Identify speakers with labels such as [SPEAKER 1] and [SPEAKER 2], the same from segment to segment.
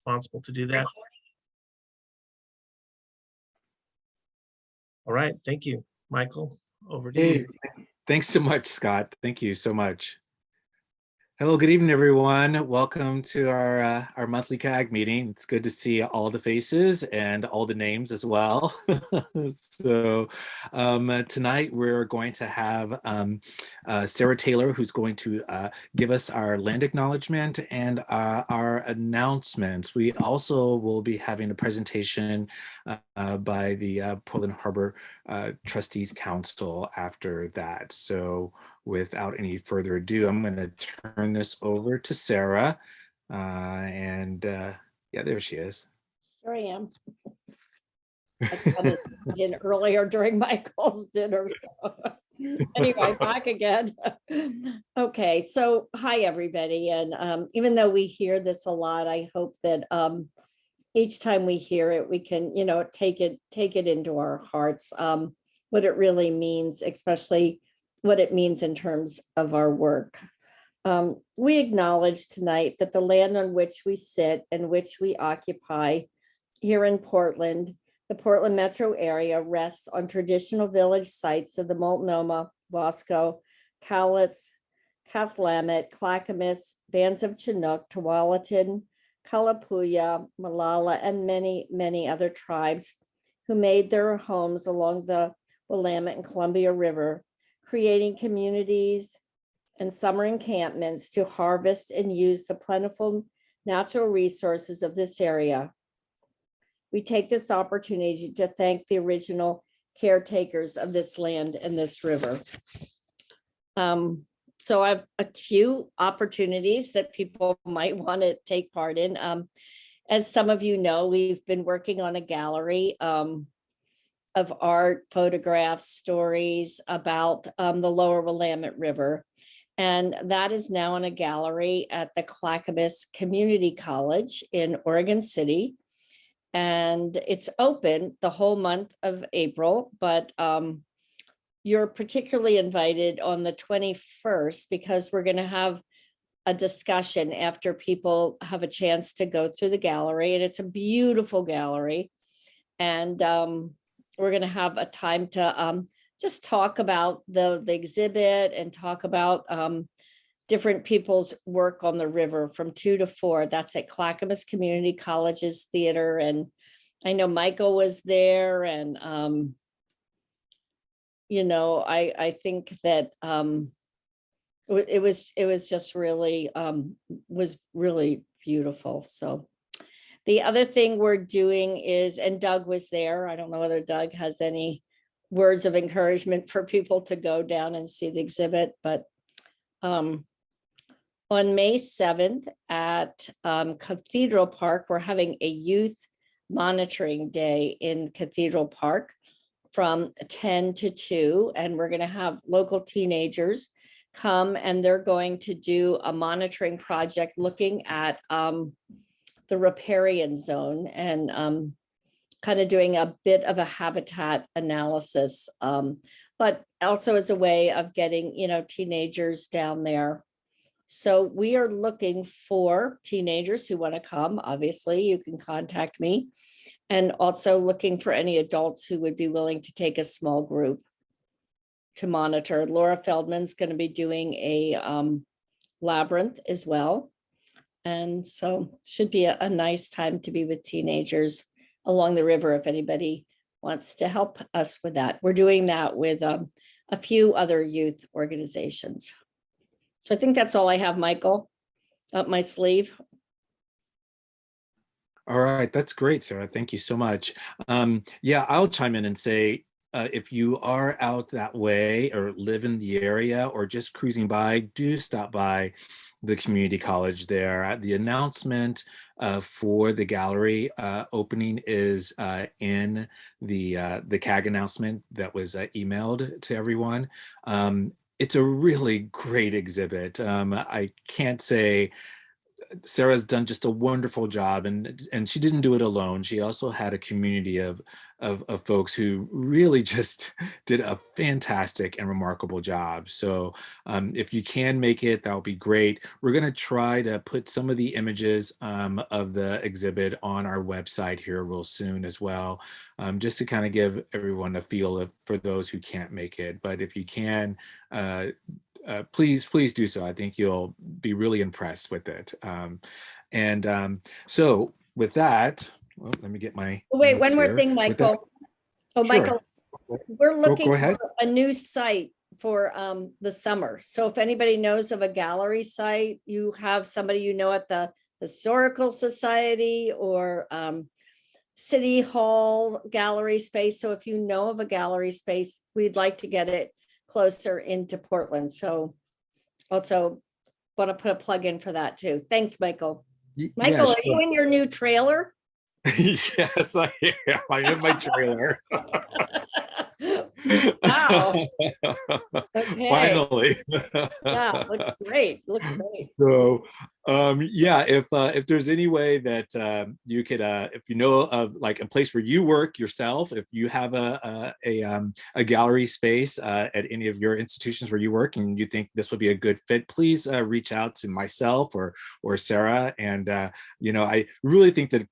[SPEAKER 1] responsible to do that. All right, thank you. Michael, over to you.
[SPEAKER 2] Thanks so much, Scott. Thank you so much. Hello, good evening, everyone. Welcome to our monthly CAG meeting. It's good to see all the faces and all the names as well. So tonight we're going to have Sarah Taylor, who's going to give us our land acknowledgement and our announcements. We also will be having a presentation by the Portland Harbor Trustees Council after that. So without any further ado, I'm going to turn this over to Sarah. Yeah, there she is.
[SPEAKER 3] Here I am. I got it in earlier during Michael's dinner. So. Anyway, back again. Okay, so hi, everybody. And even though we hear this a lot, I hope that each time we hear it, we can, take it into our hearts, what it really means, especially what it means in terms of our work. We acknowledge tonight that the land on which we sit and which we occupy here in Portland, the Portland metro area, rests on traditional village sites of the Multnomah, Wasco, Cowlitz, Cathlamet, Clackamas, bands of Chinook, Tualatin, Kalapuya, Malala, and many, many other tribes who made their homes along the Willamette and Columbia River, creating communities and summer encampments to harvest and use the plentiful natural resources of this area. We take this opportunity to thank the original caretakers of this land and this river. So I have a few opportunities that people might want to take part in. As some of you know, we've been working on a gallery of art, photographs, stories about the lower Willamette River. And that is now in a gallery at the Clackamas Community College in Oregon City. And it's open the whole month of April, but you're particularly invited on the 21st because we're going to have a discussion after people have a chance to go through the gallery. And it's a beautiful gallery. And we're going to have a time to just talk about the exhibit and talk about different people's work on the river from 2 to 4. That's at Clackamas Community College's theater. And I know Michael was there. And, I think that it was just really, was really beautiful. So the other thing we're doing is, and Doug was there. I don't know whether Doug has any words of encouragement for people to go down and see the exhibit, but on May 7th at Cathedral Park, we're having a youth monitoring day in Cathedral Park from 10 to 2, and we're going to have local teenagers come, and they're going to do a monitoring project looking at the riparian zone and kind of doing a bit of a habitat analysis, but also as a way of getting, teenagers down there. So we are looking for teenagers who want to come. Obviously, you can contact me, and also looking for any adults who would be willing to take a small group to monitor. Laura Feldman's going to be doing a labyrinth as well. And so should be a nice time to be with teenagers along the river if anybody wants to help us with that. We're doing that with a few other youth organizations. So I think that's all I have, Michael, up my sleeve.
[SPEAKER 2] All right, that's great, Sarah. Thank you so much. Yeah, I'll chime in and say, if you are out that way or live in the area or just cruising by, do stop by the community college there. The announcement for the gallery opening is in the CAG announcement that was emailed to everyone. It's a really great exhibit. I can't say Sarah's done just a wonderful job, and she didn't do it alone. She also had a community of folks who really just did a fantastic and remarkable job. So if you can make it, that would be great. We're going to try to put some of the images of the exhibit on our website here real soon as well, just to kind of give everyone a feel for those who can't make it. But if you can, please do so. I think you'll be really impressed with it. So with that, well, let me get my
[SPEAKER 3] Wait,
[SPEAKER 2] notes
[SPEAKER 3] one more
[SPEAKER 2] here.
[SPEAKER 3] thing,
[SPEAKER 2] With that-
[SPEAKER 3] Michael. Oh,
[SPEAKER 2] Sure.
[SPEAKER 3] Michael, we're looking
[SPEAKER 2] go
[SPEAKER 3] for
[SPEAKER 2] ahead.
[SPEAKER 3] a new site for the summer. So if anybody knows of a gallery site, you have somebody you know at the Historical Society or City Hall gallery space. So if you know of a gallery space, we'd like to get it closer into Portland. So also want to put a plug in for that too. Thanks, Michael. Michael, are you in your new trailer?
[SPEAKER 2] Yes, I am. I'm in my trailer.
[SPEAKER 3] Wow. Okay.
[SPEAKER 2] Finally.
[SPEAKER 3] Yeah, looks great. Looks great.
[SPEAKER 2] So, yeah, if there's any way that you could, if you know of like a place where you work yourself, if you have a gallery space at any of your institutions where you work, and you think this would be a good fit, please reach out to myself or Sarah. And I really think that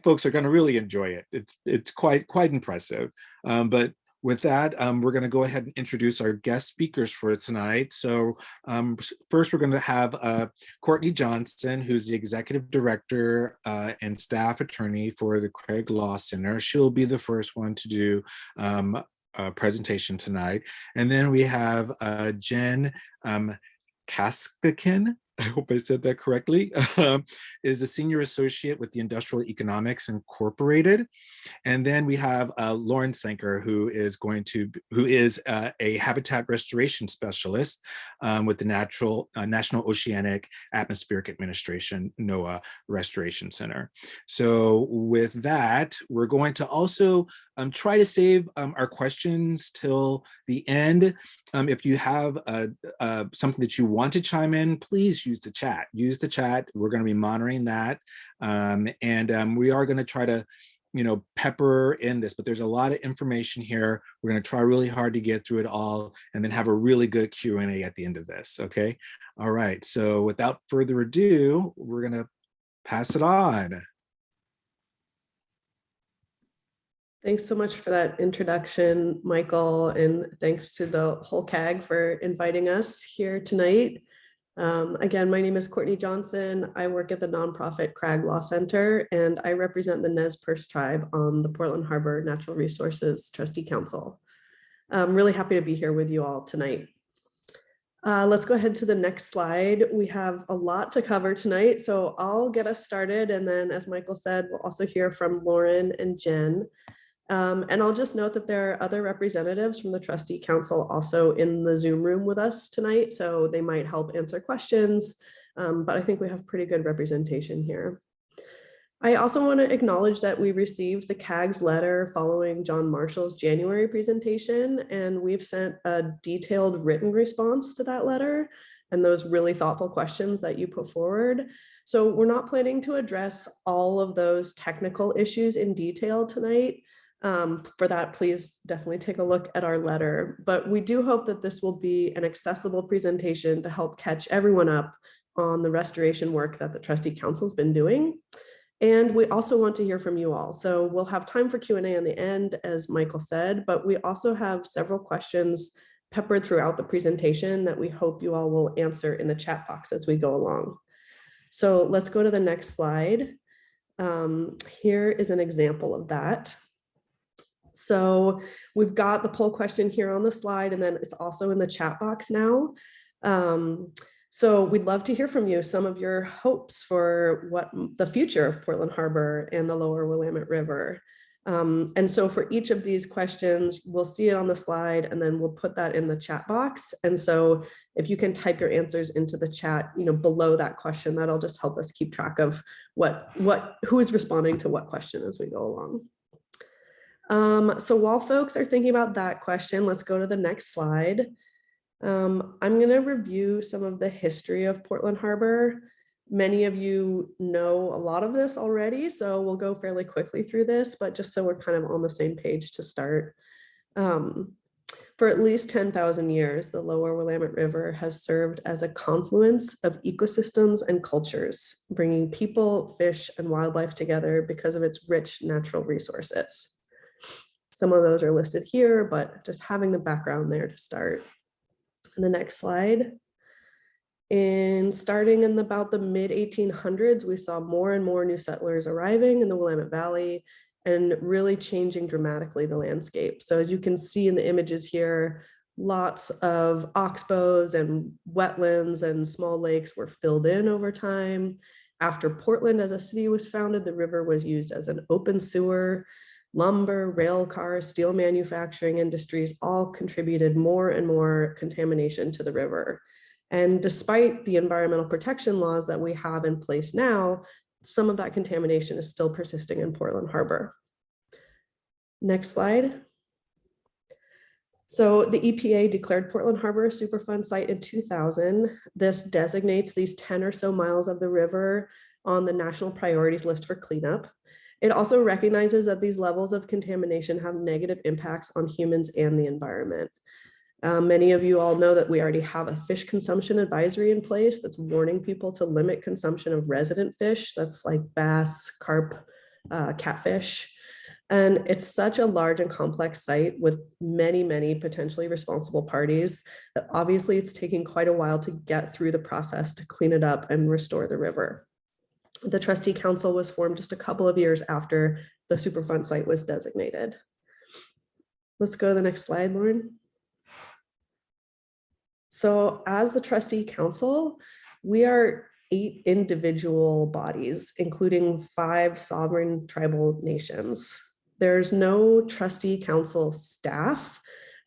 [SPEAKER 2] folks are going to really enjoy it. It's quite impressive. But with that, we're going to go ahead and introduce our guest speakers for tonight. So first, we're going to have Courtney Johnson, who's the Executive Director and Staff Attorney for the Crag Law Center. She'll be the first one to do a presentation tonight. And then we have Jen Kassakian, I hope I said that correctly, is a senior associate with the Industrial Economics Incorporated. And then we have Lauren Senkyr, who is a habitat restoration specialist with the National Oceanic Atmospheric Administration, NOAA Restoration Center. So with that, we're going to also try to save our questions till the end. If you have something that you want to chime in, please use the chat. Use the chat. We're going to be monitoring that. And we are going to try to, pepper in this, but there's a lot of information here. We're going to try really hard to get through it all and then have a really good Q&A at the end of this. Okay. All right. So without further ado, we're going to pass it on.
[SPEAKER 4] Thanks so much for that introduction, Michael, and thanks to the whole CAG for inviting us here tonight. Again, my name is Courtney Johnson. I work at the nonprofit Crag Law Center, and I represent the Nez Perce Tribe on the Portland Harbor Natural Resources Trustee Council. I'm really happy to be here with you all tonight. Let's go ahead to the next slide. We have a lot to cover tonight, so I'll get us started, and then as Michael said, we'll also hear from Lauren and Jen. And I'll just note that there are other representatives from the Trustee Council also in the Zoom room with us tonight, so they might help answer questions, but I think we have pretty good representation here. I also want to acknowledge that we received the CAG's letter following John Marshall's January presentation, and we've sent a detailed written response to that letter and those really thoughtful questions that you put forward. So we're not planning to address all of those technical issues in detail tonight. For that, please definitely take a look at our letter. But we do hope that this will be an accessible presentation to help catch everyone up on the restoration work that the Trustee Council's been doing. And we also want to hear from you all. So we'll have time for Q&A on the end, as Michael said, but we also have several questions peppered throughout the presentation that we hope you all will answer in the chat box as we go along. So let's go to the next slide. Here is an example of that. So we've got the poll question here on the slide, and then it's also in the chat box now. So we'd love to hear from you, some of your hopes for what the future of Portland Harbor and the lower Willamette River. And so for each of these questions, we'll see it on the slide, and then we'll put that in the chat box. And so if you can type your answers into the chat, below that question, that'll just help us keep track of who is responding to what question as we go along. So while folks are thinking about that question, let's go to the next slide. I'm going to review some of the history of Portland Harbor. Many of you know a lot of this already, so we'll go fairly quickly through this, but just so we're kind of on the same page to start. For at least 10,000 years, the lower Willamette River has served as a confluence of ecosystems and cultures, bringing people, fish, and wildlife together because of its rich natural resources. Some of those are listed here, but just having the background there to start. And the next slide. Starting in about the mid-1800s, we saw more and more new settlers arriving in the Willamette Valley and really changing dramatically the landscape. So as you can see in the images here, lots of oxbows and wetlands and small lakes were filled in over time. After Portland as a city was founded, the river was used as an open sewer. Lumber, rail cars, steel manufacturing industries all contributed more and more contamination to the river. And despite the environmental protection laws that we have in place now, some of that contamination is still persisting in Portland Harbor. Next slide. So the EPA declared Portland Harbor a Superfund site in 2000. This designates these 10 or so miles of the river on the national priorities list for cleanup. It also recognizes that these levels of contamination have negative impacts on humans and the environment. Many of you all know that we already have a fish consumption advisory in place that's warning people to limit consumption of resident fish. That's like bass, carp, catfish. And it's such a large and complex site with many, many potentially responsible parties that obviously it's taking quite a while to get through the process to clean it up and restore the river. The Trustee Council was formed just a couple of years after the Superfund site was designated. Let's go to the next slide, Lauren. So as the Trustee Council, we are 8 individual bodies, including 5 sovereign tribal nations. There's no Trustee Council staff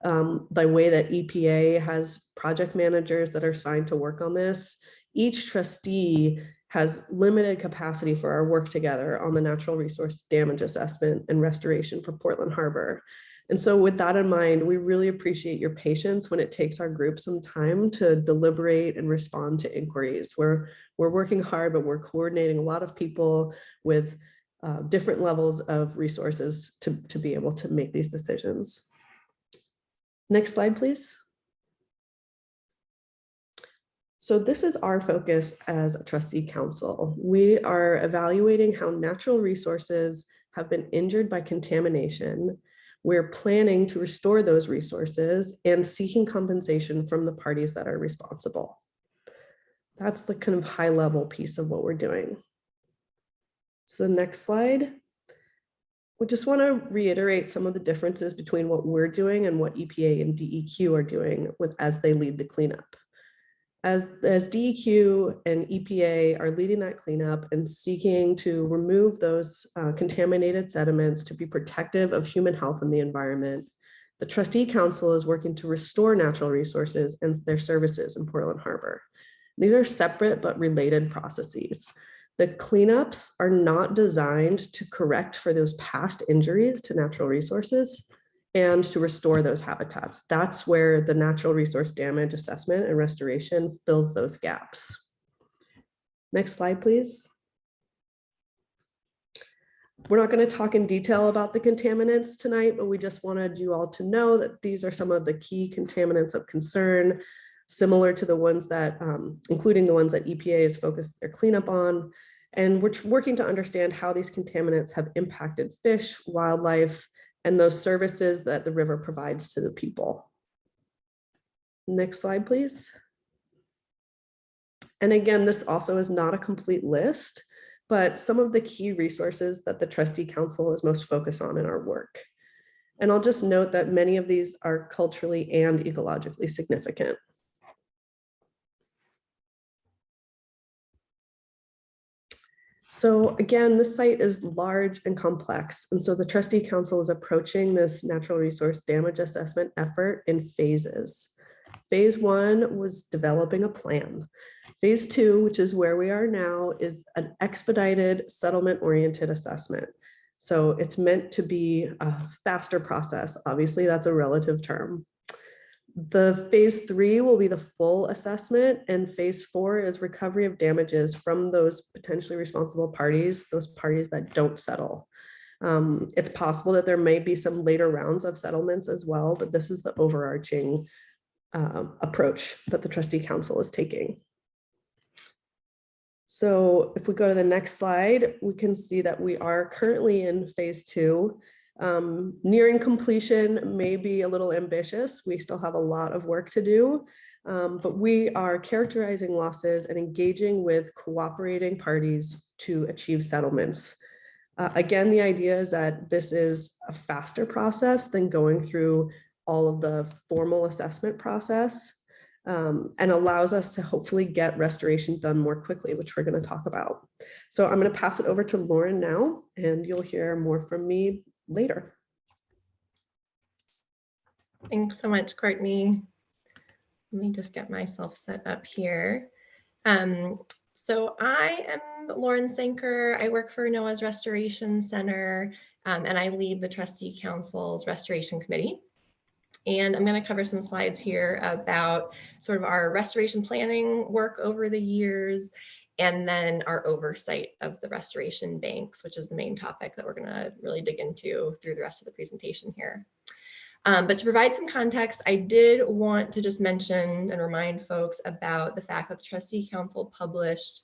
[SPEAKER 4] by way that EPA has project managers that are assigned to work on this. Each trustee has limited capacity for our work together on the natural resource damage assessment and restoration for Portland Harbor. And so with that in mind, we really appreciate your patience when it takes our group some time to deliberate and respond to inquiries. We're working hard, but we're coordinating a lot of people with different levels of resources to be able to make these decisions. Next slide, please. So this is our focus as a Trustee Council. We are evaluating how natural resources have been injured by contamination. We're planning to restore those resources and seeking compensation from the parties that are responsible. That's the kind of high level piece of what we're doing. So the next slide. We just want to reiterate some of the differences between what we're doing and what EPA and DEQ are doing as they lead the cleanup. As DEQ and EPA are leading that cleanup and seeking to remove those contaminated sediments to be protective of human health and the environment, the Trustee Council is working to restore natural resources and their services in Portland Harbor. These are separate but related processes. The cleanups are not designed to correct for those past injuries to natural resources and to restore those habitats. That's where the natural resource damage assessment and restoration fills those gaps. Next slide, please. We're not going to talk in detail about the contaminants tonight, but we just wanted you all to know that these are some of the key contaminants of concern, similar to the ones that, including the ones that EPA is focused their cleanup on. And we're working to understand how these contaminants have impacted fish, wildlife, and those services that the river provides to the people. Next slide, please. And again, this also is not a complete list, but some of the key resources that the Trustee Council is most focused on in our work. And I'll just note that many of these are culturally and ecologically significant. So again, this site is large and complex. And so the Trustee Council is approaching this natural resource damage assessment effort in phases. Phase 1 was developing a plan. Phase 2, which is where we are now, is an expedited settlement-oriented assessment. So it's meant to be a faster process. Obviously, that's a relative term. The phase 3 will be the full assessment, and phase 4 is recovery of damages from those potentially responsible parties, those parties that don't settle. It's possible that there may be some later rounds of settlements as well, but this is the overarching approach that the trustee council is taking. So if we go to the next slide, we can see that we are currently in phase 2. Nearing completion may be a little ambitious. We still have a lot of work to do, but we are characterizing losses and engaging with cooperating parties to achieve settlements. Again, the idea is that this is a faster process than going through all of the formal assessment process, and allows us to hopefully get restoration done more quickly, which we're going to talk about. So I'm going to pass it over to Lauren now, and you'll hear more from me later.
[SPEAKER 5] Thanks so much, Courtney. Let me just get myself set up here. So I am Lauren Senkyr. I work for NOAA's Restoration Center, and I lead the Trustee Council's Restoration Committee. And I'm going to cover some slides here about sort of our restoration planning work over the years, and then our oversight of the restoration banks, which is the main topic that we're going to really dig into through the rest of the presentation here. But to provide some context, I did want to just mention and remind folks about the fact that the Trustee Council published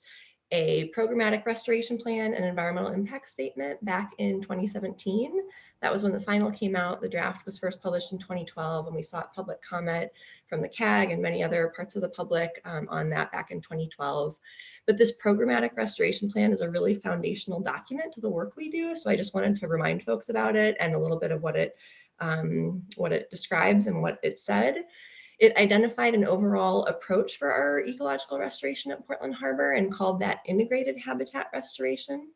[SPEAKER 5] a programmatic restoration plan and environmental impact statement back in 2017. That was when the final came out. The draft was first published in 2012, and we sought public comment from the CAG and many other parts of the public on that back in 2012. But this programmatic restoration plan is a really foundational document to the work we do. So I just wanted to remind folks about it and a little bit of what it describes and what it said. It identified an overall approach for our ecological restoration at Portland Harbor and called that integrated habitat restoration.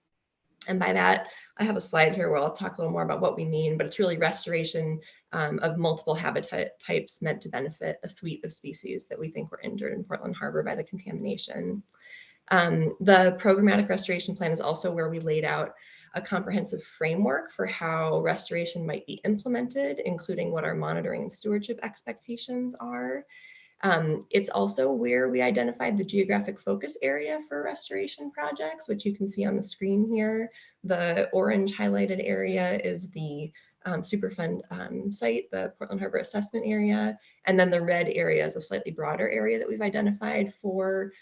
[SPEAKER 5] And by that, I have a slide here where I'll talk a little more about what we mean, but it's really restoration of multiple habitat types meant to benefit a suite of species that we think were injured in Portland Harbor by the contamination. The programmatic restoration plan is also where we laid out a comprehensive framework for how restoration might be implemented, including what our monitoring and stewardship expectations are. It's also where we identified the geographic focus area for restoration projects, which you can see on the screen here. The orange highlighted area is the Superfund site, the Portland Harbor Assessment Area, and then the red area is a slightly broader area that we've identified for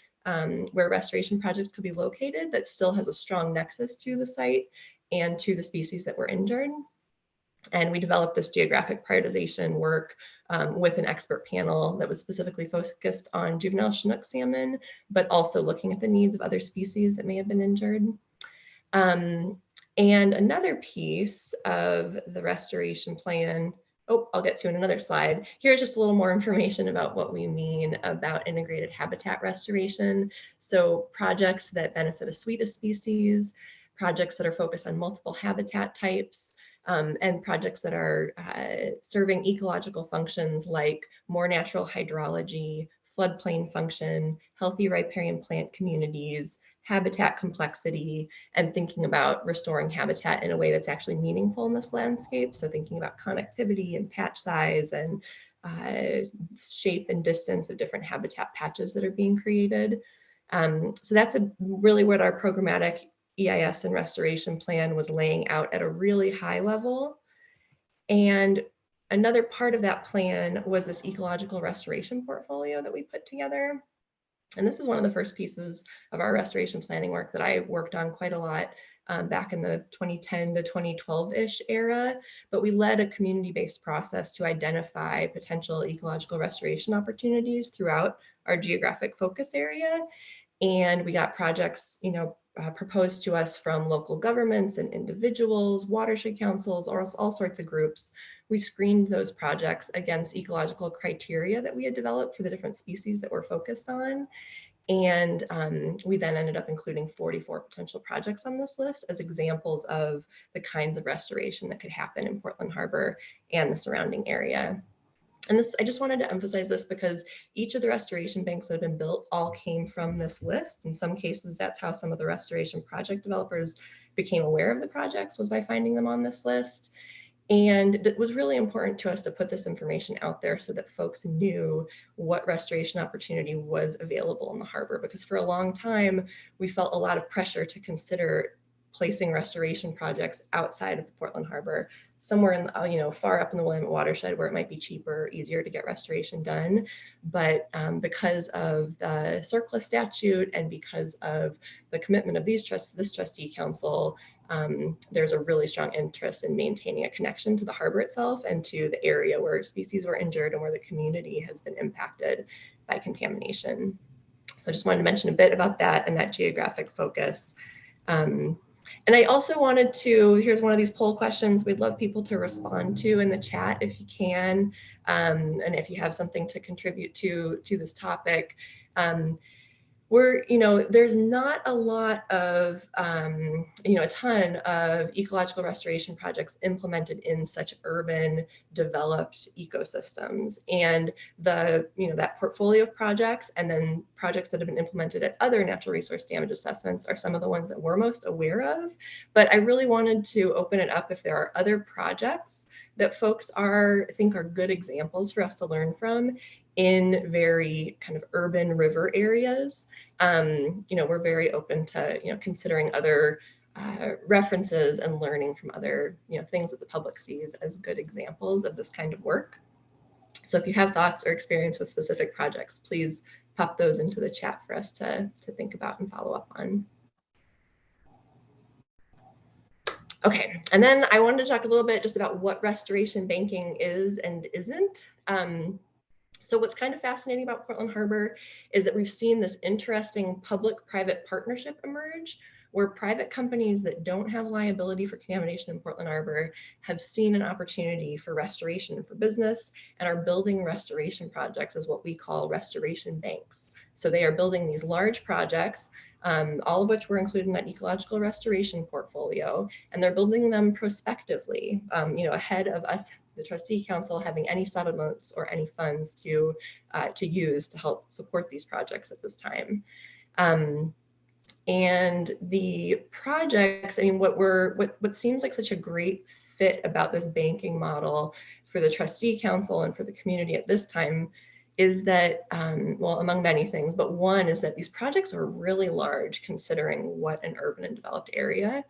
[SPEAKER 5] where restoration projects could be located that still has a strong nexus to the site and to the species that were injured. And we developed this geographic prioritization work with an expert panel that was specifically focused on juvenile Chinook salmon, but also looking at the needs of other species that may have been injured. And another piece of the restoration plan, I'll get to in another slide. Here's just a little more information about what we mean about integrated habitat restoration. So projects that benefit a suite of species, projects that are focused on multiple habitat types, and projects that are serving ecological functions like more natural hydrology, floodplain function, healthy riparian plant communities, habitat complexity, and thinking about restoring habitat in a way that's actually meaningful in this landscape. So thinking about connectivity and patch size and shape and distance of different habitat patches that are being created. So that's really what our programmatic EIS and restoration plan was laying out at a really high level. And another part of that plan was this ecological restoration portfolio that we put together. And this is one of the first pieces of our restoration planning work that I worked on quite a lot back in the 2010 to 2012-ish era. But we led a community-based process to identify potential ecological restoration opportunities throughout our geographic focus area. And we got projects, proposed to us from local governments and individuals, watershed councils, or all sorts of groups. We screened those projects against ecological criteria that we had developed for the different species that we're focused on. And we then ended up including 44 potential projects on this list as examples of the kinds of restoration that could happen in Portland Harbor and the surrounding area. And this, I just wanted to emphasize this because each of the restoration banks that have been built all came from this list. In some cases, that's how some of the restoration project developers became aware of the projects, was by finding them on this list. And it was really important to us to put this information out there so that folks knew what restoration opportunity was available in the harbor, because for a long time, we felt a lot of pressure to consider placing restoration projects outside of the Portland Harbor, somewhere in the, far up in the Willamette watershed where it might be cheaper, easier to get restoration done. But because of the CERCLA statute and because of the commitment of this trustee council, there's a really strong interest in maintaining a connection to the harbor itself and to the area where species were injured and where the community has been impacted by contamination. So I just wanted to mention a bit about that and that geographic focus. And I also wanted to, here's one of these poll questions we'd love people to respond to in the chat if you can, and if you have something to contribute to this topic. There's not a lot of, a ton of ecological restoration projects implemented in such urban developed ecosystems. And that portfolio of projects and then projects that have been implemented at other natural resource damage assessments are some of the ones that we're most aware of. But I really wanted to open it up if there are other projects that folks think are good examples for us to learn from in very kind of urban river areas. We're very open to, considering other references and learning from other, things that the public sees as good examples of this kind of work. So if you have thoughts or experience with specific projects, please pop those into the chat for us to think about and follow up on. Okay, and then I wanted to talk a little bit just about what restoration banking is and isn't. So what's kind of fascinating about Portland Harbor is that we've seen this interesting public-private partnership emerge, where private companies that don't have liability for contamination in Portland Harbor have seen an opportunity for restoration for business and are building restoration projects as what we call restoration banks. So they are building these large projects, all of which were included in that ecological restoration portfolio, and they're building them prospectively, ahead of us, the trustee council, having any settlements or any funds to use to help support these projects at this time. And the projects, what seems like such a great fit about this banking model for the trustee council and for the community at this time is that, well, among many things, but one is that these projects are really large considering what an urban and developed area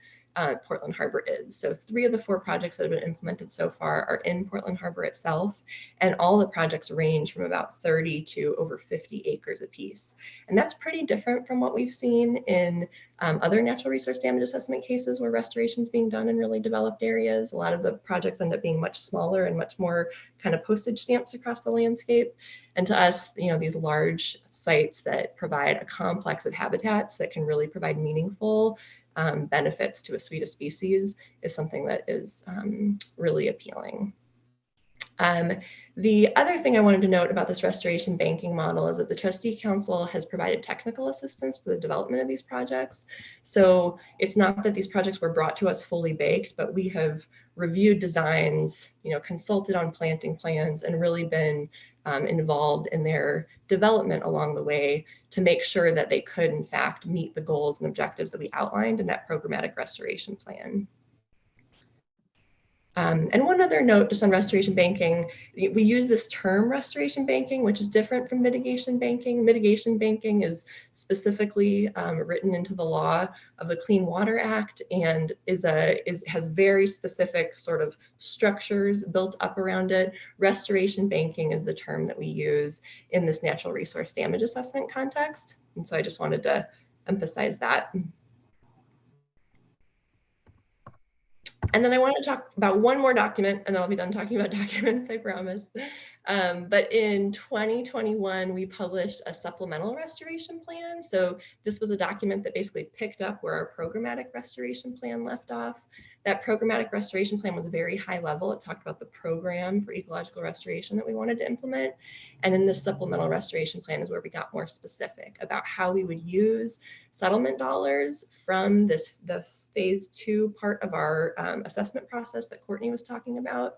[SPEAKER 5] Portland Harbor is. So 3 of the 4 projects that have been implemented so far are in Portland Harbor itself, and all the projects range from about 30 to over 50 acres apiece. And that's pretty different from what we've seen in other natural resource damage assessment cases where restoration is being done in really developed areas. A lot of the projects end up being much smaller and much more kind of postage stamps across the landscape. And to us, these large sites that provide a complex of habitats that can really provide meaningful benefits to a suite of species is something that is really appealing. The other thing I wanted to note about this restoration banking model is that the trustee council has provided technical assistance to the development of these projects. So it's not that these projects were brought to us fully baked, but we have reviewed designs, consulted on planting plans, and really been involved in their development along the way to make sure that they could in fact meet the goals and objectives that we outlined in that programmatic restoration plan. And one other note just on restoration banking, we use this term restoration banking, which is different from mitigation banking. Mitigation banking is specifically written into the law of the Clean Water Act and has very specific sort of structures built up around it. Restoration banking is the term that we use in this natural resource damage assessment context. And so I just wanted to emphasize that. And then I want to talk about one more document, and then I'll be done talking about documents, I promise. But in 2021, we published a supplemental restoration plan. So this was a document that basically picked up where our programmatic restoration plan left off. That programmatic restoration plan was very high level. It talked about the program for ecological restoration that we wanted to implement. And in this supplemental restoration plan is where we got more specific about how we would use settlement dollars from the phase 2 part of our assessment process that Courtney was talking about.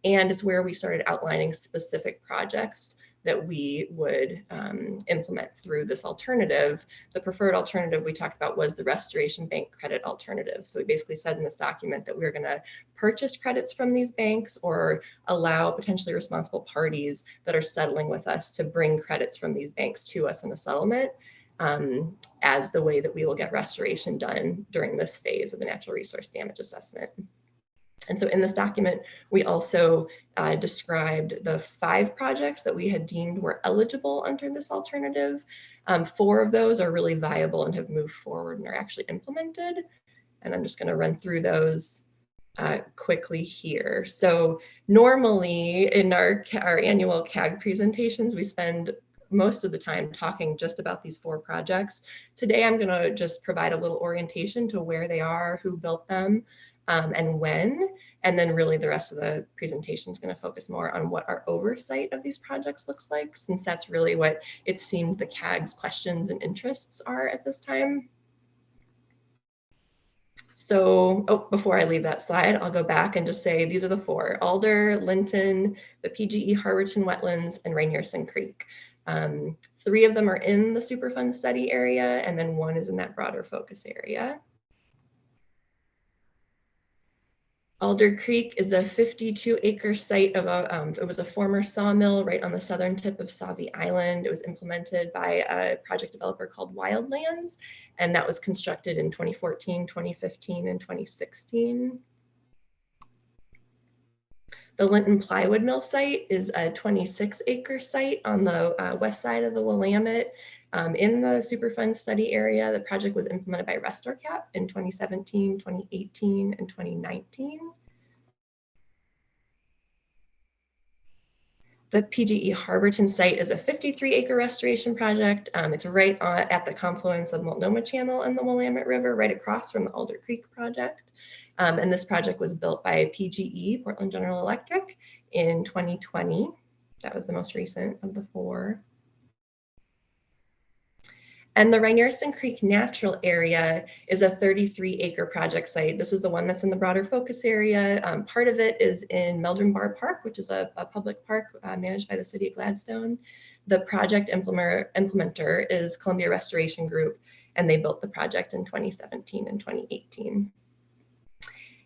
[SPEAKER 5] And it's where we started outlining specific projects that we would implement through this alternative. The preferred alternative we talked about was the restoration bank credit alternative. So we basically said in this document that we were going to purchase credits from these banks or allow potentially responsible parties that are settling with us to bring credits from these banks to us in a settlement as the way that we will get restoration done during this phase of the natural resource damage assessment. And so in this document, we also described the 5 projects that we had deemed were eligible under this alternative. 4 of those are really viable and have moved forward and are actually implemented. And I'm just going to run through those quickly here. So normally in our annual CAG presentations, we spend most of the time talking just about these 4 projects. Today, I'm going to just provide a little orientation to where they are, who built them, and when, and then really the rest of the presentation is going to focus more on what our oversight of these projects looks like, since that's really what it seemed the CAG's questions and interests are at this time. So, before I leave that slide, I'll go back and just say these are the 4: Alder, Linton, the PGE Harborton Wetlands, and Rainier-Sin Creek. 3 of them are in the Superfund study area, and then 1 is in that broader focus area. Alder Creek is a 52-acre site of it was a former sawmill right on the southern tip of Sauvie Island. It was implemented by a project developer called Wildlands, and that was constructed in 2014, 2015, and 2016. The Linton Plywood Mill site is a 26-acre site on the west side of the Willamette. In the Superfund study area, the project was implemented by RestoreCap in 2017, 2018, and 2019. The PGE Harborton site is a 53-acre restoration project. It's right at the confluence of Multnomah Channel and the Willamette River, right across from the Alder Creek project. And this project was built by PGE, Portland General Electric, in 2020. That was the most recent of the 4. And the Rainier-Sin Creek Natural Area is a 33-acre project site. This is the one that's in the broader focus area. Part of it is in Meldrum Bar Park, which is a public park managed by the city of Gladstone. The project implementer is Columbia Restoration Group, and they built the project in 2017 and 2018.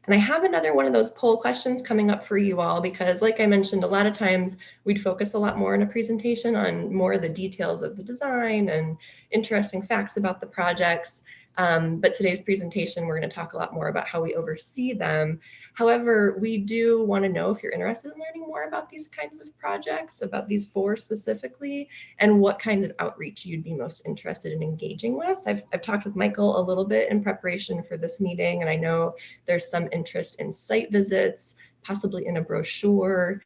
[SPEAKER 5] And I have another one of those poll questions coming up for you all, because like I mentioned, a lot of times we'd focus a lot more in a presentation on more of the details of the design and interesting facts about the projects. But today's presentation, we're going to talk a lot more about how we oversee them. However, we do want to know if you're interested in learning more about these kinds of projects, about these 4 specifically, and what kinds of outreach you'd be most interested in engaging with. I've talked with Michael a little bit in preparation for this meeting, and I know there's some interest in site visits, possibly in a brochure.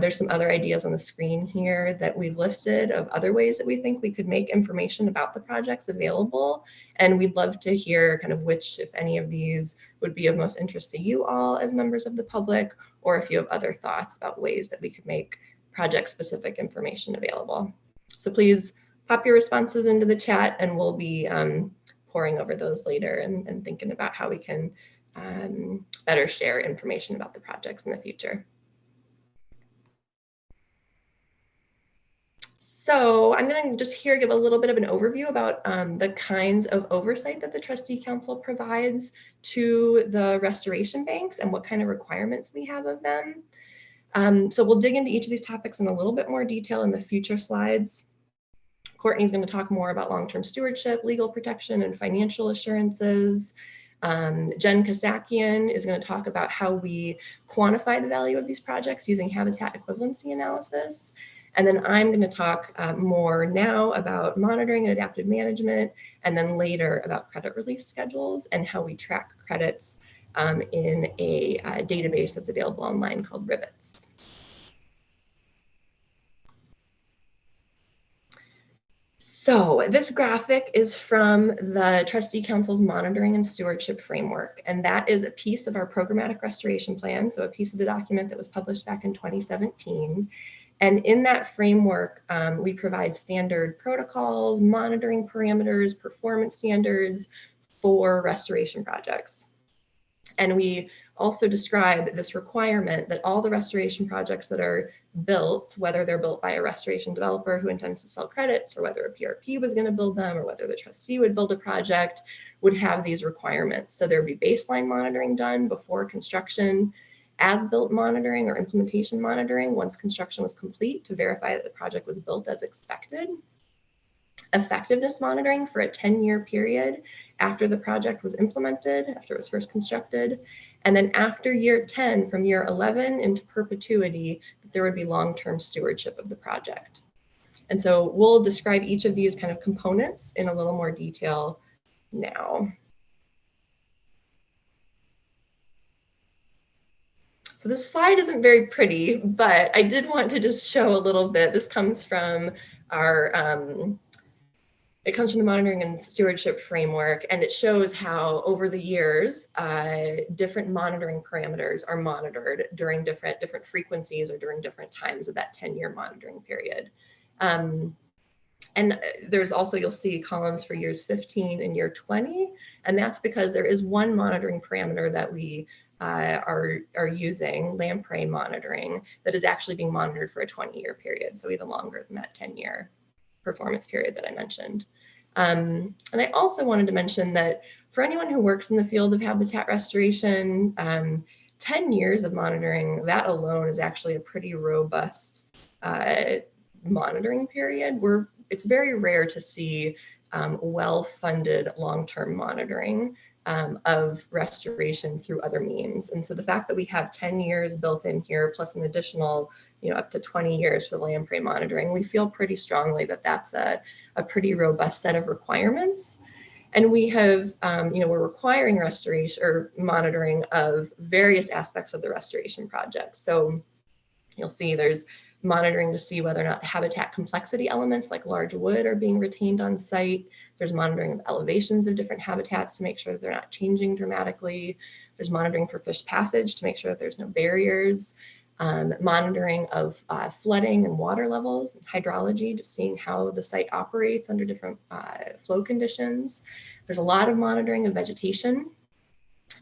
[SPEAKER 5] There's some other ideas on the screen here that we've listed of other ways that we think we could make information about the projects available. And we'd love to hear kind of which, if any of these, would be of most interest to you all as members of the public, or if you have other thoughts about ways that we could make project-specific information available. So please pop your responses into the chat, and we'll be poring over those later and thinking about how we can better share information about the projects in the future. So I'm going to just here give a little bit of an overview about the kinds of oversight that the Trustee Council provides to the restoration banks and what kind of requirements we have of them. So we'll dig into each of these topics in a little bit more detail in the future slides. Courtney's going to talk more about long-term stewardship, legal protection, and financial assurances. Jen Kassakian is going to talk about how we quantify the value of these projects using habitat equivalency analysis. And then I'm going to talk more now about monitoring and adaptive management, and then later about credit release schedules and how we track credits in a database that's available online called Rivets. So this graphic is from the Trustee Council's Monitoring and Stewardship Framework, and that is a piece of our programmatic restoration plan, so a piece of the document that was published back in 2017. And in that framework, we provide standard protocols, monitoring parameters, performance standards for restoration projects. And we also describe this requirement that all the restoration projects that are built, whether they're built by a restoration developer who intends to sell credits, or whether a PRP was going to build them, or whether the trustee would build a project, would have these requirements. So there would be baseline monitoring done before construction, as-built monitoring or implementation monitoring once construction was complete to verify that the project was built as expected, effectiveness monitoring for a 10-year period after the project was implemented, after it was first constructed, and then after year 10, from year 11 into perpetuity, there would be long-term stewardship of the project. And so we'll describe each of these kind of components in a little more detail now. So this slide isn't very pretty, but I did want to just show a little bit. This comes from our it comes from the monitoring and stewardship framework, and it shows how over the years, different monitoring parameters are monitored during different frequencies or during different times of that 10-year monitoring period. And there's also, you'll see columns for years 15 and year 20, and that's because there is one monitoring parameter that we are using, lamprey monitoring, that is actually being monitored for a 20-year period, so even longer than that 10-year performance period that I mentioned. And I also wanted to mention that for anyone who works in the field of habitat restoration, 10 years of monitoring, that alone is actually a pretty robust monitoring period. It's very rare to see well-funded long-term monitoring of restoration through other means. And so the fact that we have 10 years built in here, plus an additional, up to 20 years for lamprey monitoring, we feel pretty strongly that that's a pretty robust set of requirements. And we have, we're requiring restoration or monitoring of various aspects of the restoration project. So you'll see there's monitoring to see whether or not the habitat complexity elements like large wood are being retained on site. There's monitoring of elevations of different habitats to make sure that they're not changing dramatically. There's monitoring for fish passage to make sure that there's no barriers. Monitoring of flooding and water levels, and hydrology, just seeing how the site operates under different flow conditions. There's a lot of monitoring of vegetation.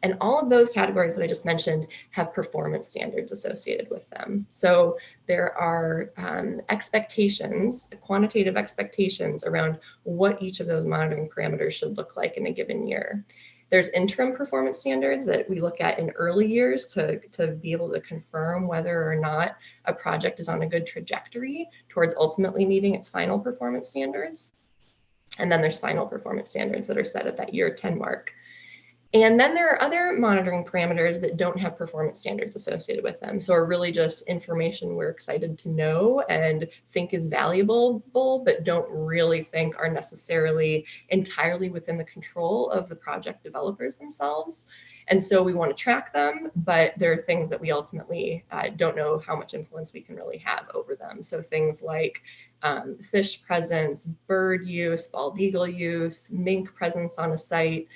[SPEAKER 5] And all of those categories that I just mentioned have performance standards associated with them. So there are expectations, quantitative expectations around what each of those monitoring parameters should look like in a given year. There's interim performance standards that we look at in early years to be able to confirm whether or not a project is on a good trajectory towards ultimately meeting its final performance standards. And then there's final performance standards that are set at that year 10 mark. And then there are other monitoring parameters that don't have performance standards associated with them. So are really just information we're excited to know and think is valuable, but don't really think are necessarily entirely within the control of the project developers themselves. And so we want to track them, but there are things that we ultimately don't know how much influence we can really have over them. So things like fish presence, bird use, bald eagle use, mink presence on a site,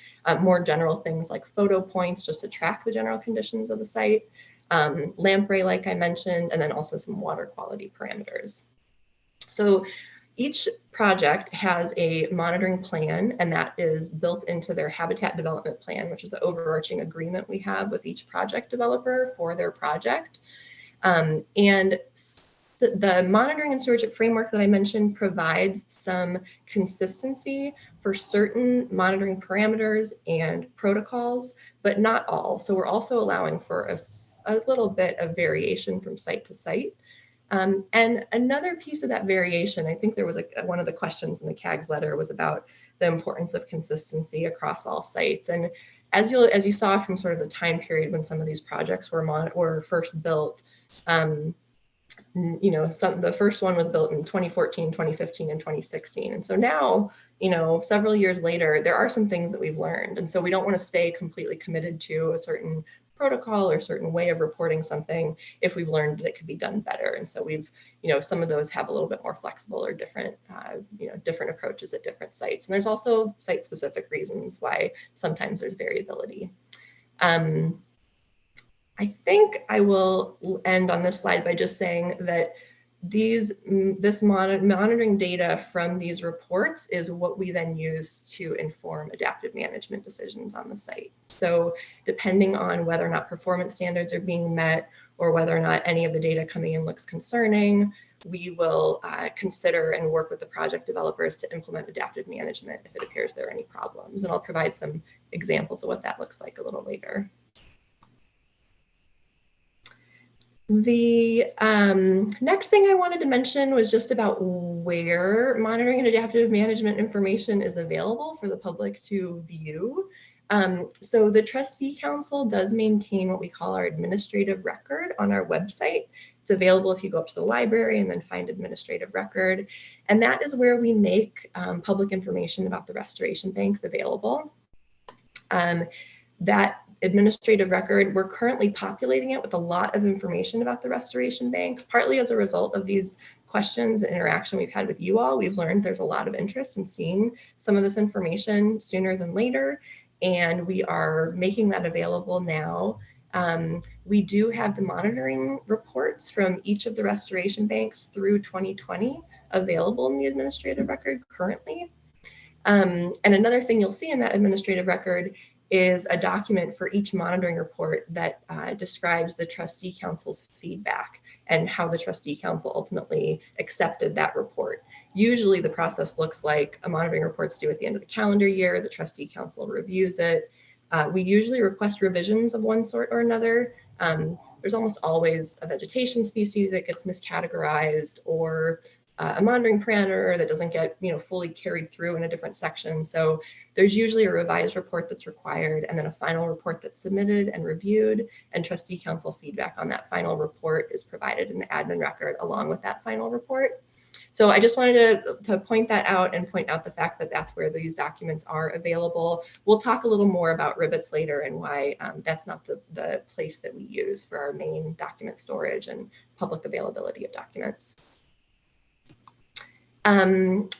[SPEAKER 5] more general things like photo points just to track the general conditions of the site, lamprey, like I mentioned, and then also some water quality parameters. So each project has a monitoring plan, and that is built into their habitat development plan, which is the overarching agreement we have with each project developer for their project. And the monitoring and stewardship framework that I mentioned provides some consistency for certain monitoring parameters and protocols, but not all. So we're also allowing for a little bit of variation from site to site. And another piece of that variation, I think there was one of the questions in the CAG's letter was about the importance of consistency across all sites. And as you saw from sort of the time period when some of these projects were first built, the first one was built in 2014, 2015, and 2016. And so now, several years later, there are some things that we've learned. And so we don't want to stay completely committed to a certain protocol or a certain way of reporting something if we've learned that it could be done better. And so we've, some of those have a little bit more flexible or different, different approaches at different sites. And there's also site-specific reasons why sometimes there's variability. I think I will end on this slide by just saying that this monitoring data from these reports is what we then use to inform adaptive management decisions on the site. So depending on whether or not performance standards are being met or whether or not any of the data coming in looks concerning, we will consider and work with the project developers to implement adaptive management if it appears there are any problems. And I'll provide some examples of what that looks like a little later. The next thing I wanted to mention was just about where monitoring and adaptive management information is available for the public to view. So the Trustee Council does maintain what we call our administrative record on our website. It's available if you go up to the library and then find administrative record. And that is where we make public information about the restoration banks available. That administrative record, we're currently populating it with a lot of information about the restoration banks, partly as a result of these questions and interaction we've had with you all. We've learned there's a lot of interest in seeing some of this information sooner than later, and we are making that available now. We do have the monitoring reports from each of the restoration banks through 2020 available in the administrative record currently. And another thing you'll see in that administrative record is a document for each monitoring report that describes the Trustee Council's feedback and how the Trustee Council ultimately accepted that report. Usually the process looks like a monitoring report's due at the end of the calendar year, the Trustee Council reviews it. We usually request revisions of one sort or another. There's almost always a vegetation species that gets miscategorized or a monitoring parameter that doesn't get fully carried through in a different section. So there's usually a revised report that's required and then a final report that's submitted and reviewed, and Trustee Council feedback on that final report is provided in the admin record along with that final report. So I just wanted to point that out and point out the fact that that's where these documents are available. We'll talk a little more about Ribbits later and why that's not the place that we use for our main document storage and public availability of documents.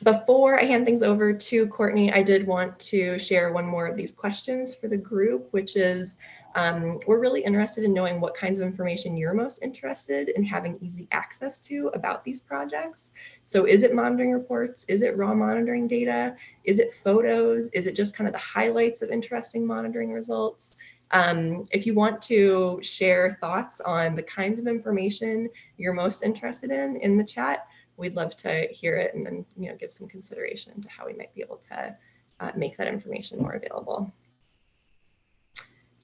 [SPEAKER 5] Before I hand things over to Courtney, I did want to share one more of these questions for the group, which is, we're really interested in knowing what kinds of information you're most interested in having easy access to about these projects. So is it monitoring reports? Is it raw monitoring data? Is it photos? Is it just kind of the highlights of interesting monitoring results? If you want to share thoughts on the kinds of information you're most interested in the chat, we'd love to hear it and then give some consideration to how we might be able to make that information more available.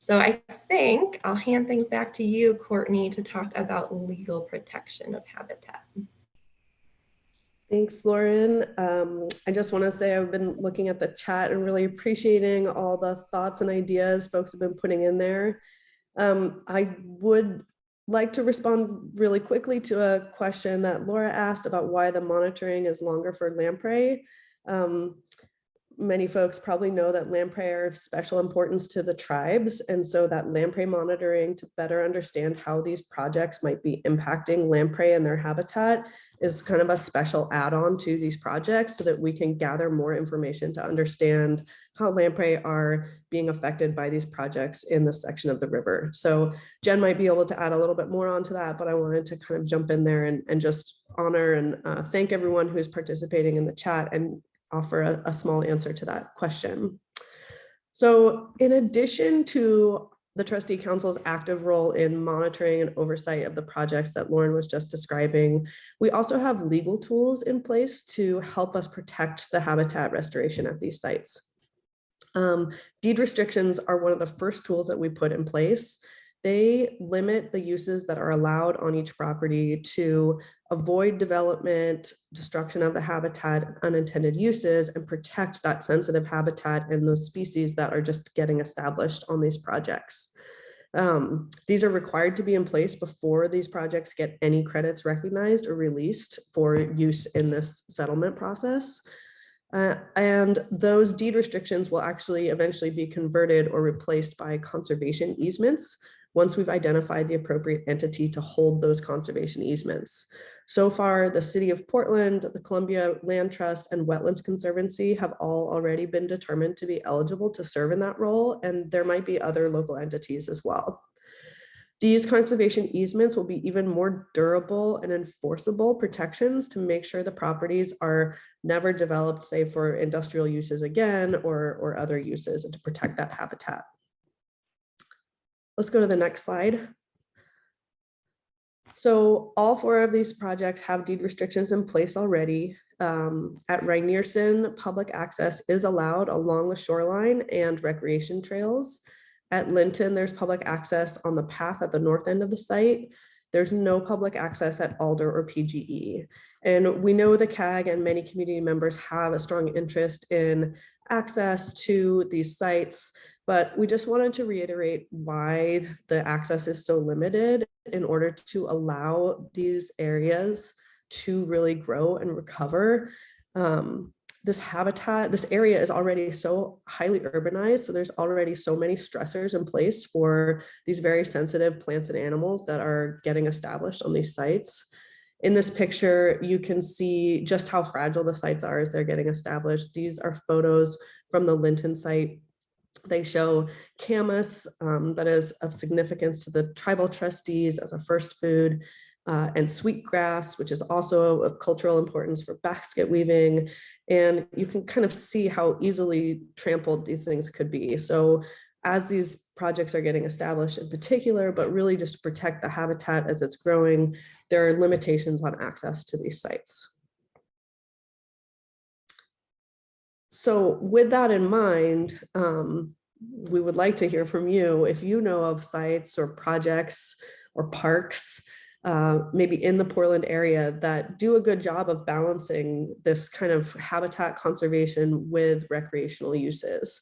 [SPEAKER 5] So I think I'll hand things back to you, Courtney, to talk about legal protection of habitat.
[SPEAKER 4] Thanks, Lauren. I just want to say I've been looking at the chat and really appreciating all the thoughts and ideas folks have been putting in there. I would like to respond really quickly to a question that Laura asked about why the monitoring is longer for lamprey. Many folks probably know that lamprey are of special importance to the tribes, and so that lamprey monitoring to better understand how these projects might be impacting lamprey and their habitat is kind of a special add-on to these projects so that we can gather more information to understand how lamprey are being affected by these projects in this section of the river. So Jen might be able to add a little bit more onto that, but I wanted to kind of jump in there and just honor and thank everyone who's participating in the chat and offer a small answer to that question. So in addition to the Trustee Council's active role in monitoring and oversight of the projects that Lauren was just describing, we also have legal tools in place to help us protect the habitat restoration at these sites. Deed restrictions are one of the first tools that we put in place. They limit the uses that are allowed on each property to avoid development, destruction of the habitat, unintended uses, and protect that sensitive habitat and those species that are just getting established on these projects. These are required to be in place before these projects get any credits recognized or released for use in this settlement process. And those deed restrictions will actually eventually be converted or replaced by conservation easements once we've identified the appropriate entity to hold those conservation easements. So far, the City of Portland, the Columbia Land Trust, and Wetlands Conservancy have all already been determined to be eligible to serve in that role, and there might be other local entities as well. These conservation easements will be even more durable and enforceable protections to make sure the properties are never developed, say, for industrial uses again or other uses, and to protect that habitat. Let's go to the next slide. So all 4 of these projects have deed restrictions in place already. At Reinierson, public access is allowed along the shoreline and recreation trails. At Linton, there's public access on the path at the north end of the site. There's no public access at Alder or PGE. And we know the CAG and many community members have a strong interest in access to these sites, but we just wanted to reiterate why the access is so limited in order to allow these areas to really grow and recover. This habitat, this area is already so highly urbanized, so there's already so many stressors in place for these very sensitive plants and animals that are getting established on these sites. In this picture, you can see just how fragile the sites are as they're getting established. These are photos from the Linton site. They show camas that is of significance to the tribal trustees as a first food, and sweetgrass, which is also of cultural importance for basket weaving. And you can kind of see how easily trampled these things could be. So as these projects are getting established in particular, but really just protect the habitat as it's growing, there are limitations on access to these sites. So with that in mind, we would like to hear from you if you know of sites or projects or parks maybe in the Portland area that do a good job of balancing this kind of habitat conservation with recreational uses.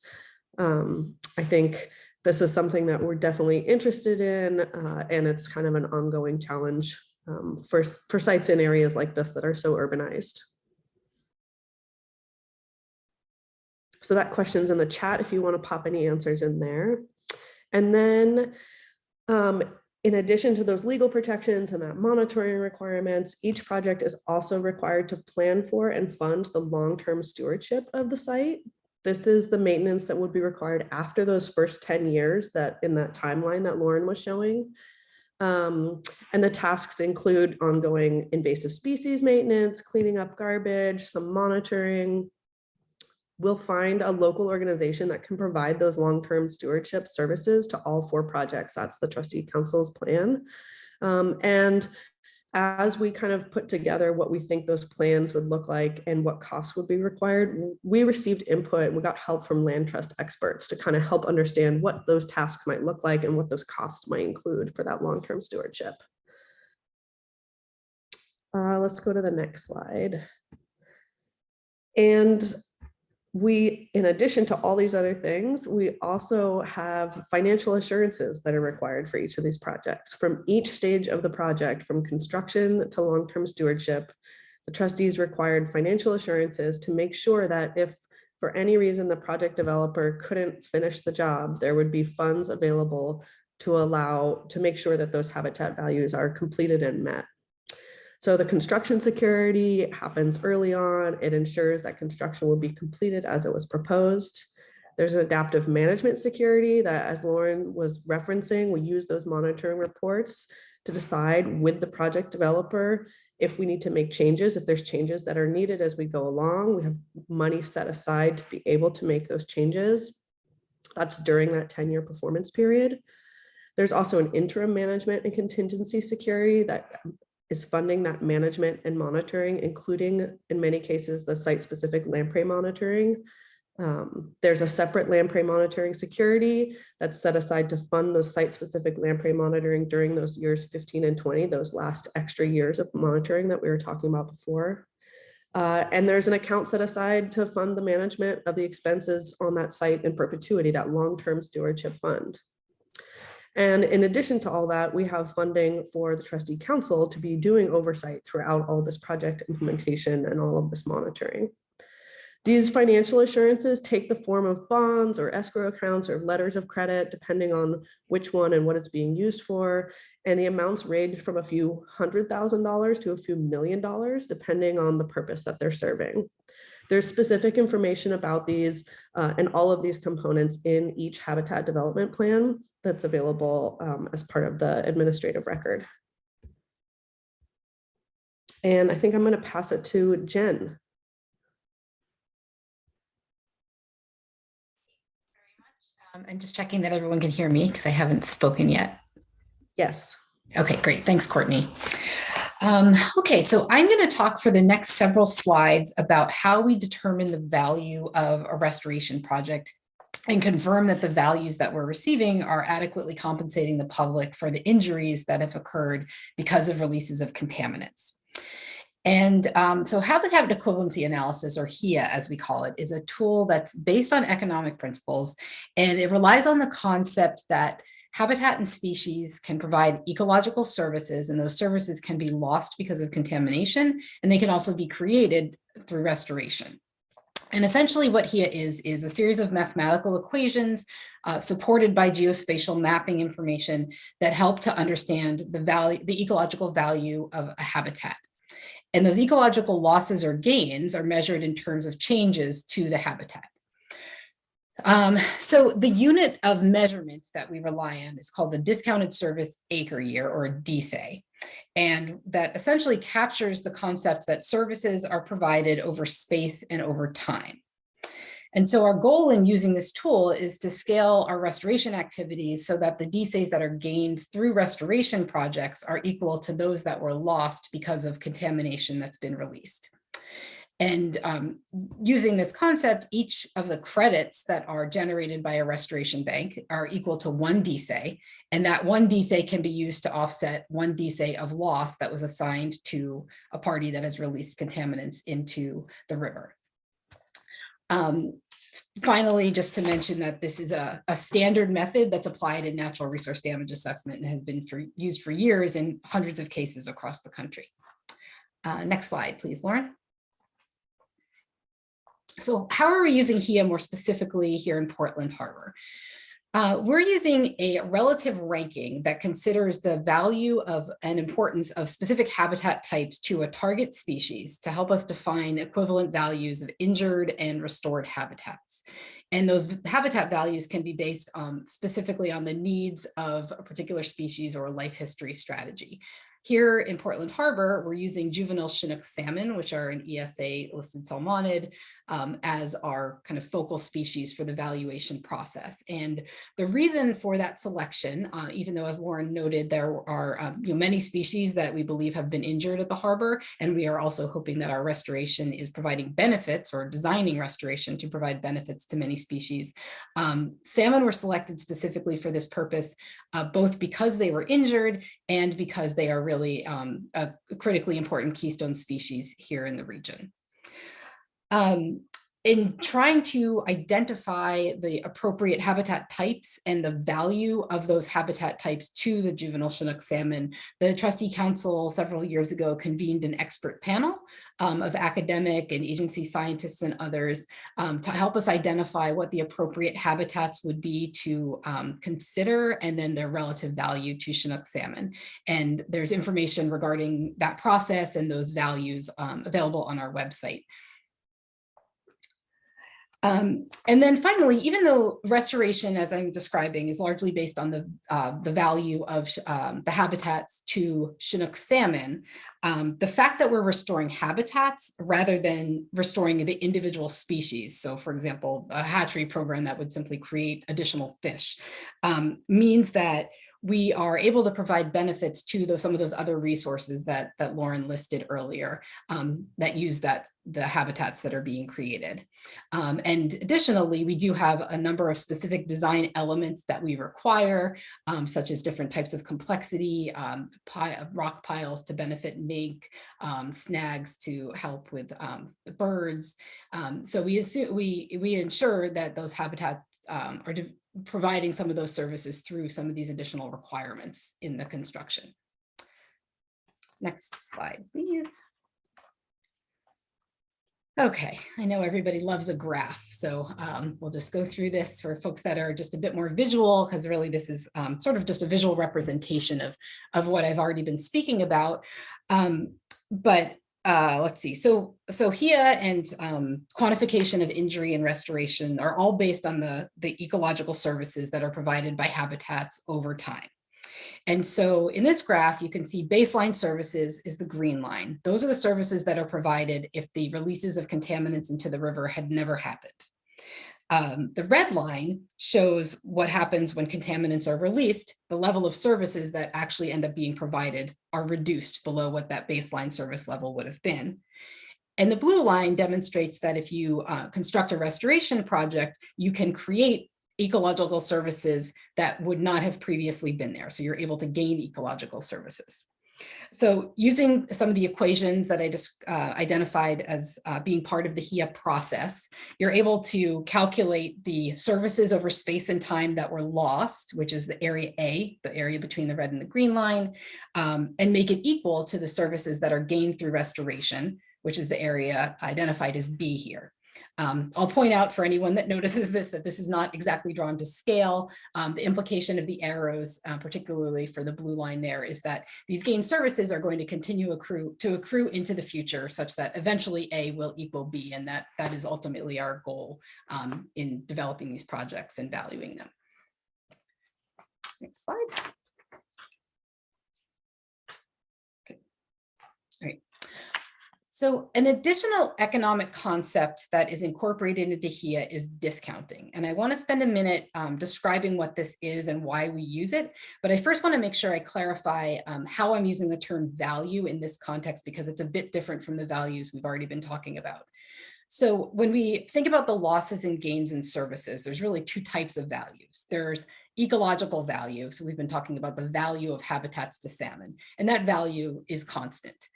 [SPEAKER 4] I think this is something that we're definitely interested in, and it's kind of an ongoing challenge for sites in areas like this that are so urbanized. So that question's in the chat if you want to pop any answers in there. And then in addition to those legal protections and that monitoring requirements, each project is also required to plan for and fund the long-term stewardship of the site. This is the maintenance that would be required after those first 10 years that in that timeline that Lauren was showing. And the tasks include ongoing invasive species maintenance, cleaning up garbage, some monitoring. We'll find a local organization that can provide those long-term stewardship services to all 4 projects. That's the trustee council's plan. And as we kind of put together what we think those plans would look like and what costs would be required, we received input and we got help from land trust experts to kind of help understand what those tasks might look like and what those costs might include for that long-term stewardship. Let's go to the next slide. And we, in addition to all these other things, we also have financial assurances that are required for each of these projects. From each stage of the project, from construction to long-term stewardship, the trustees required financial assurances to make sure that if for any reason the project developer couldn't finish the job, there would be funds available to make sure that those habitat values are completed and met. So the construction security happens early on. It ensures that construction will be completed as it was proposed. There's an adaptive management security that, as Lauren was referencing, we use those monitoring reports to decide with the project developer if we need to make changes, if there's changes that are needed as we go along. We have money set aside to be able to make those changes. That's during that 10-year performance period. There's also an interim management and contingency security that is funding that management and monitoring, including in many cases, the site-specific lamprey monitoring. There's a separate lamprey monitoring security that's set aside to fund those site-specific lamprey monitoring during those years 15 and 20, those last extra years of monitoring that we were talking about before. And there's an account set aside to fund the management of the expenses on that site in perpetuity, that long-term stewardship fund. And in addition to all that, we have funding for the trustee council to be doing oversight throughout all this project implementation and all of this monitoring. These financial assurances take the form of bonds or escrow accounts or letters of credit, depending on which one and what it's being used for. And the amounts range from a few $100,000 to a few $1 million, depending on the purpose that they're serving. There's specific information about these and all of these components in each habitat development plan that's available as part of the administrative record. And I think I'm going to pass it to Jen.
[SPEAKER 6] And just checking that everyone can hear me because I haven't spoken yet.
[SPEAKER 4] Yes.
[SPEAKER 6] Okay, great. Thanks, Courtney. Okay, so I'm going to talk for the next several slides about how we determine the value of a restoration project and confirm that the values that we're receiving are adequately compensating the public for the injuries that have occurred because of releases of contaminants. And so habitat equivalency analysis, or HEA as we call it, is a tool that's based on economic principles, and it relies on the concept that habitat and species can provide ecological services, and those services can be lost because of contamination, and they can also be created through restoration. And essentially what HEA is a series of mathematical equations supported by geospatial mapping information that help to understand the ecological value of a habitat. And those ecological losses or gains are measured in terms of changes to the habitat. So the unit of measurements that we rely on is called the discounted service acre year, or DSA. And that essentially captures the concept that services are provided over space and over time. And so our goal in using this tool is to scale our restoration activities so that the DSAs that are gained through restoration projects are equal to those that were lost because of contamination that's been released. And using this concept, each of the credits that are generated by a restoration bank are equal to one DSA, and that one DSA can be used to offset one DSA of loss that was assigned to a party that has released contaminants into the river. Finally, just to mention that this is a standard method that's applied in natural resource damage assessment and has been used for years in hundreds of cases across the country. Next slide, please, Lauren. So how are we using HEA more specifically here in Portland Harbor? We're using a relative ranking that considers the value of and importance of specific habitat types to a target species to help us define equivalent values of injured and restored habitats. And those habitat values can be based specifically on the needs of a particular species or life history strategy. Here in Portland Harbor, we're using juvenile Chinook salmon, which are an ESA listed salmonid, as our kind of focal species for the valuation process. And the reason for that selection, even though as Lauren noted, there are many species that we believe have been injured at the harbor, and we are also hoping that our restoration is providing benefits, or designing restoration to provide benefits to many species. Salmon were selected specifically for this purpose, both because they were injured and because they are really a critically important keystone species here in the region. In trying to identify the appropriate habitat types and the value of those habitat types to the juvenile Chinook salmon, the Trustee Council several years ago convened an expert panel of academic and agency scientists and others to help us identify what the appropriate habitats would be to consider, and then their relative value to Chinook salmon. And there's information regarding that process and those values available on our website. And then finally, even though restoration, as I'm describing, is largely based on the value of the habitats to Chinook salmon, the fact that we're restoring habitats rather than restoring the individual species, so for example, a hatchery program that would simply create additional fish, means that we are able to provide benefits to some of those other resources that Lauren listed earlier that use the habitats that are being created. And additionally, we do have a number of specific design elements that we require, such as different types of complexity, rock piles to benefit mink, snags to help with the birds. So we ensure that those habitats are providing some of those services through some of these additional requirements in the construction. Next slide, please. Okay, I know everybody loves a graph, so we'll just go through this for folks that are just a bit more visual, because really this is sort of just a visual representation of what I've already been speaking about. But let's see. So HIA and quantification of injury and restoration are all based on the ecological services that are provided by habitats over time. And so in this graph, you can see baseline services is the green line. Those are the services that are provided if the releases of contaminants into the river had never happened. The red line shows what happens when contaminants are released. The level of services that actually end up being provided are reduced below what that baseline service level would have been. And the blue line demonstrates that if you construct a restoration project, you can create ecological services that would not have previously been there. So you're able to gain ecological services. So using some of the equations that I just identified as being part of the HIA process, you're able to calculate the services over space and time that were lost, which is the area A, the area between the red and the green line, and make it equal to the services that are gained through restoration, which is the area identified as B here. I'll point out for anyone that notices this, that this is not exactly drawn to scale. The implication of the arrows, particularly for the blue line there, is that these gain services are going to continue to accrue into the future, such that eventually A will equal B, and that is ultimately our goal in developing these projects and valuing them. Next slide. Okay. All right. So an additional economic concept that is incorporated into HIA is discounting. And I want to spend a minute describing what this is and why we use it. But I first want to make sure I clarify how I'm using the term value in this context, because it's a bit different from the values we've already been talking about. So when we think about the losses and gains in services, there's really two types of values. There's ecological value. So we've been talking about the value of habitats to salmon, and that value is constant.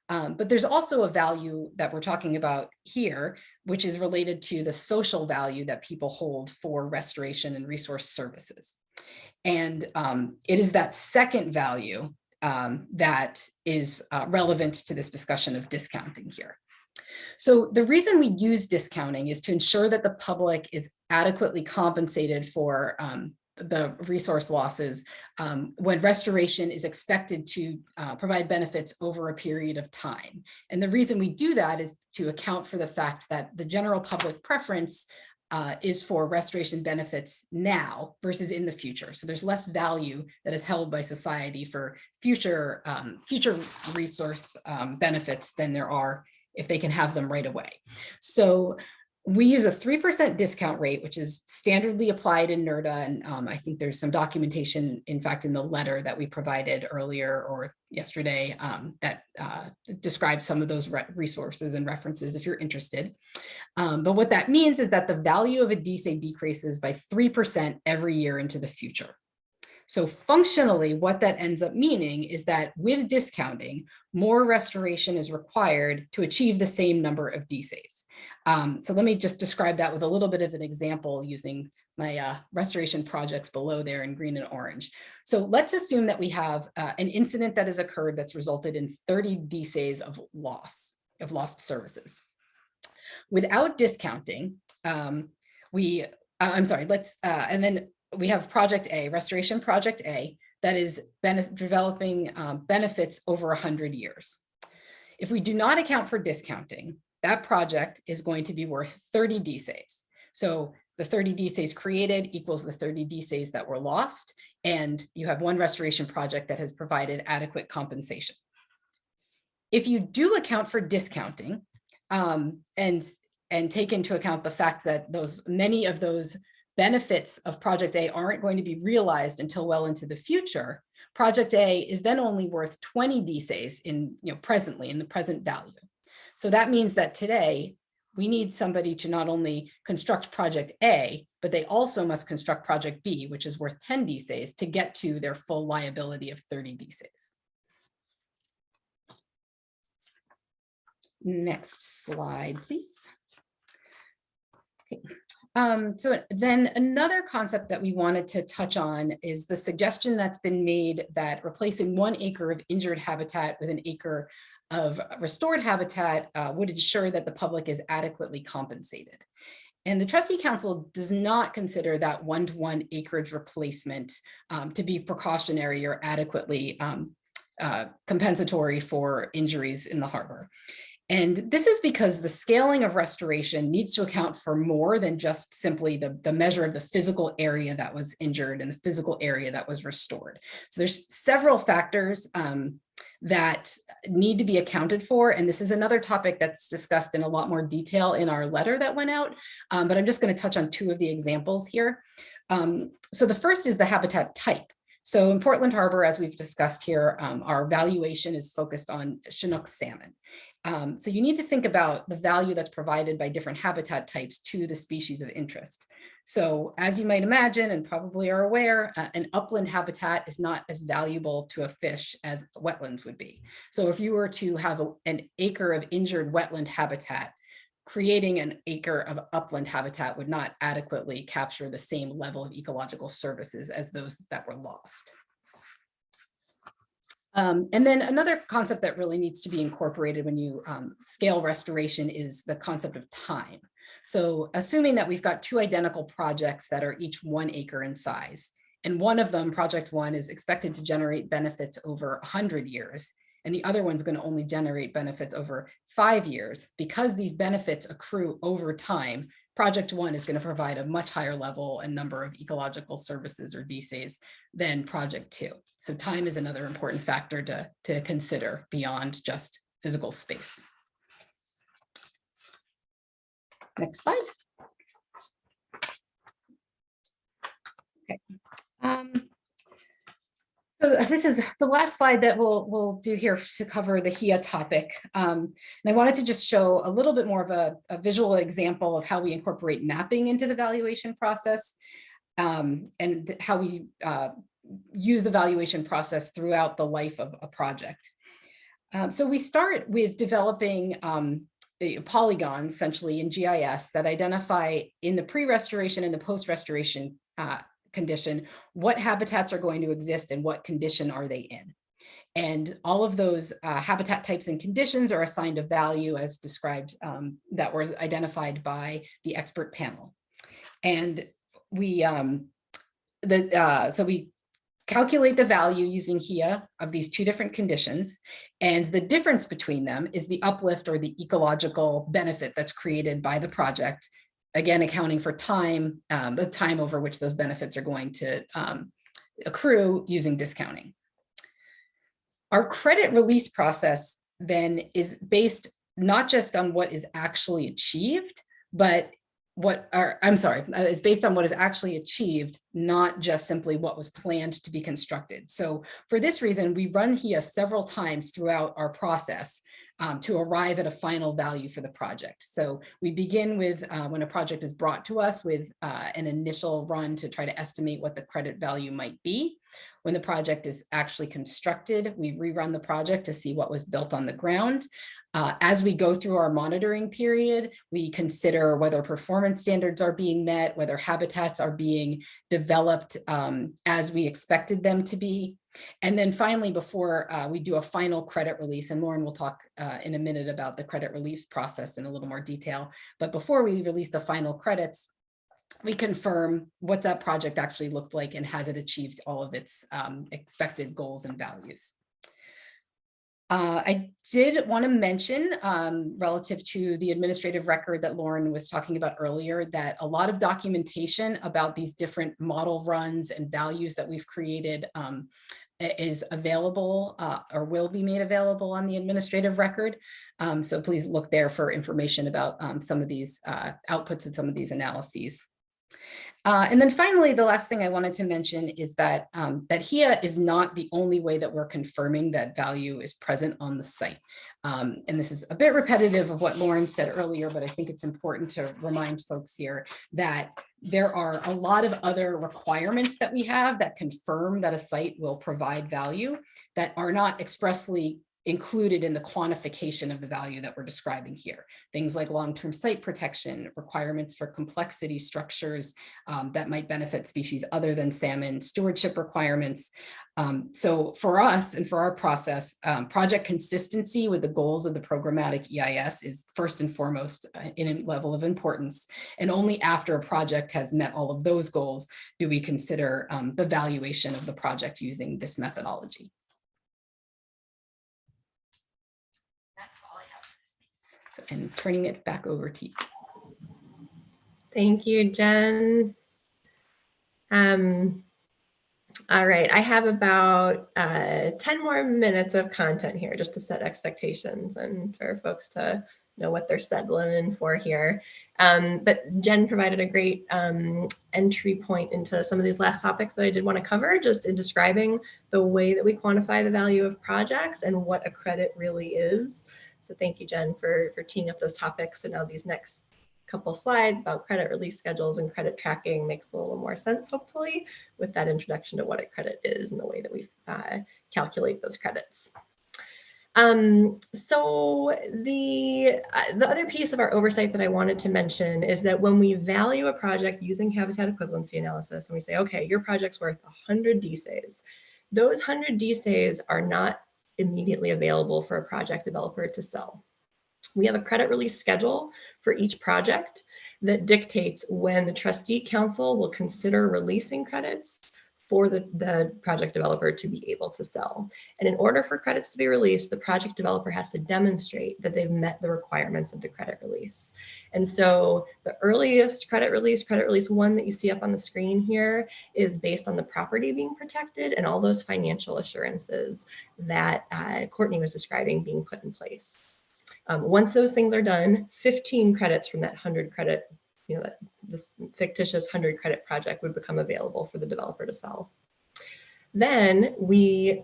[SPEAKER 6] But there's also a value that we're talking about here, which is related to the social value that people hold for restoration and resource services. And it is that second value that is relevant to this discussion of discounting here. So the reason we use discounting is to ensure that the public is adequately compensated for the resource losses when restoration is expected to provide benefits over a period of time. And the reason we do that is to account for the fact that the general public preference is for restoration benefits now versus in the future. So there's less value that is held by society for future resource benefits than there are if they can have them right away. So we use a 3% discount rate, which is standardly applied in NERDA. And I think there's some documentation, in fact, in the letter that we provided earlier or yesterday that describes some of those resources and references if you're interested. But what that means is that the value of a DSA decreases by 3% every year into the future. So functionally, what that ends up meaning is that with discounting, more restoration is required to achieve the same number of DSAs. So let me just describe that with a little bit of an example using my restoration projects below there in green and orange. So let's assume that we have an incident that has occurred that's resulted in 30 DSAs of lost services. Without discounting, and then we have project A, restoration project A, that is developing benefits over 100 years. If we do not account for discounting, that project is going to be worth 30 DSAs. So the 30 DSAs created equals the 30 DSAs that were lost, and you have one restoration project that has provided adequate compensation. If you do account for discounting and take into account the fact that many of those benefits of project A aren't going to be realized until well into the future, project A is then only worth 20 DSAs presently in the present value. So that means that today we need somebody to not only construct project A, but they also must construct project B, which is worth 10 DSAs to get to their full liability of 30 DSAs. Next slide, please. Okay. So then another concept that we wanted to touch on is the suggestion that's been made that replacing 1 acre of injured habitat with an acre of restored habitat would ensure that the public is adequately compensated. And the Trustee Council does not consider that 1-to-1 acreage replacement to be precautionary or adequately compensatory for injuries in the harbor. And this is because the scaling of restoration needs to account for more than just simply the measure of the physical area that was injured and the physical area that was restored. So there's several factors that need to be accounted for. And this is another topic that's discussed in a lot more detail in our letter that went out. But I'm just going to touch on two of the examples here. So the first is the habitat type. So in Portland Harbor, as we've discussed here, our valuation is focused on Chinook salmon. So you need to think about the value that's provided by different habitat types to the species of interest. So as you might imagine, and probably are aware, an upland habitat is not as valuable to a fish as wetlands would be. So if you were to have an acre of injured wetland habitat, creating an acre of upland habitat would not adequately capture the same level of ecological services as those that were lost. And then another concept that really needs to be incorporated when you scale restoration is the concept of time. So assuming that we've got two identical projects that are each 1 acre in size, and one of them, project 1, is expected to generate benefits over 100 years, and the other one's going to only generate benefits over 5 years. Because these benefits accrue over time, project 1 is going to provide a much higher level and number of ecological services or DSAs than project 2. So time is another important factor to consider beyond just physical space. Next slide. Okay. So this is the last slide that we'll do here to cover the HIA topic. And I wanted to just show a little bit more of a visual example of how we incorporate mapping into the valuation process, and how we use the valuation process throughout the life of a project. So we start with developing polygons, essentially in GIS, that identify in the pre-restoration and the post-restoration condition what habitats are going to exist and what condition are they in. And all of those habitat types and conditions are assigned a value as described, that were identified by the expert panel. And we so we calculate the value using HIA of these two different conditions. And the difference between them is the uplift or the ecological benefit that's created by the project, again, accounting for time, the time over which those benefits are going to accrue using discounting. Our credit release process then is based not just on what is actually achieved, but it's based on what is actually achieved, not just simply what was planned to be constructed. So for this reason, we run HIA several times throughout our process to arrive at a final value for the project. So we begin with, when a project is brought to us, with an initial run to try to estimate what the credit value might be. When the project is actually constructed, we rerun the project to see what was built on the ground. As we go through our monitoring period, we consider whether performance standards are being met, whether habitats are being developed as we expected them to be. And then finally, before we do a final credit release, and Lauren will talk in a minute about the credit relief process in a little more detail, but before we release the final credits, we confirm what that project actually looked like and has it achieved all of its expected goals and values. I did want to mention, relative to the administrative record that Lauren was talking about earlier, that a lot of documentation about these different model runs and values that we've created is available or will be made available on the administrative record. So please look there for information about some of these outputs and some of these analyses. And then finally, the last thing I wanted to mention is that that HIA is not the only way that we're confirming that value is present on the site. And this is a bit repetitive of what Lauren said earlier, but I think it's important to remind folks here that there are a lot of other requirements that we have that confirm that a site will provide value that are not expressly included in the quantification of the value that we're describing here. Things like long-term site protection, requirements for complexity structures that might benefit species other than salmon, stewardship requirements. So for us and for our process, project consistency with the goals of the programmatic EIS is first and foremost in a level of importance. And only after a project has met all of those goals do we consider the valuation of the project using this methodology. And turning it back over to you.
[SPEAKER 5] Thank you, Jen. All right, I have about 10 more minutes of content here just to set expectations and for folks to know what they're settling in for here. But Jen provided a great entry point into some of these last topics that I did want to cover, just in describing the way that we quantify the value of projects and what a credit really is. So thank you, Jen, for teeing up those topics. So now these next couple slides about credit release schedules and credit tracking makes a little more sense, hopefully, with that introduction to what a credit is and the way that we calculate those credits. So the other piece of our oversight that I wanted to mention is that when we value a project using habitat equivalency analysis and we say, okay, your project's worth 100 DSAs, those 100 DSAs are not immediately available for a project developer to sell. We have a credit release schedule for each project that dictates when the trustee council will consider releasing credits for the project developer to be able to sell. And in order for credits to be released, the project developer has to demonstrate that they've met the requirements of the credit release. And so the earliest credit release 1 that you see up on the screen here, is based on the property being protected and all those financial assurances that Courtney was describing being put in place. Once those things are done, 15 credits from that 100 credit, this fictitious 100 credit project would become available for the developer to sell. Then we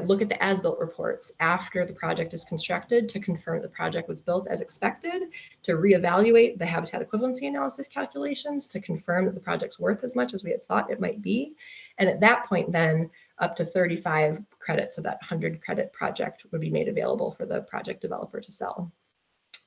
[SPEAKER 5] look at the as-built reports after the project is constructed to confirm the project was built as expected, to reevaluate the habitat equivalency analysis calculations to confirm that the project's worth as much as we had thought it might be. And at that point, then up to 35 credits of that 100 credit project would be made available for the project developer to sell.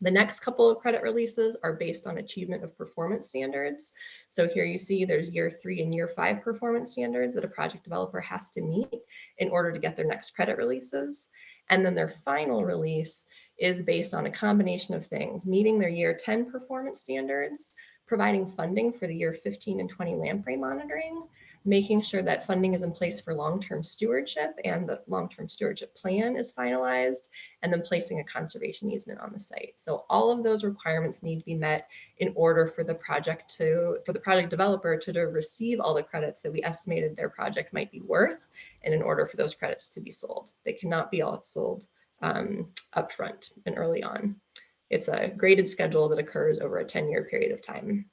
[SPEAKER 5] The next couple of credit releases are based on achievement of performance standards. So here you see there's year 3 and year 5 performance standards that a project developer has to meet in order to get their next credit releases. And then their final release is based on a combination of things: meeting their year 10 performance standards, providing funding for the year 15 and 20 lamprey monitoring, making sure that funding is in place for long-term stewardship and the long-term stewardship plan is finalized, and then placing a conservation easement on the site. So all of those requirements need to be met in order for the project developer to receive all the credits that we estimated their project might be worth, and in order for those credits to be sold. They cannot be all sold upfront and early on. It's a graded schedule that occurs over a 10-year period of time.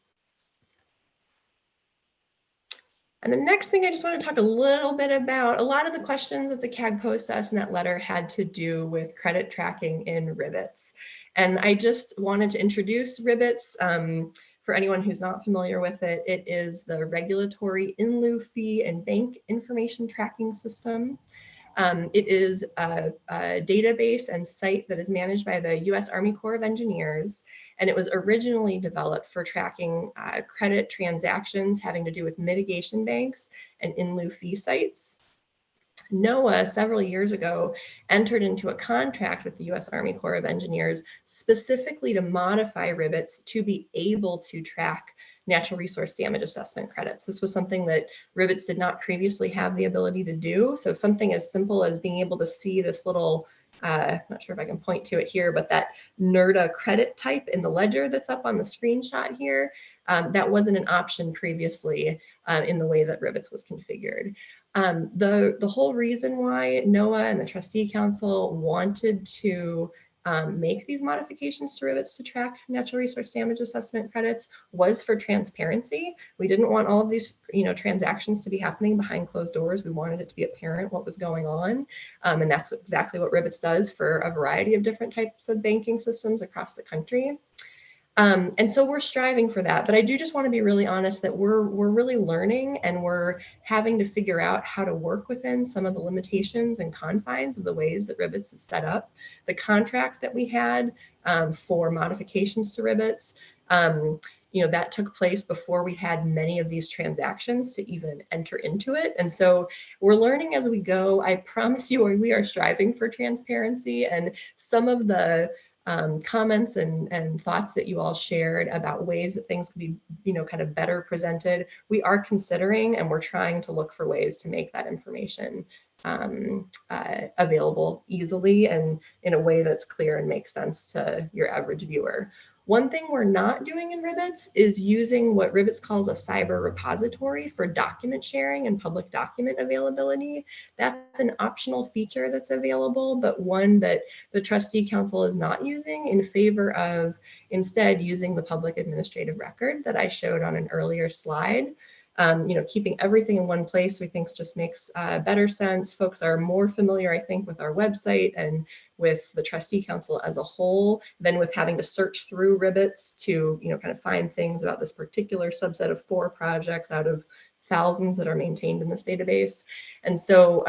[SPEAKER 5] And the next thing I just want to talk a little bit about, a lot of the questions that the CAG posed to us in that letter had to do with credit tracking in rivets. And I just wanted to introduce rivets. For anyone who's not familiar with it, it is the regulatory in lieu fee and bank information tracking system. It is a database and site that is managed by the U.S. Army Corps of Engineers, and it was originally developed for tracking credit transactions having to do with mitigation banks and in lieu fee sites. NOAA several years ago entered into a contract with the U.S. Army Corps of Engineers specifically to modify rivets to be able to track natural resource damage assessment credits. This was something that rivets did not previously have the ability to do. So something as simple as being able to see this little, I'm not sure if I can point to it here, but that NERDA credit type in the ledger that's up on the screenshot here, that wasn't an option previously in the way that rivets was configured. The whole reason why NOAA and the Trustee Council wanted to make these modifications to rivets to track natural resource damage assessment credits was for transparency. We didn't want all of these, transactions to be happening behind closed doors. We wanted it to be apparent what was going on, and that's exactly what rivets does for a variety of different types of banking systems across the country. And so we're striving for that, but I do just want to be really honest that we're really learning, and we're having to figure out how to work within some of the limitations and confines of the ways that rivets is set up. The contract that we had for modifications to rivets, that took place before we had many of these transactions to even enter into it. And so we're learning as we go. I promise you, we are striving for transparency, and some of the comments and thoughts that you all shared about ways that things could be, kind of better presented, we are considering, and we're trying to look for ways to make that information available easily and in a way that's clear and makes sense to your average viewer. One thing we're not doing in Ribbits is using what Ribbits calls a cyber repository for document sharing and public document availability. That's an optional feature that's available, but one that the Trustee Council is not using in favor of instead using the public administrative record that I showed on an earlier slide. Keeping everything in one place, we think just makes better sense. Folks are more familiar, I think, with our website and with the Trustee Council as a whole than with having to search through Ribbits to, kind of find things about this particular subset of 4 projects out of thousands that are maintained in this database. And so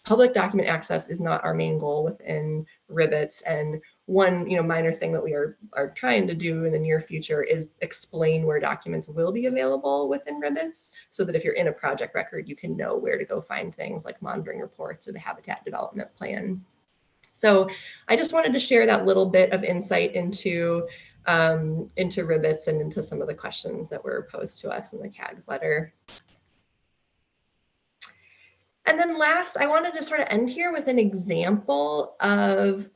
[SPEAKER 5] public document access is not our main goal within Ribbits. And one minor thing that we are trying to do in the near future is explain where documents will be available within Ribbits so that if you're in a project record, you can know where to go find things like monitoring reports or the habitat development plan. So I just wanted to share that little bit of insight into Ribbits and into some of the questions that were posed to us in the CAG's letter. And then last, I wanted to sort of end here with an example of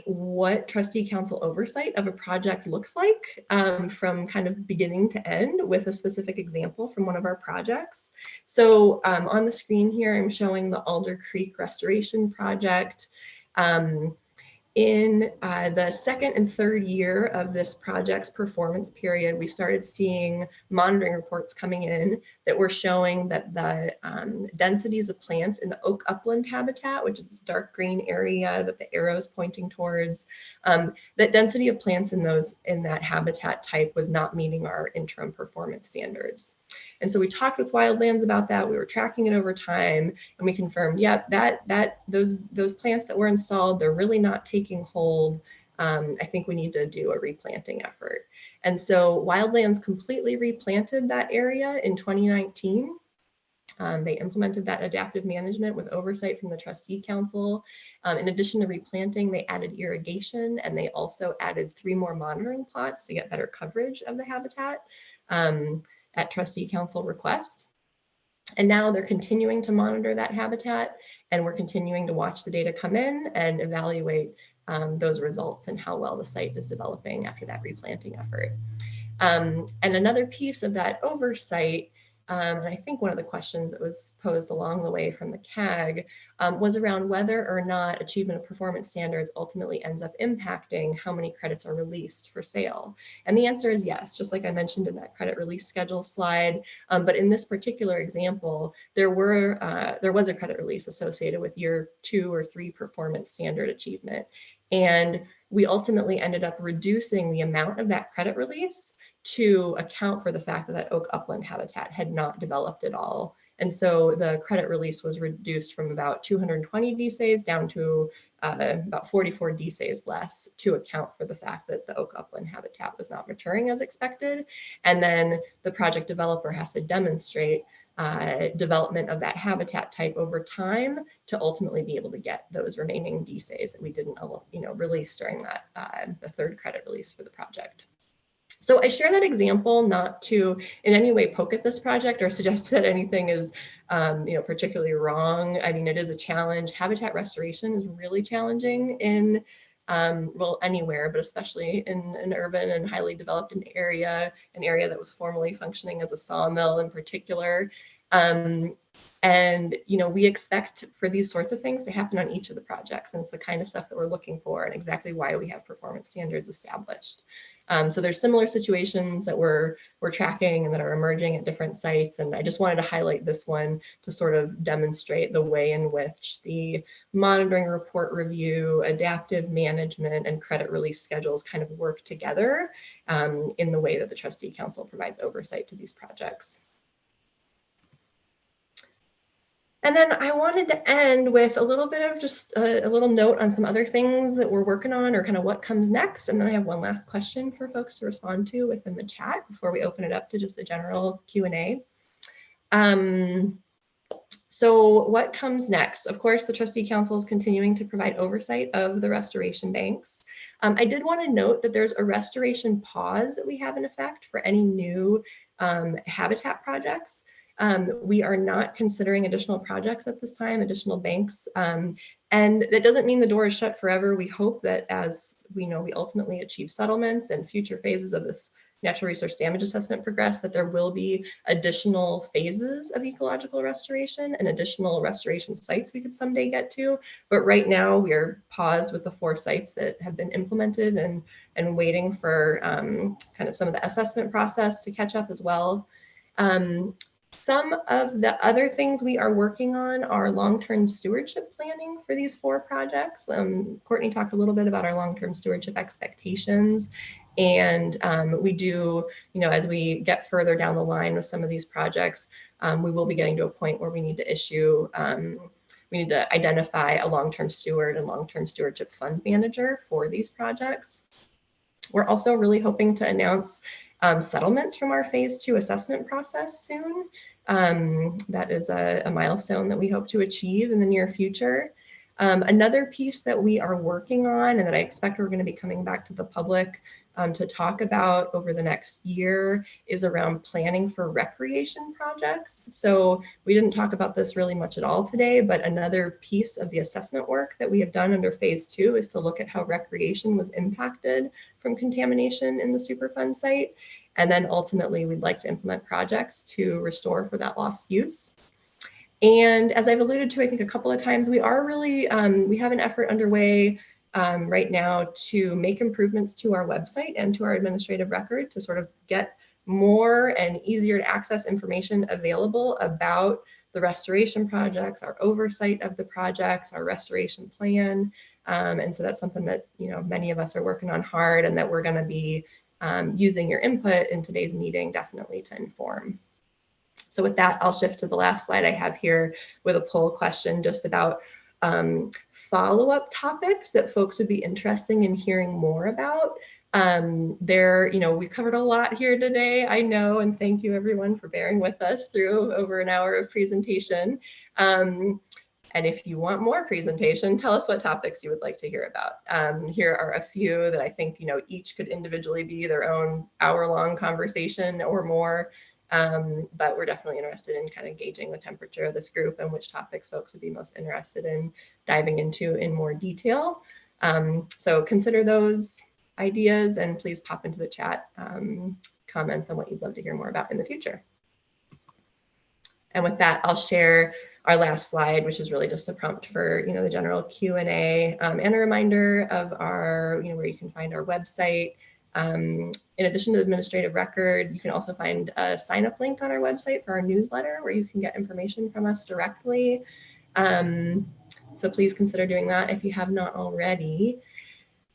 [SPEAKER 5] what Trustee Council oversight of a project looks like from kind of beginning to end with a specific example from one of our projects. So on the screen here, I'm showing the Alder Creek Restoration Project. In the second and third year of this project's performance period, we started seeing monitoring reports coming in that were showing that the densities of plants in the oak upland habitat, which is this dark green area that the arrow is pointing towards, that density of plants in that habitat type was not meeting our interim performance standards. And so we talked with Wildlands about that. We were tracking it over time, and we confirmed, yep, those plants that were installed, they're really not taking hold. I think we need to do a replanting effort. And so Wildlands completely replanted that area in 2019. They implemented that adaptive management with oversight from the Trustee Council. In addition to replanting, they added irrigation, and they also added 3 more monitoring plots to get better coverage of the habitat at Trustee Council request. And now they're continuing to monitor that habitat, and we're continuing to watch the data come in and evaluate those results and how well the site is developing after that replanting effort. And another piece of that oversight, and I think one of the questions that was posed along the way from the CAG was around whether or not achievement of performance standards ultimately ends up impacting how many credits are released for sale. And the answer is yes, just like I mentioned in that credit release schedule slide. But in this particular example, there was a credit release associated with year 2 or 3 performance standard achievement. And we ultimately ended up reducing the amount of that credit release to account for the fact that oak upland habitat had not developed at all. And so the credit release was reduced from about 220 DSAs down to about 44 DSAs less to account for the fact that the oak upland habitat was not maturing as expected. And then the project developer has to demonstrate development of that habitat type over time to ultimately be able to get those remaining DSAs that we didn't release during that the 3rd credit release for the project. So I share that example not to in any way poke at this project or suggest that anything is particularly wrong. I mean, it is a challenge. Habitat restoration is really challenging in well, anywhere, but especially in an urban and highly developed area, an area that was formerly functioning as a sawmill in particular. And we expect for these sorts of things to happen on each of the projects, and it's the kind of stuff that we're looking for and exactly why we have performance standards established. So there's similar situations that we're tracking and that are emerging at different sites, and I just wanted to highlight this one to sort of demonstrate the way in which the monitoring report review, adaptive management, and credit release schedules kind of work together in the way that the Trustee Council provides oversight to these projects. And then I wanted to end with a little bit of just a little note on some other things that we're working on or kind of what comes next. And then I have one last question for folks to respond to within the chat before we open it up to just a general Q&A. So what comes next? Of course, the Trustee Council is continuing to provide oversight of the restoration banks. I did want to note that there's a restoration pause that we have in effect for any new habitat projects. We are not considering additional projects at this time, additional banks. And that doesn't mean the door is shut forever. We hope that as we ultimately achieve settlements and future phases of this natural resource damage assessment progress, that there will be additional phases of ecological restoration and additional restoration sites we could someday get to. But right now we are paused with the 4 sites that have been implemented and waiting for kind of some of the assessment process to catch up as well. Some of the other things we are working on are long-term stewardship planning for these 4 projects. Courtney talked a little bit about our long-term stewardship expectations. And we do, as we get further down the line with some of these projects, we will be getting to a point where we need to issue, we need to identify a long-term steward and long-term stewardship fund manager for these projects. We're also really hoping to announce settlements from our phase 2 assessment process soon. That is a milestone that we hope to achieve in the near future. Another piece that we are working on and that I expect we're going to be coming back to the public to talk about over the next year is around planning for recreation projects. So we didn't talk about this really much at all today, but another piece of the assessment work that we have done under phase 2 is to look at how recreation was impacted from contamination in the Superfund site. And then ultimately we'd like to implement projects to restore for that lost use. And as I've alluded to, I think a couple of times, we are really, we have an effort underway right now to make improvements to our website and to our administrative record to sort of get more and easier to access information available about the restoration projects, our oversight of the projects, our restoration plan. And so that's something that, many of us are working on hard and that we're going to be using your input in today's meeting definitely to inform. So with that, I'll shift to the last slide I have here with a poll question just about follow-up topics that folks would be interested in hearing more about. We've covered a lot here today, I know, and thank you everyone for bearing with us through over an hour of presentation. And if you want more presentation, tell us what topics you would like to hear about. Here are a few that I think, each could individually be their own hour-long conversation or more. But we're definitely interested in kind of gauging the temperature of this group and which topics folks would be most interested in diving into in more detail. So consider those ideas and please pop into the chat comments on what you'd love to hear more about in the future. And with that, I'll share our last slide, which is really just a prompt for the general Q&A and a reminder of our, where you can find our website. In addition to the administrative record, you can also find a sign-up link on our website for our newsletter where you can get information from us directly. So please consider doing that if you have not already.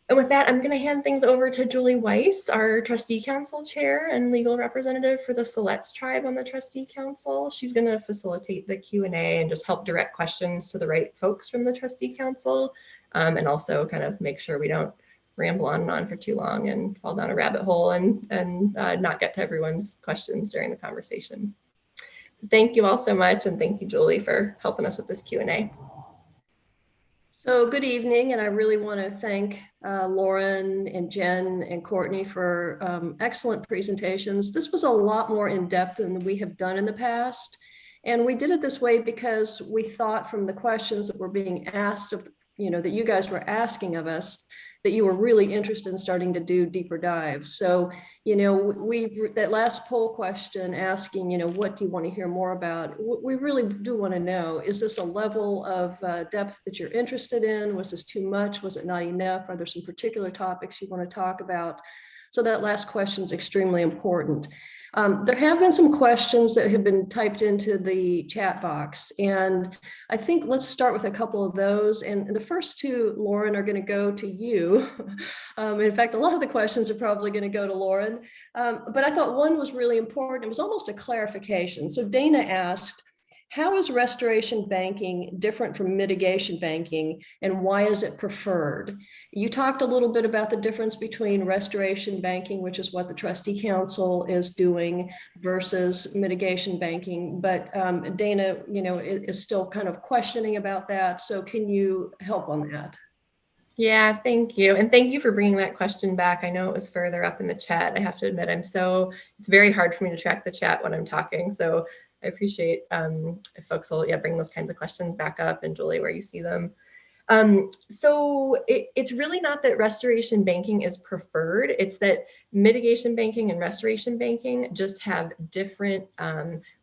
[SPEAKER 5] And with that, I'm going to hand things over to Julie Weiss, our Trustee Council Chair and legal representative for the Siletz Tribe on the Trustee Council. She's going to facilitate the Q&A and just help direct questions to the right folks from the Trustee Council, and also kind of make sure we don't ramble on and on for too long and fall down a rabbit hole and not get to everyone's questions during the conversation. So thank you all so much, and thank you, Julie, for helping us with this Q&A.
[SPEAKER 4] So good evening, and I really want to thank Lauren and Jen and Courtney for excellent presentations. This was a lot more in-depth than we have done in the past. And we did it this way because we thought from the questions that were being asked of, that you guys were asking of us, that you were really interested in starting to do deeper dives. So, that last poll question asking, what do you want to hear more about? We really do want to know, is this a level of depth that you're interested in? Was this too much? Was it not enough? Are there some particular topics you want to talk about? So that last question is extremely important. There have been some questions that have been typed into the chat box, and I think let's start with a couple of those. And the first two, Lauren, are going to go to you. In fact, a lot of the questions are probably going to go to Lauren, but I thought one was really important. It was almost a clarification. So Dana asked, how is restoration banking different from mitigation banking, and why is it preferred? You talked a little bit about the difference between restoration banking, which is what the Trustee Council is doing, versus mitigation banking. But Dana, is still kind of questioning about that. So can you help on that?
[SPEAKER 5] Yeah, thank you. And thank you for bringing that question back. I know it was further up in the chat. I have to admit, it's very hard for me to track the chat when I'm talking. So I appreciate if folks will bring those kinds of questions back up, and Julie, where you see them. So it's really not that restoration banking is preferred. It's that mitigation banking and restoration banking just have different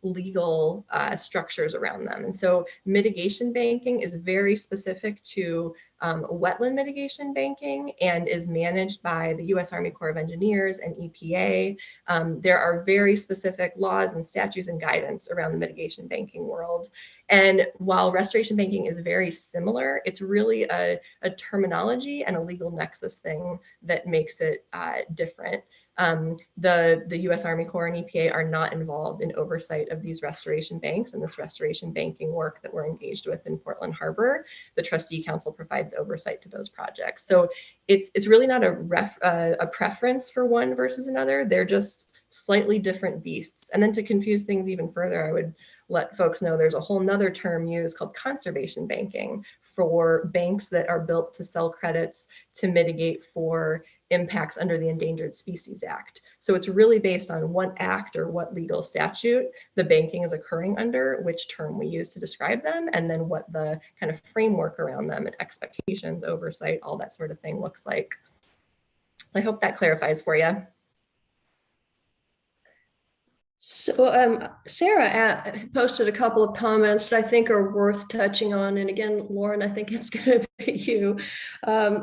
[SPEAKER 5] legal structures around them. And so mitigation banking is very specific to wetland mitigation banking and is managed by the U.S. Army Corps of Engineers and EPA. There are very specific laws and statutes and guidance around the mitigation banking world. And while restoration banking is very similar, it's really a terminology and a legal nexus thing that makes it different. The U.S. Army Corps and EPA are not involved in oversight of these restoration banks and this restoration banking work that we're engaged with in Portland Harbor. The Trustee Council provides oversight to those projects. So it's really not a preference for one versus another. They're just slightly different beasts. And then to confuse things even further, I would let folks know there's a whole nother term used called conservation banking for banks that are built to sell credits to mitigate for impacts under the Endangered Species Act. So it's really based on what act or what legal statute the banking is occurring under, which term we use to describe them, and then what the kind of framework around them and expectations, oversight, all that sort of thing looks like. I hope that clarifies for you.
[SPEAKER 4] So Sarah posted a couple of comments that I think are worth touching on. And again, Lauren, I think it's going to be you.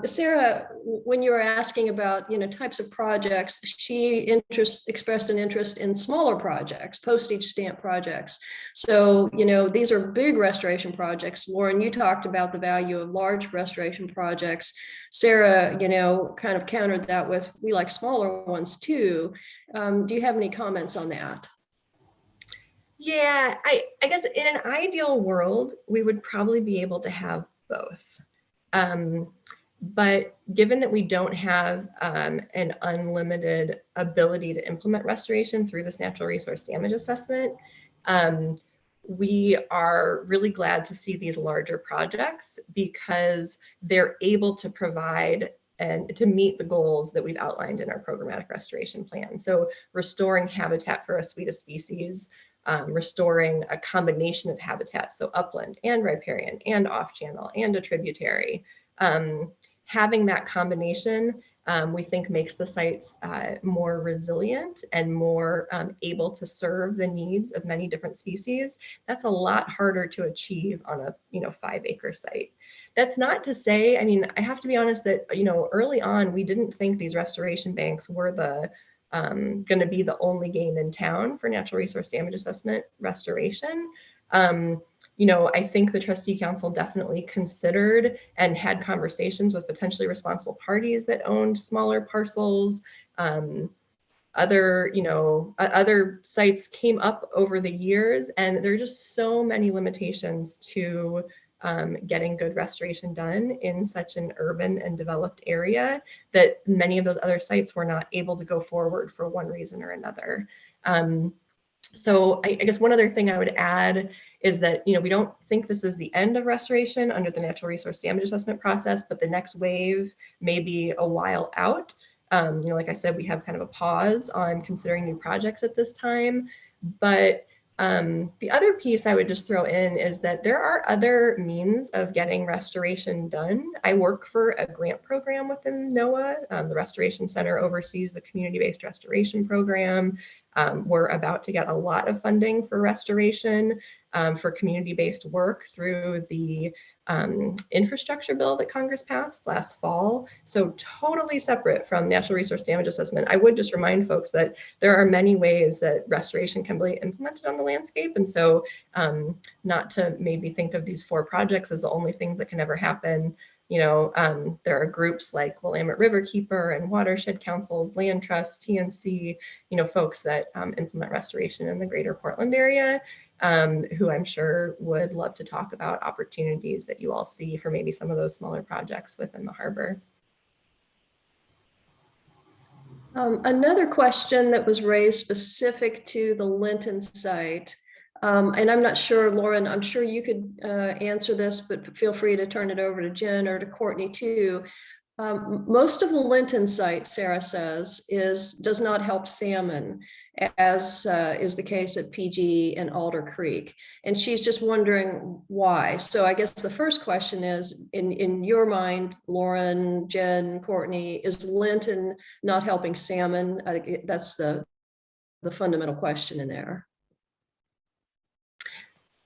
[SPEAKER 4] Sarah, when you were asking about, types of projects, she expressed an interest in smaller projects, postage stamp projects. So, these are big restoration projects. Lauren, you talked about the value of large restoration projects. Sarah, kind of countered that with, we like smaller ones too. Do you have any comments on that?
[SPEAKER 5] Yeah, I guess in an ideal world, we would probably be able to have both. But given that we don't have an unlimited ability to implement restoration through this natural resource damage assessment, we are really glad to see these larger projects because they're able to provide and to meet the goals that we've outlined in our programmatic restoration plan. So restoring habitat for a suite of species, restoring a combination of habitats, so upland and riparian and off-channel and a tributary. Having that combination, we think makes the sites more resilient and more able to serve the needs of many different species. That's a lot harder to achieve on a 5-acre site. That's not to say, I have to be honest that, early on, we didn't think these restoration banks were going to be the only game in town for natural resource damage assessment restoration. I think the Trustee Council definitely considered and had conversations with potentially responsible parties that owned smaller parcels. Other sites came up over the years, and there are just so many limitations to getting good restoration done in such an urban and developed area that many of those other sites were not able to go forward for one reason or another. So I guess one other thing I would add is that, we don't think this is the end of restoration under the natural resource damage assessment process, but the next wave may be a while out. Like I said, we have kind of a pause on considering new projects at this time, but the other piece I would just throw in is that there are other means of getting restoration done. I work for a grant program within NOAA. The Restoration Center oversees the community-based restoration program. We're about to get a lot of funding for restoration for community-based work through the infrastructure bill that Congress passed last fall. So totally separate from natural resource damage assessment. I would just remind folks that there are many ways that restoration can be implemented on the landscape. And so not to maybe think of these 4 projects as the only things that can ever happen. There are groups like Willamette Riverkeeper and watershed councils, land trusts, TNC, folks that implement restoration in the greater Portland area. Who I'm sure would love to talk about opportunities that you all see for maybe some of those smaller projects within the harbor.
[SPEAKER 4] Another question that was raised specific to the Linton site, and I'm not sure, Lauren, I'm sure you could answer this, but feel free to turn it over to Jen or to Courtney too. Most of the Linton site, Sarah says, does not help salmon, as is the case at PG and Alder Creek. And she's just wondering why. So I guess the first question is, in your mind, Lauren, Jen, Courtney, is Linton not helping salmon? I think that's the fundamental question in there.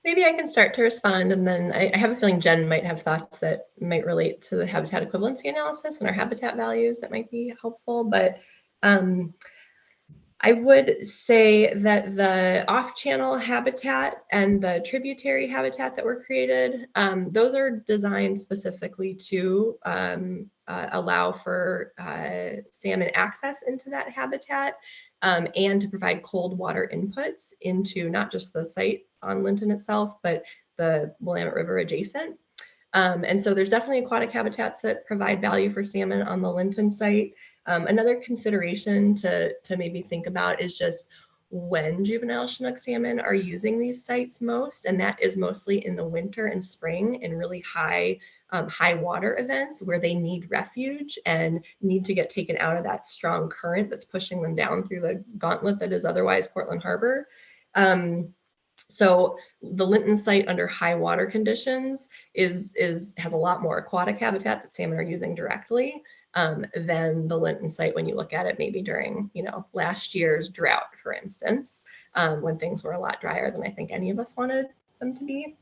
[SPEAKER 5] Maybe I can start to respond, and then I have a feeling Jen might have thoughts that might relate to the habitat equivalency analysis and our habitat values that might be helpful. But I would say that the off-channel habitat and the tributary habitat that were created, those are designed specifically to allow for salmon access into that habitat, and to provide cold water inputs into not just the site on Linton itself, but the Willamette River adjacent. And so there's definitely aquatic habitats that provide value for salmon on the Linton site. Another consideration to maybe think about is just when juvenile Chinook salmon are using these sites most, and that is mostly in the winter and spring in really high water events where they need refuge and need to get taken out of that strong current that's pushing them down through the gauntlet that is otherwise Portland Harbor. So the Linton site under high water conditions has a lot more aquatic habitat that salmon are using directly than the Linton site when you look at it maybe during, last year's drought, for instance, when things were a lot drier than I think any of us wanted them to be.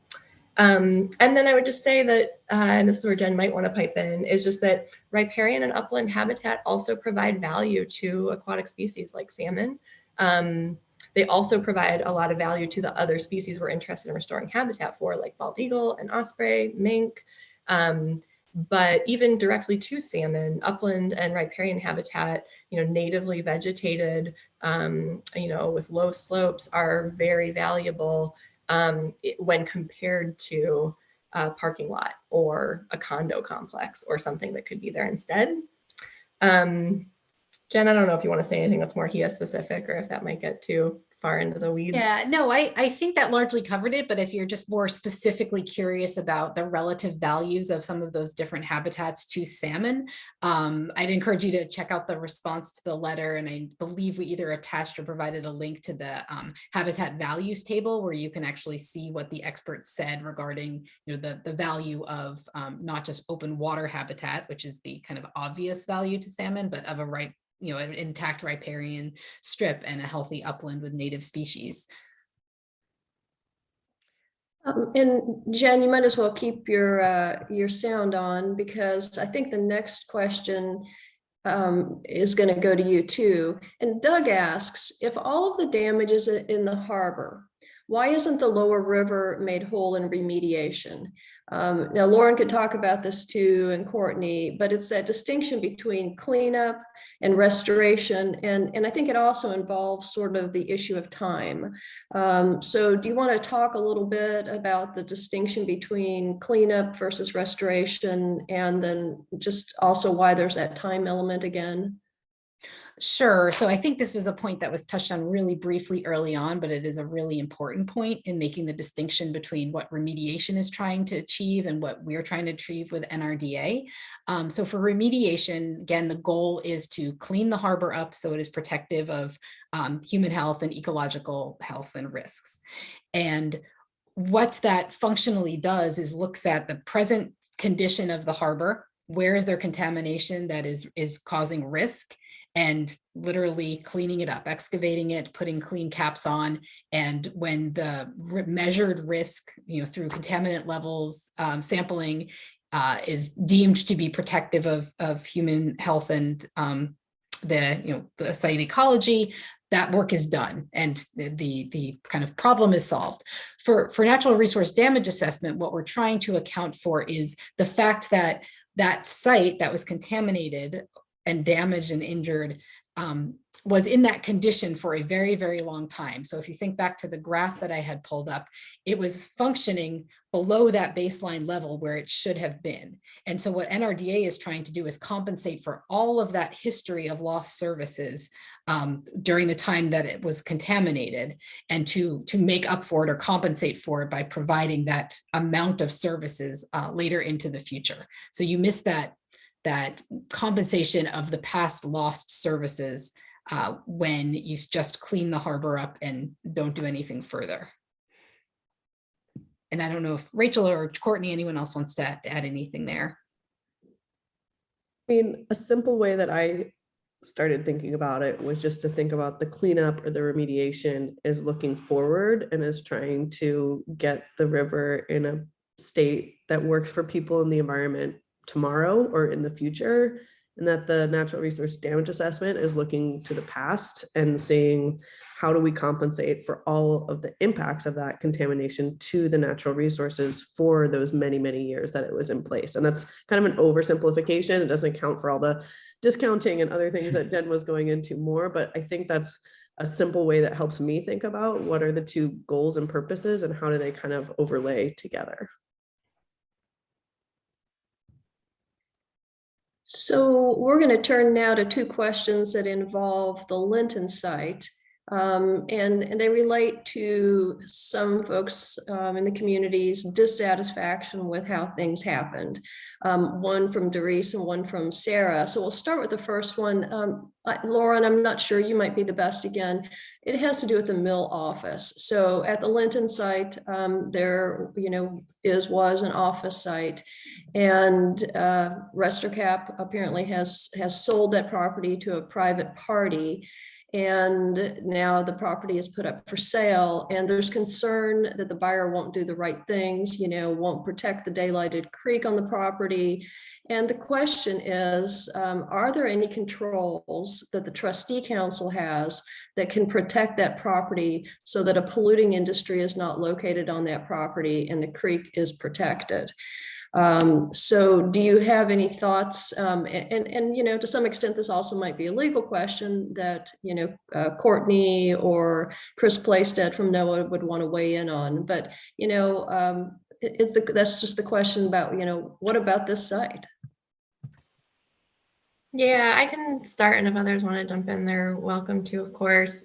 [SPEAKER 5] And then I would just say that, and this is where Jen might want to pipe in, is just that riparian and upland habitat also provide value to aquatic species like salmon. They also provide a lot of value to the other species we're interested in restoring habitat for, like bald eagle and osprey, mink. But even directly to salmon, upland and riparian habitat, natively vegetated, with low slopes are very valuable when compared to a parking lot or a condo complex or something that could be there instead. Jen, I don't know if you want to say anything that's more HIA specific or if that might get too far into the weeds.
[SPEAKER 6] Yeah, no, I think that largely covered it, but if you're just more specifically curious about the relative values of some of those different habitats to salmon, I'd encourage you to check out the response to the letter, and I believe we either attached or provided a link to the habitat values table where you can actually see what the experts said regarding the value of not just open water habitat, which is the kind of obvious value to salmon, but of an intact riparian strip and a healthy upland with native species.
[SPEAKER 4] And Jen, you might as well keep your sound on, because I think the next question is going to go to you too. And Doug asks, if all of the damage is in the harbor, why isn't the lower river made whole in remediation? Now, Lauren could talk about this too, and Courtney, but it's that distinction between cleanup and restoration. And I think it also involves sort of the issue of time. So do you want to talk a little bit about the distinction between cleanup versus restoration, and then just also why there's that time element again?
[SPEAKER 6] Sure. So I think this was a point that was touched on really briefly early on, but it is a really important point in making the distinction between what remediation is trying to achieve and what we're trying to achieve with NRDA. So for remediation, again, the goal is to clean the harbor up so it is protective of human health and ecological health and risks. And what that functionally does is looks at the present condition of the harbor. Where is there contamination that is causing risk? And literally cleaning it up, excavating it, putting clean caps on. And when the measured risk, through contaminant levels, sampling is deemed to be protective of human health and the site ecology, that work is done and the kind of problem is solved. For natural resource damage assessment, what we're trying to account for is the fact that that site that was contaminated and damaged and injured was in that condition for a very, very long time. So if you think back to the graph that I had pulled up, it was functioning below that baseline level where it should have been. And so what NRDA is trying to do is compensate for all of that history of lost services during the time that it was contaminated, and to make up for it or compensate for it by providing that amount of services later into the future. So you miss that that compensation of the past lost services when you just clean the harbor up and don't do anything further. And I don't know if Rachel or Courtney, anyone else wants to add anything there.
[SPEAKER 4] I mean, a simple way that I started thinking about it was just to think about the cleanup or the remediation is looking forward and is trying to get the river in a state that works for people in the environment tomorrow or in the future, and that the natural resource damage assessment is looking to the past and saying, how do we compensate for all of the impacts of that contamination to the natural resources for those many, many years that it was in place? And that's kind of an oversimplification. It doesn't account for all the discounting and other things that Jen was going into more, but I think that's a simple way that helps me think about what are the two goals and purposes and how do they kind of overlay together.
[SPEAKER 7] So we're going to turn now to two questions that involve the Linton site. And they relate to some folks in the community's dissatisfaction with how things happened. One from Doris and one from Sarah. So we'll start with the first one. Lauren, I'm not sure, you might be the best again. It has to do with the mill office. So at the Linton site, there was an office site, and RestorCap apparently has sold that property to a private party. And now the property is put up for sale, and there's concern that the buyer won't do the right things, won't protect the daylighted creek on the property. And the question is, are there any controls that the trustee council has that can protect that property so that a polluting industry is not located on that property and the creek is protected? So do you have any thoughts? And to some extent, this also might be a legal question that, Courtney or Chris Playstead from NOAA would want to weigh in on. But, that's just the question about, what about this site?
[SPEAKER 5] Yeah, I can start, and if others want to jump in, they're welcome to, of course.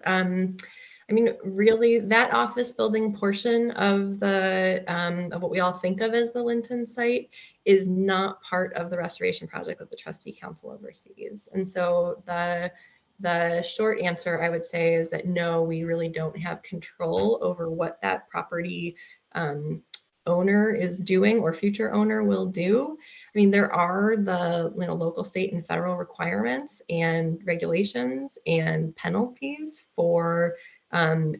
[SPEAKER 5] Really, that office building portion of of what we all think of as the Linton site is not part of the restoration project that the trustee council oversees. And so the short answer, I would say, is that no, we really don't have control over what that property owner is doing or future owner will do. I mean, there are the local, state, and federal requirements and regulations and penalties for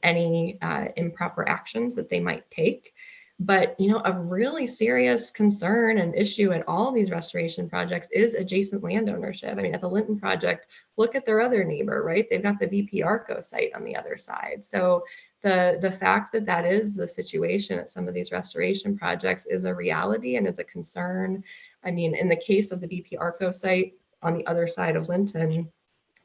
[SPEAKER 5] any improper actions that they might take. But, a really serious concern and issue at all these restoration projects is adjacent land ownership. I mean, at the Linton project, look at their other neighbor, right? They've got the BP ARCO site on the other side. So the fact that that is the situation at some of these restoration projects is a reality and is a concern. I mean, in the case of the BP ARCO site on the other side of Linton,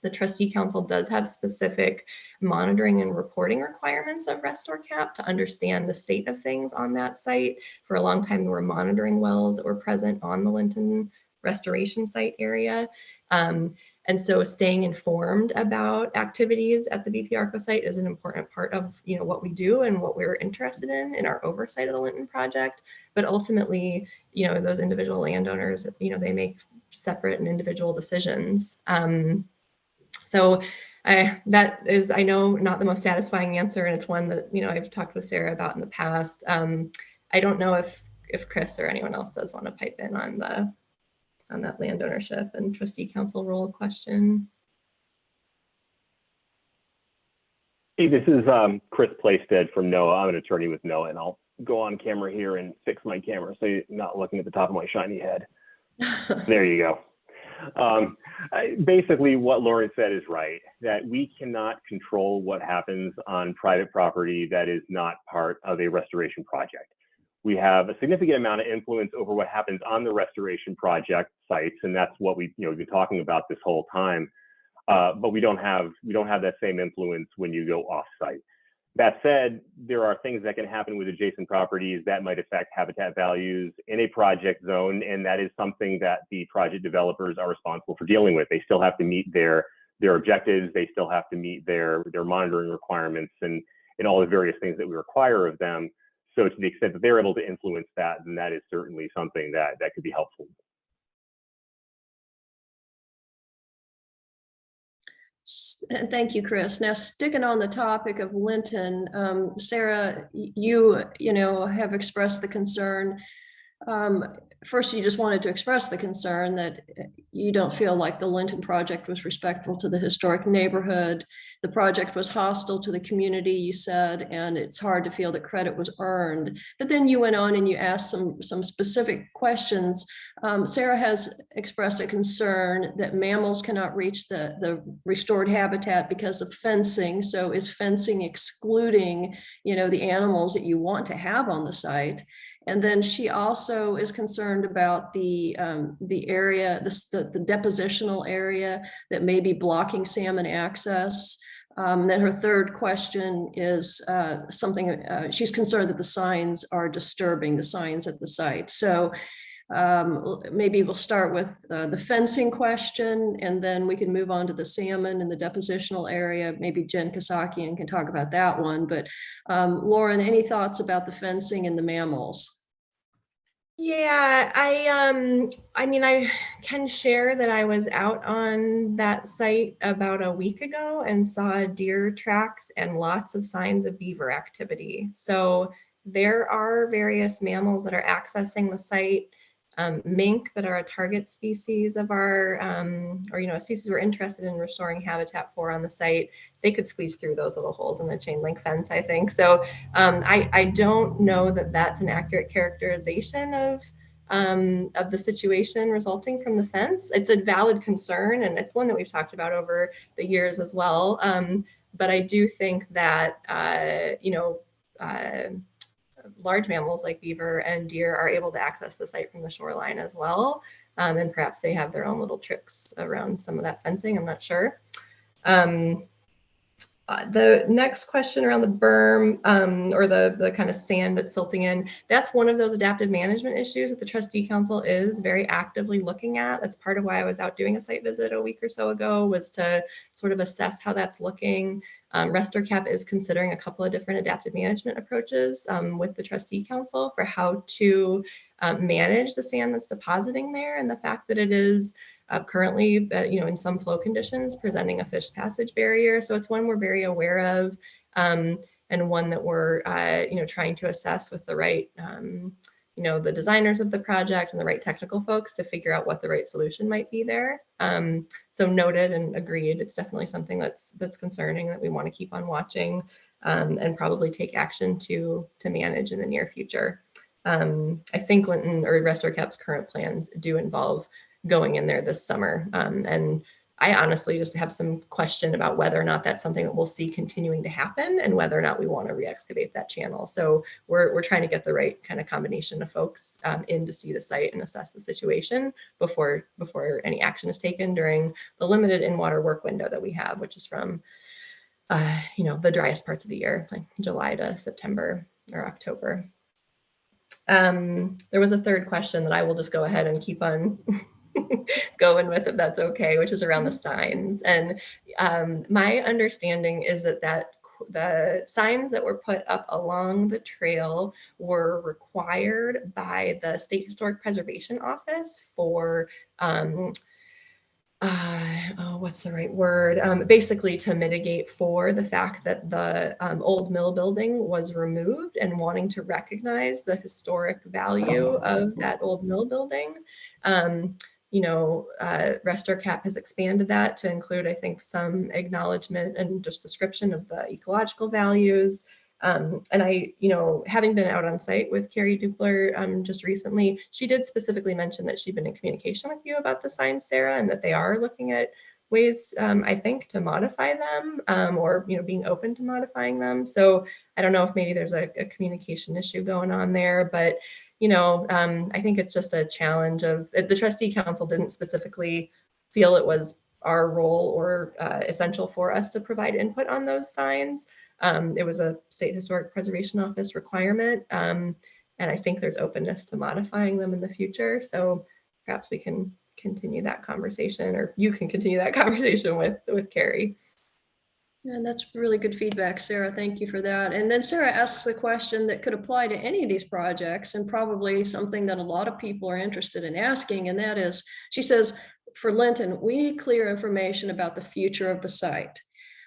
[SPEAKER 5] the trustee council does have specific monitoring and reporting requirements of RestorCap to understand the state of things on that site. For a long time, there were monitoring wells that were present on the Linton restoration site area. And so staying informed about activities at the BP ARCO site is an important part of what we do and what we're interested in our oversight of the Linton project. But ultimately, those individual landowners, they make separate and individual decisions. So that is, I know, not the most satisfying answer, and it's one that I've talked with Sarah about in the past. I don't know if Chris or anyone else does want to pipe in on that land ownership and trustee council role question.
[SPEAKER 8] Hey, this is Chris Playstead from NOAA. I'm an attorney with NOAA, and I'll go on camera here and fix my camera so you're not looking at the top of my shiny head. There you go. Basically, what Lauren said is right, that we cannot control what happens on private property that is not part of a restoration project. We have a significant amount of influence over what happens on the restoration project sites, and that's what we've been talking about this whole time. But we don't have that same influence when you go off-site. That said, there are things that can happen with adjacent properties that might affect habitat values in a project zone, and that is something that the project developers are responsible for dealing with. They still have to meet their objectives. They still have to meet their monitoring requirements and all the various things that we require of them. So to the extent that they're able to influence that, then that is certainly something that could be helpful.
[SPEAKER 7] Thank you, Chris. Now, sticking on the topic of Linton, Sarah, you have expressed the concern. First, you just wanted to express the concern that you don't feel like the Linton project was respectful to the historic neighborhood. The project was hostile to the community, you said, and it's hard to feel that credit was earned. But then you went on and you asked some specific questions. Sarah has expressed a concern that mammals cannot reach the restored habitat because of fencing. So is fencing excluding, the animals that you want to have on the site? And then she also is concerned about the area, the depositional area that may be blocking salmon access. Then her third question is she's concerned that the signs are disturbing, the signs at the site. So maybe we'll start with the fencing question, and then we can move on to the salmon and the depositional area. Maybe Jen Kassakian can talk about that one. But Lauren, any thoughts about the fencing and the mammals?
[SPEAKER 5] Yeah, I mean, I can share that I was out on that site about a week ago and saw deer tracks and lots of signs of beaver activity. So there are various mammals that are accessing the site. Mink that are a target species of our, a species we're interested in restoring habitat for on the site. They could squeeze through those little holes in the chain link fence, I think. So I don't know that that's an accurate characterization of the situation resulting from the fence. It's a valid concern, and it's one that we've talked about over the years as well. But I do think that, large mammals like beaver and deer are able to access the site from the shoreline as well. And perhaps they have their own little tricks around some of that fencing, I'm not sure. The next question around the berm or the kind of sand that's silting in, that's one of those adaptive management issues that the Trustee Council is very actively looking at. That's part of why I was out doing a site visit a week or so ago, was to sort of assess how that's looking. RestorCap is considering a couple of different adaptive management approaches with the Trustee Council for how to manage the sand that's depositing there, and the fact that it is currently, in some flow conditions, presenting a fish passage barrier. So it's one we're very aware of, and one that we're, trying to assess with the right, the designers of the project and the right technical folks to figure out what the right solution might be there. So noted and agreed. It's definitely something that's concerning that we want to keep on watching and probably take action to manage in the near future. I think Linton or RestorCap's current plans do involve going in there this summer. And I honestly just have some question about whether or not that's something that we'll see continuing to happen and whether or not we want to re-excavate that channel. So we're trying to get the right kind of combination of folks in to see the site and assess the situation before any action is taken during the limited in-water work window that we have, which is from the driest parts of the year, like July to September or October. There was a third question that I will just go ahead and keep on going with, if that's okay, which is around the signs. And my understanding is that the signs that were put up along the trail were required by the State Historic Preservation Office for what's the right word? Basically to mitigate for the fact that the old mill building was removed and wanting to recognize the historic value of that old mill building. RestorCap has expanded that to include, I think, some acknowledgement and just description of the ecological values. And I, having been out on site with Carrie Dupler just recently, she did specifically mention that she'd been in communication with you about the signs, Sarah, and that they are looking at ways, I think, to modify them or, being open to modifying them. So I don't know if maybe there's a communication issue going on there, but I think it's just a challenge of the Trustee Council didn't specifically feel it was our role or essential for us to provide input on those signs. It was a State Historic Preservation Office requirement, and I think there's openness to modifying them in the future. So perhaps we can continue that conversation, or you can continue that conversation with Carrie.
[SPEAKER 7] And that's really good feedback, Sarah. Thank you for that. And then Sarah asks a question that could apply to any of these projects, and probably something that a lot of people are interested in asking. And that is, she says, for Linton, we need clear information about the future of the site.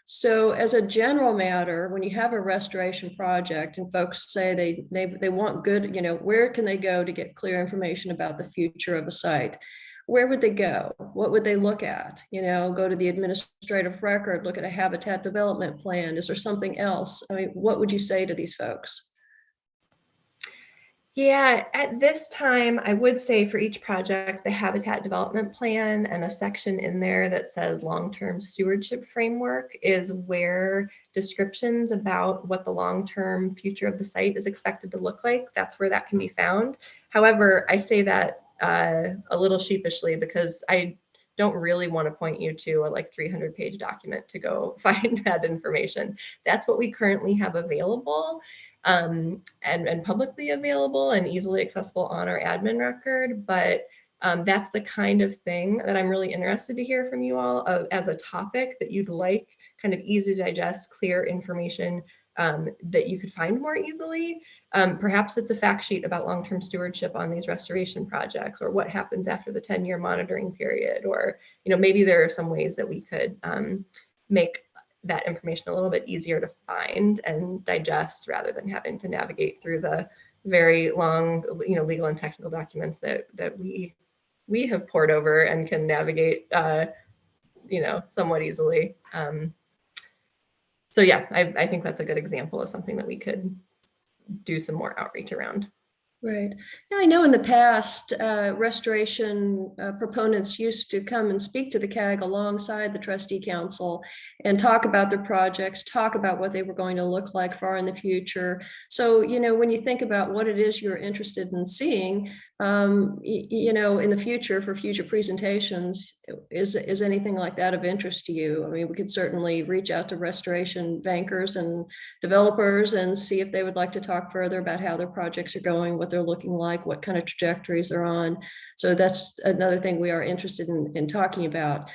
[SPEAKER 7] So as a general matter, when you have a restoration project and folks say they want good, where can they go to get clear information about the future of a site? Where would they go? What would they look at? Go to the administrative record, look at a habitat development plan. Is there something else? I mean, what would you say to these folks?
[SPEAKER 5] Yeah, at this time, I would say for each project, the habitat development plan and a section in there that says long-term stewardship framework is where descriptions about what the long-term future of the site is expected to look like. That's where that can be found. However, I say that a little sheepishly because I don't really want to point you to a 300-page document to go find that information. That's what we currently have available. And publicly available and easily accessible on our admin record. But that's the kind of thing that I'm really interested to hear from you all as a topic that you'd like, kind of easy to digest, clear information that you could find more easily. Perhaps it's a fact sheet about long-term stewardship on these restoration projects, or what happens after the 10-year monitoring period, or maybe there are some ways that we could make that information a little bit easier to find and digest rather than having to navigate through the very long, legal and technical documents that we have poured over and can navigate, somewhat easily. So yeah, I think that's a good example of something that we could do some more outreach around.
[SPEAKER 7] Right. Now, I know in the past, restoration proponents used to come and speak to the CAG alongside the trustee council and talk about their projects, talk about what they were going to look like far in the future. So, when you think about what it is you're interested in seeing, in the future for future presentations, is anything like that of interest to you? I mean, we could certainly reach out to restoration bankers and developers and see if they would like to talk further about how their projects are going, what they're looking like, what kind of trajectories they're on. So that's another thing we are interested in talking about.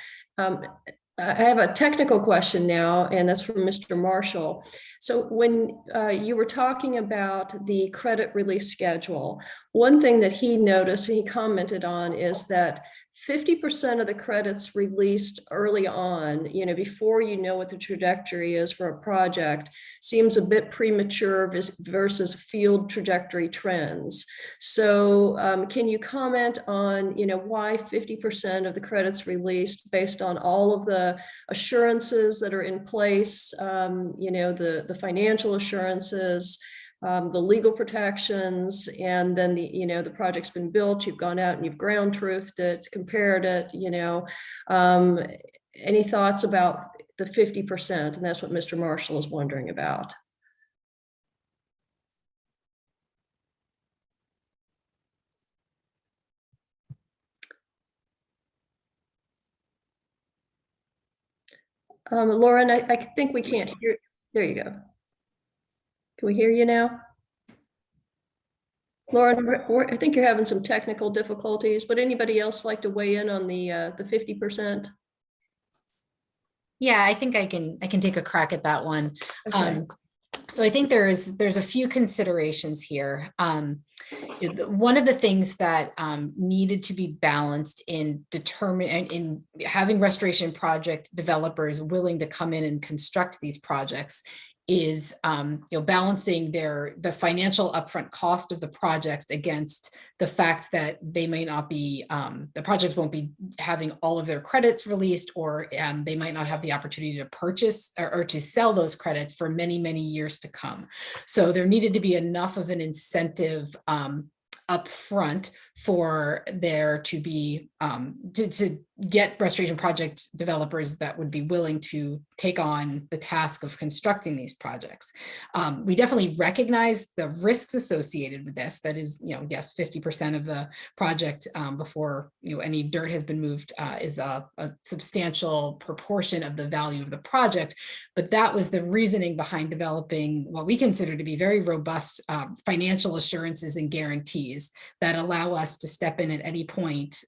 [SPEAKER 7] I have a technical question now, and that's from Mr. Marshall. So when you were talking about the credit release schedule, one thing that he noticed and he commented on is that 50% of the credits released early on, before you know what the trajectory is for a project, seems a bit premature versus field trajectory trends. So can you comment on, why 50% of the credits released based on all of the assurances that are in place, the financial assurances, the legal protections, and then the project's been built, you've gone out and you've ground truthed it, compared it, any thoughts about the 50%? And that's what Mr. Marshall is wondering about. Lauren, I think we can't hear. There you go. Can we hear you now? Lauren, I think you're having some technical difficulties. Would anybody else like to weigh in on the 50%?
[SPEAKER 6] Yeah, I think I can take a crack at that one.
[SPEAKER 7] Okay.
[SPEAKER 6] So I think there's a few considerations here. One of the things that needed to be balanced in having restoration project developers willing to come in and construct these projects is balancing the financial upfront cost of the projects against the fact that they may not be, the projects won't be having all of their credits released, or they might not have the opportunity to purchase or to sell those credits for many, many years to come. So there needed to be enough of an incentive upfront for there to be to get restoration project developers that would be willing to take on the task of constructing these projects. We definitely recognize the risks associated with this. That is, yes, 50% of the project before any dirt has been moved is a substantial proportion of the value of the project. But that was the reasoning behind developing what we consider to be very robust financial assurances and guarantees that allow us to step in at any point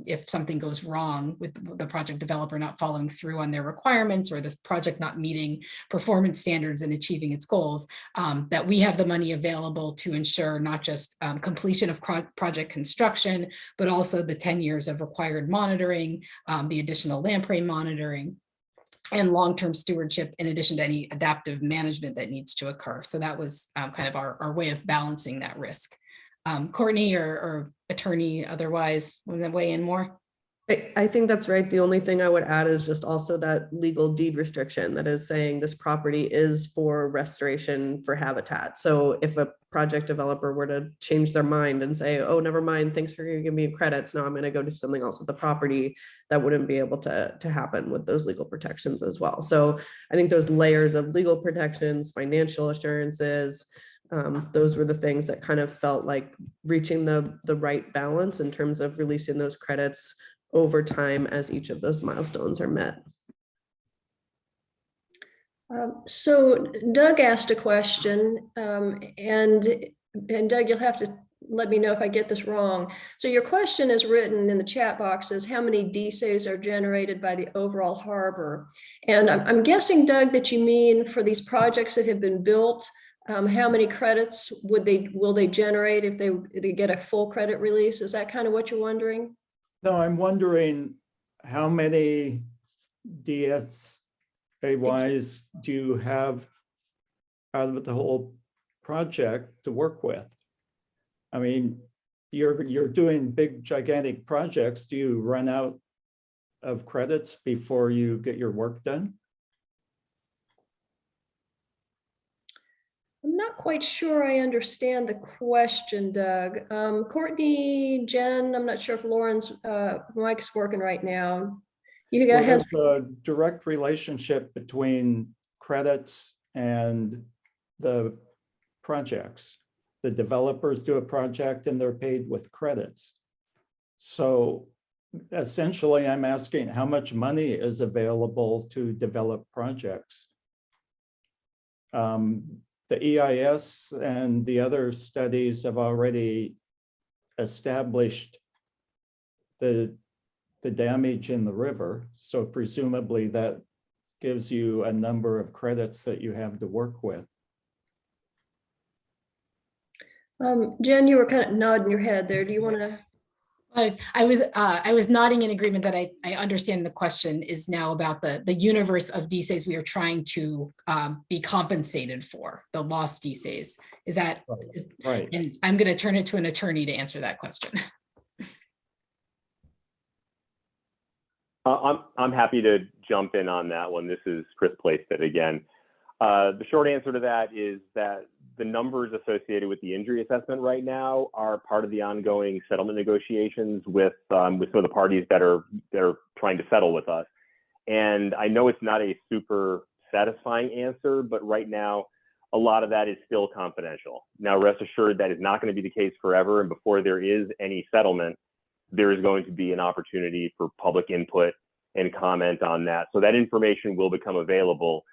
[SPEAKER 6] if something goes wrong with the project developer not following through on their requirements, or this project not meeting performance standards and achieving its goals, that we have the money available to ensure not just completion of project construction, but also the 10 years of required monitoring, the additional lamprey monitoring, and long-term stewardship, in addition to any adaptive management that needs to occur. So that was kind of our way of balancing that risk. Courtney or attorney otherwise, want to weigh in more?
[SPEAKER 4] I think that's right. The only thing I would add is just also that legal deed restriction that is saying this property is for restoration for habitat. So if a project developer were to change their mind and say, oh, never mind, thanks for giving me credits, now I'm going to go do something else with the property, that wouldn't be able to happen with those legal protections as well. So I think those layers of legal protections, financial assurances, those were the things that kind of felt like reaching the right balance in terms of releasing those credits over time as each of those milestones are met.
[SPEAKER 7] So Doug asked a question, and Doug, you'll have to let me know if I get this wrong. So your question is written in the chat box as how many DSAs are generated by the overall harbor. And I'm guessing, Doug, that you mean for these projects that have been built, how many credits will they generate if they get a full credit release? Is that kind of what you're wondering?
[SPEAKER 9] No, I'm wondering how many DSAYs do you have out of the whole project to work with? I mean, you're doing big, gigantic projects. Do you run out of credits before you get your work done?
[SPEAKER 7] I'm not quite sure I understand the question, Doug. Courtney, Jen, I'm not sure if Lauren's mic's working right now. You
[SPEAKER 9] Well,
[SPEAKER 7] guys
[SPEAKER 9] there's a direct relationship between credits and the projects. The developers do a project and they're paid with credits. So essentially, I'm asking how much money is available to develop projects. The EIS and the other studies have already established the damage in the river. So presumably that gives you a number of credits that you have to work with.
[SPEAKER 7] Jen, you were kind of nodding your head there. Do you want to?
[SPEAKER 6] I was nodding in agreement that I understand the question is now about the universe of DSAs we are trying to be compensated for, the lost DSAs. Is that
[SPEAKER 9] right?
[SPEAKER 6] And I'm going to turn it to an attorney to answer that question.
[SPEAKER 8] I'm happy to jump in on that one. This is Chris Plaisted again. The short answer to that is that the numbers associated with the injury assessment right now are part of the ongoing settlement negotiations with some of the parties that are trying to settle with us. And I know it's not a super satisfying answer, but right now, a lot of that is still confidential. Now, rest assured that is not going to be the case forever. And before there is any settlement, there is going to be an opportunity for public input and comment on that. So that information will become available.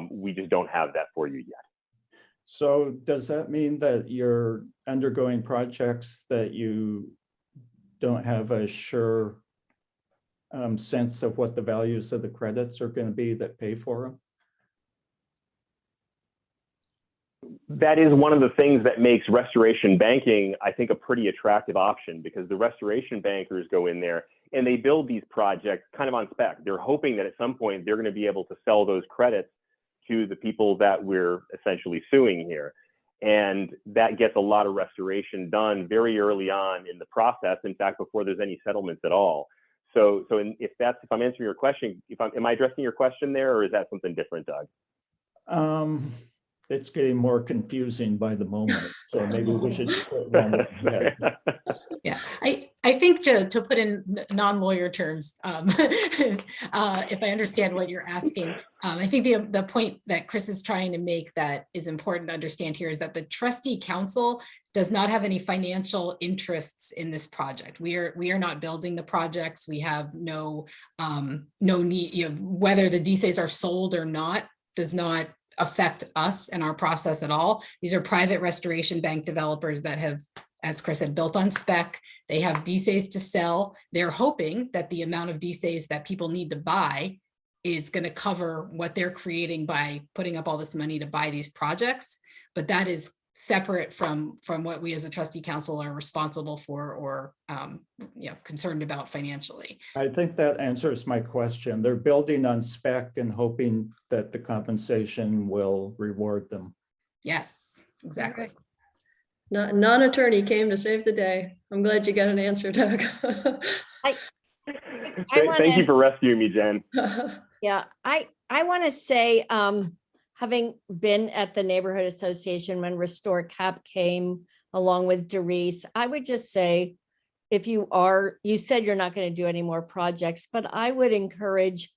[SPEAKER 8] We just don't have that for you yet.
[SPEAKER 9] So does that mean that you're undergoing projects that you don't have a sure sense of what the values of the credits are going to be that pay for them?
[SPEAKER 8] That is one of the things that makes restoration banking, I think, a pretty attractive option, because the restoration bankers go in there and they build these projects kind of on spec. They're hoping that at some point they're going to be able to sell those credits to the people that we're essentially suing here. And that gets a lot of restoration done very early on in the process, in fact, before there's any settlements at all. So if I'm answering your question, am I addressing your question there, or is that something different, Doug?
[SPEAKER 9] It's getting more confusing by the moment, so maybe we should put one ahead.
[SPEAKER 6] Yeah, I think to put in non-lawyer terms, if I understand what you're asking, I think the point that Chris is trying to make that is important to understand here is that the trustee council does not have any financial interests in this project. We are not building the projects. We have no need, whether the DSAs are sold or not does not affect us and our process at all. These are private restoration bank developers that have, as Chris said, built on spec. They have DSAs to sell. They're hoping that the amount of DSAs that people need to buy is going to cover what they're creating by putting up all this money to buy these projects. But that is separate from what we as a trustee council are responsible for or concerned about financially.
[SPEAKER 9] I think that answers my question. They're building on spec and hoping that the compensation will reward them.
[SPEAKER 6] Yes, exactly.
[SPEAKER 7] Okay. Non-attorney came to save the day. I'm glad you got an answer, Doug.
[SPEAKER 8] Thank you for rescuing me, Jen.
[SPEAKER 3] Yeah, I want to say, having been at the neighborhood association when Restore Cap came along with Doris, I would just say, if you said you're not going to do any more projects, but I would encourage,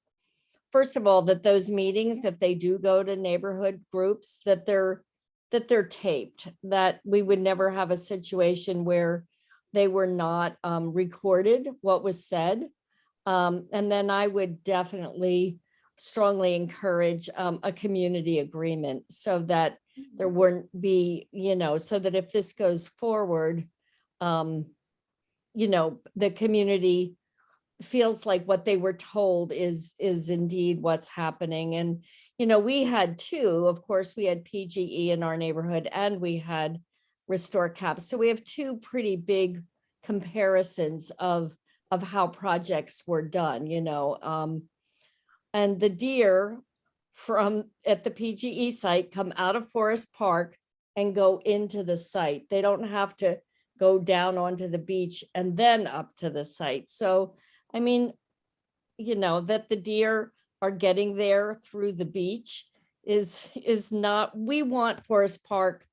[SPEAKER 3] first of all, that those meetings, if they do go to neighborhood groups, that they're taped, that we would never have a situation where they were not recorded what was said. And then I would definitely strongly encourage a community agreement so that there wouldn't be, so that if this goes forward, the community feels like what they were told is indeed what's happening. And, we had two, of course, we had PGE in our neighborhood and we had Restore Cap. So we have two pretty big comparisons of how projects were done, and the deer at the PGE site come out of Forest Park and go into the site. They don't have to go down onto the beach and then up to the site. So, I mean, that the deer are getting there through the beach is not, we want Forest Park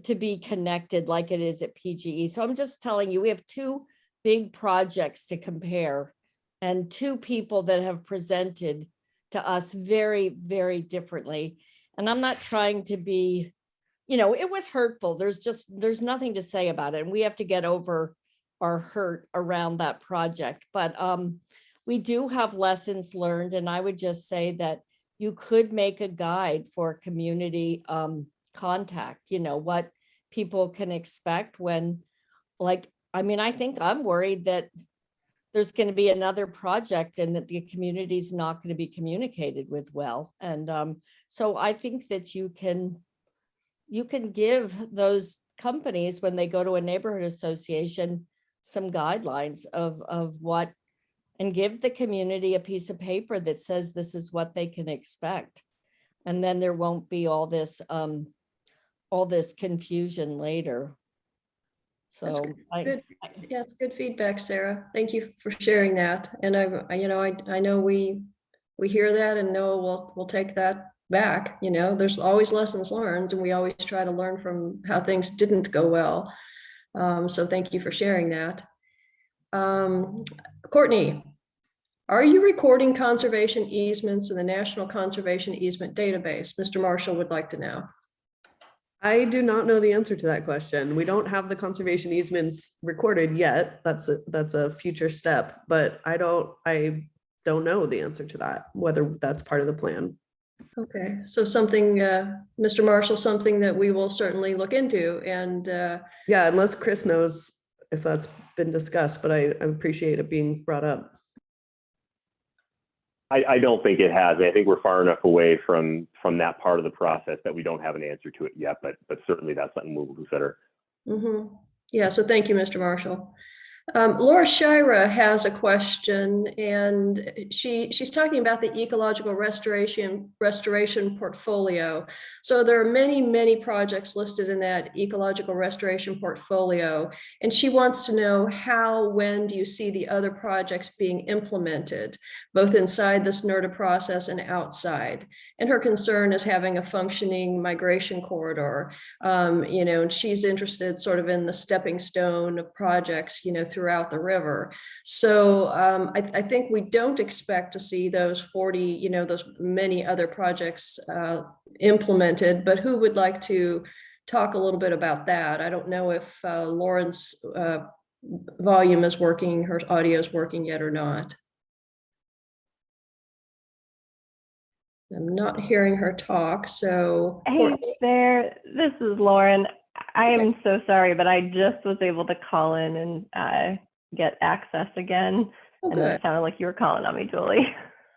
[SPEAKER 3] to be connected like it is at PGE. So I'm just telling you, we have two big projects to compare and two people that have presented to us very, very differently. And I'm not trying to be, it was hurtful. There's nothing to say about it. And we have to get over our hurt around that project. But we do have lessons learned. And I would just say that you could make a guide for community contact, what people can expect when, I think I'm worried that there's going to be another project and that the community is not going to be communicated with well. And so I think that you can give those companies, when they go to a neighborhood association, some guidelines of what, and give the community a piece of paper that says this is what they can expect. And then there won't be all this confusion later. So
[SPEAKER 7] Yeah, it's good feedback, Sarah. Thank you for sharing that. And I know we hear that and know we'll take that back. There's always lessons learned, and we always try to learn from how things didn't go well. So thank you for sharing that. Courtney, are you recording conservation easements in the National Conservation Easement Database? Mr. Marshall would like to know.
[SPEAKER 4] I do not know the answer to that question. We don't have the conservation easements recorded yet. That's a future step, but I don't know the answer to that, whether that's part of the plan.
[SPEAKER 7] Okay, so something, Mr. Marshall, something that we will certainly look into. And
[SPEAKER 4] yeah, unless Chris knows if that's been discussed, but I appreciate it being brought up.
[SPEAKER 8] I don't think it has. I think we're far enough away from that part of the process that we don't have an answer to it yet, but certainly that's something we'll consider.
[SPEAKER 7] Mm-hmm. Yeah, so thank you, Mr. Marshall. Laura Shira has a question, and she's talking about the ecological restoration portfolio. So there are many projects listed in that ecological restoration portfolio, and she wants to know when do you see the other projects being implemented, both inside this NERDA process and outside. And her concern is having a functioning migration corridor. And she's interested sort of in the stepping stone of projects, throughout the river. So I think we don't expect to see those 40, those many other projects implemented, but who would like to talk a little bit about that? I don't know if Lauren's volume is working, her audio is working yet or not. I'm not hearing her talk, so.
[SPEAKER 10] Hey
[SPEAKER 7] Courtney.
[SPEAKER 10] there, this is Lauren. I am so sorry, but I just was able to call in and get access again.
[SPEAKER 7] Oh,
[SPEAKER 10] and it
[SPEAKER 7] good.
[SPEAKER 10] sounded like you were calling on me, Julie.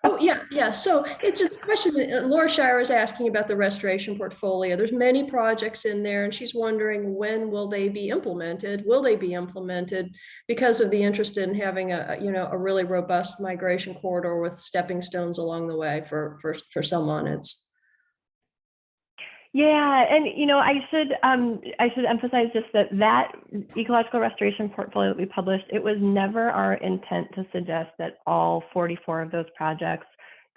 [SPEAKER 7] Oh, yeah. So it's just a question that Laura Shire is asking about the restoration portfolio. There's many projects in there, and she's wondering when will they be implemented? Will they be implemented because of the interest in having a really robust migration corridor with stepping stones along the way for some on its.
[SPEAKER 10] Yeah, and I should emphasize just that ecological restoration portfolio that we published, it was never our intent to suggest that all 44 of those projects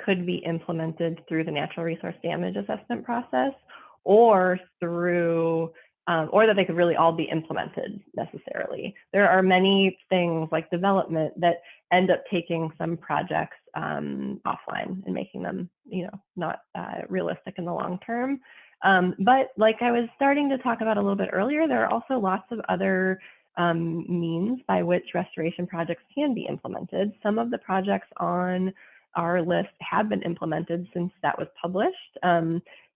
[SPEAKER 10] could be implemented through the natural resource damage assessment process, or through or that they could really all be implemented necessarily. There are many things like development that end up taking some projects offline and making them not realistic in the long term. But like I was starting to talk about a little bit earlier, there are also lots of other means by which restoration projects can be implemented. Some of the projects on our list have been implemented since that was published.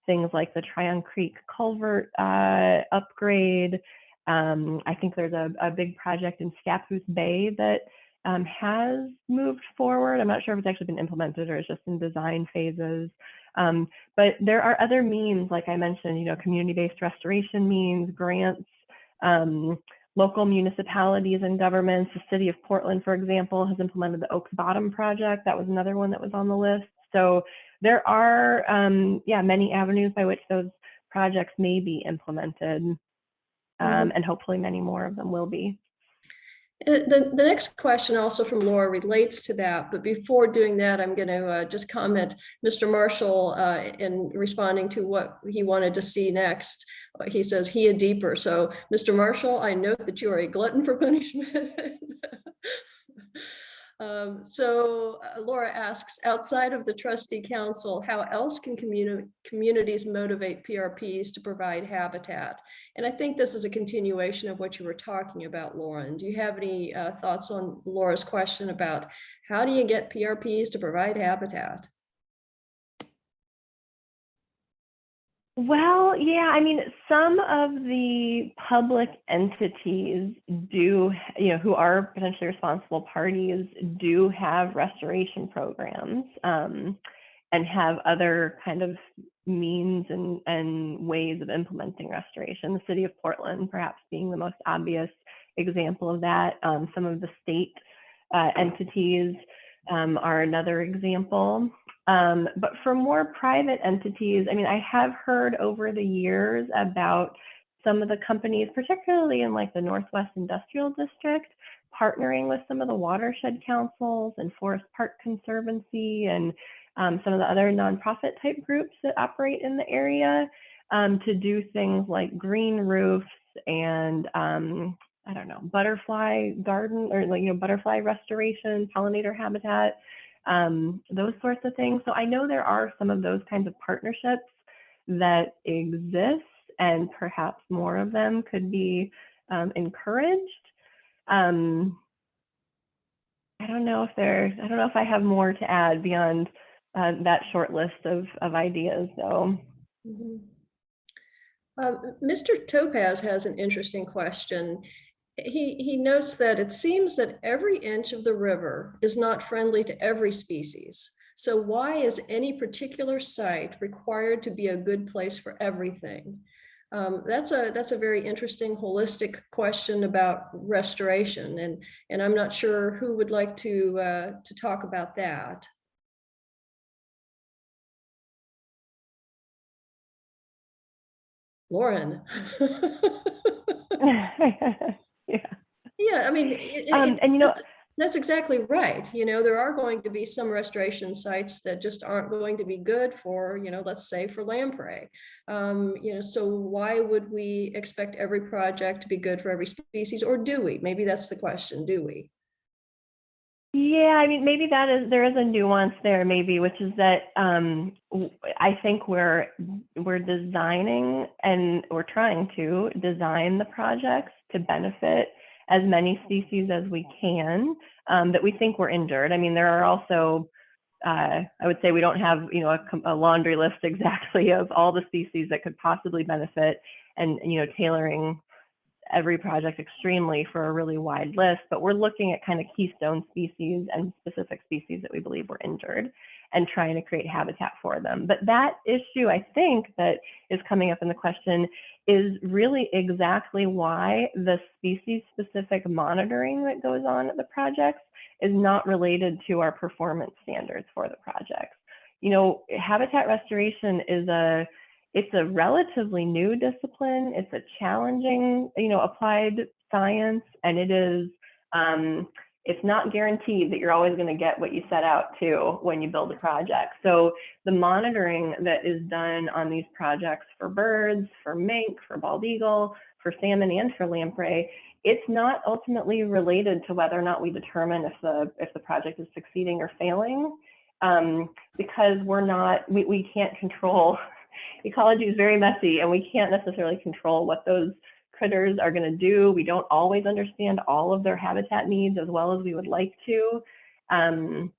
[SPEAKER 10] Things like the Tryon Creek culvert upgrade. I think there's a big project in Scappoose Bay that has moved forward. I'm not sure if it's actually been implemented or it's just in design phases. But there are other means, like I mentioned, community-based restoration means, grants, local municipalities and governments. The city of Portland, for example, has implemented the Oaks Bottom project. That was another one that was on the list. So there are, many avenues by which those projects may be implemented, and hopefully many more of them will be.
[SPEAKER 7] The next question also from Laura relates to that, but before doing that, I'm going to just comment, Mr. Marshall, in responding to what he wanted to see next. He says he a deeper. So Mr. Marshall, I note that you are a glutton for punishment. Laura asks, outside of the trustee council, how else can communities motivate PRPs to provide habitat? And I think this is a continuation of what you were talking about, Lauren. Do you have any thoughts on Laura's question about how do you get PRPs to provide habitat?
[SPEAKER 10] Well, yeah, I mean, some of the public entities do, who are potentially responsible parties, do have restoration programs and have other kind of means and ways of implementing restoration. The city of Portland, perhaps being the most obvious example of that. Some of the state entities are another example. But for more private entities, I mean, I have heard over the years about some of the companies, particularly in like the Northwest Industrial District, partnering with some of the watershed councils and Forest Park Conservancy and some of the other nonprofit type groups that operate in the area to do things like green roofs and I don't know, butterfly garden or butterfly restoration, pollinator habitat. Those sorts of things. So I know there are some of those kinds of partnerships that exist, and perhaps more of them could be encouraged. I don't know if I have more to add beyond that short list of ideas, though.
[SPEAKER 7] Mr. Topaz has an interesting question. He notes that it seems that every inch of the river is not friendly to every species. So why is any particular site required to be a good place for everything? That's a very interesting holistic question about restoration, and I'm not sure who would like to talk about that. Lauren. Yeah, I mean, that's exactly right. There are going to be some restoration sites that just aren't going to be good for, let's say for lamprey. So why would we expect every project to be good for every species, or do we? Maybe that's the question, do we?
[SPEAKER 10] Yeah, I mean, maybe there is a nuance there, maybe, which is that I think we're designing and we're trying to design the projects to benefit as many species as we can that we think were injured. I mean, there are also, I would say we don't have, a laundry list exactly of all the species that could possibly benefit, and, tailoring every project extremely for a really wide list, but we're looking at kind of keystone species and specific species that we believe were injured and trying to create habitat for them. But that issue, I think, that is coming up in the question is really exactly why the species-specific monitoring that goes on at the projects is not related to our performance standards for the projects. You know, habitat restoration is it's a relatively new discipline. It's a challenging, you know, applied science, and it is, it's not guaranteed that you're always going to get what you set out to when you build a project. So the monitoring that is done on these projects for birds, for mink, for bald eagle, for salmon, and for lamprey, it's not ultimately related to whether or not we determine if the project is succeeding or failing, because we can't control. Ecology is very messy, and we can't necessarily control what those critters are going to do. We don't always understand all of their habitat needs as well as we would like to. And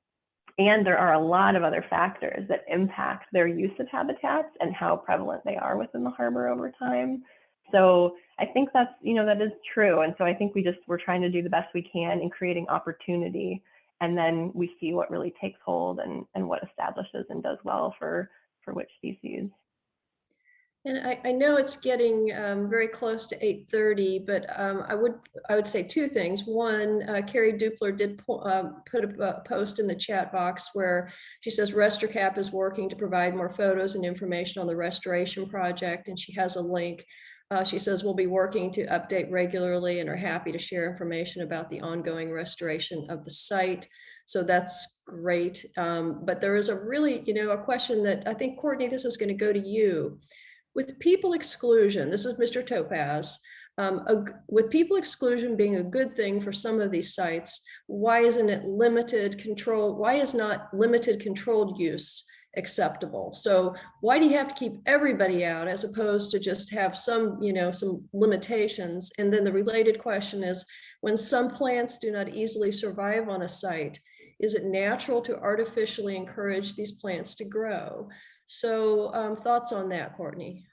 [SPEAKER 10] there are a lot of other factors that impact their use of habitats and how prevalent they are within the harbor over time. So I think that's, you know, that is true. And so I think we're trying to do the best we can in creating opportunity, and then we see what really takes hold and what establishes and does well for which species.
[SPEAKER 7] And I know it's getting very close to 8:30, but I would say two things. One, Carrie Dupler did put a post in the chat box where she says RestorCap is working to provide more photos and information on the restoration project, and she has a link. She says we'll be working to update regularly and are happy to share information about the ongoing restoration of the site. So that's great. But there is a really, you know, a question that I think, Courtney, this is going to go to you. With people exclusion, this is Mr. Topaz, with people exclusion being a good thing for some of these sites, why isn't it limited control? Why is not limited controlled use acceptable? So why do you have to keep everybody out as opposed to just have some, you know, some limitations? And then the related question is, when some plants do not easily survive on a site, is it natural to artificially encourage these plants to grow? So thoughts on that, Courtney?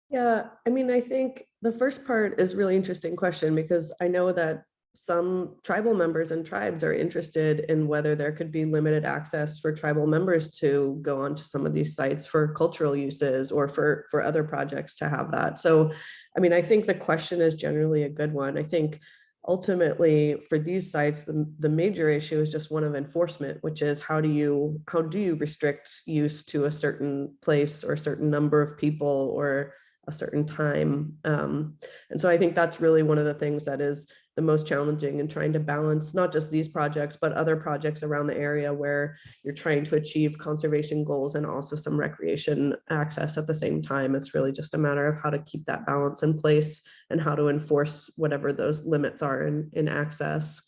[SPEAKER 4] Yeah, I mean, I think the first part is a really interesting question, because I know that some tribal members and tribes are interested in whether there could be limited access for tribal members to go onto some of these sites for cultural uses or for other projects to have that. So, I mean, I think the question is generally a good one. I think ultimately for these sites, the major issue is just one of enforcement, which is how do you restrict use to a certain place or a certain number of people or a certain time. And so I think that's really one of the things that is the most challenging in trying to balance not just these projects, but other projects around the area where you're trying to achieve conservation goals and also some recreation access at the same time. It's really just a matter of how to keep that balance in place and how to enforce whatever those limits are in access.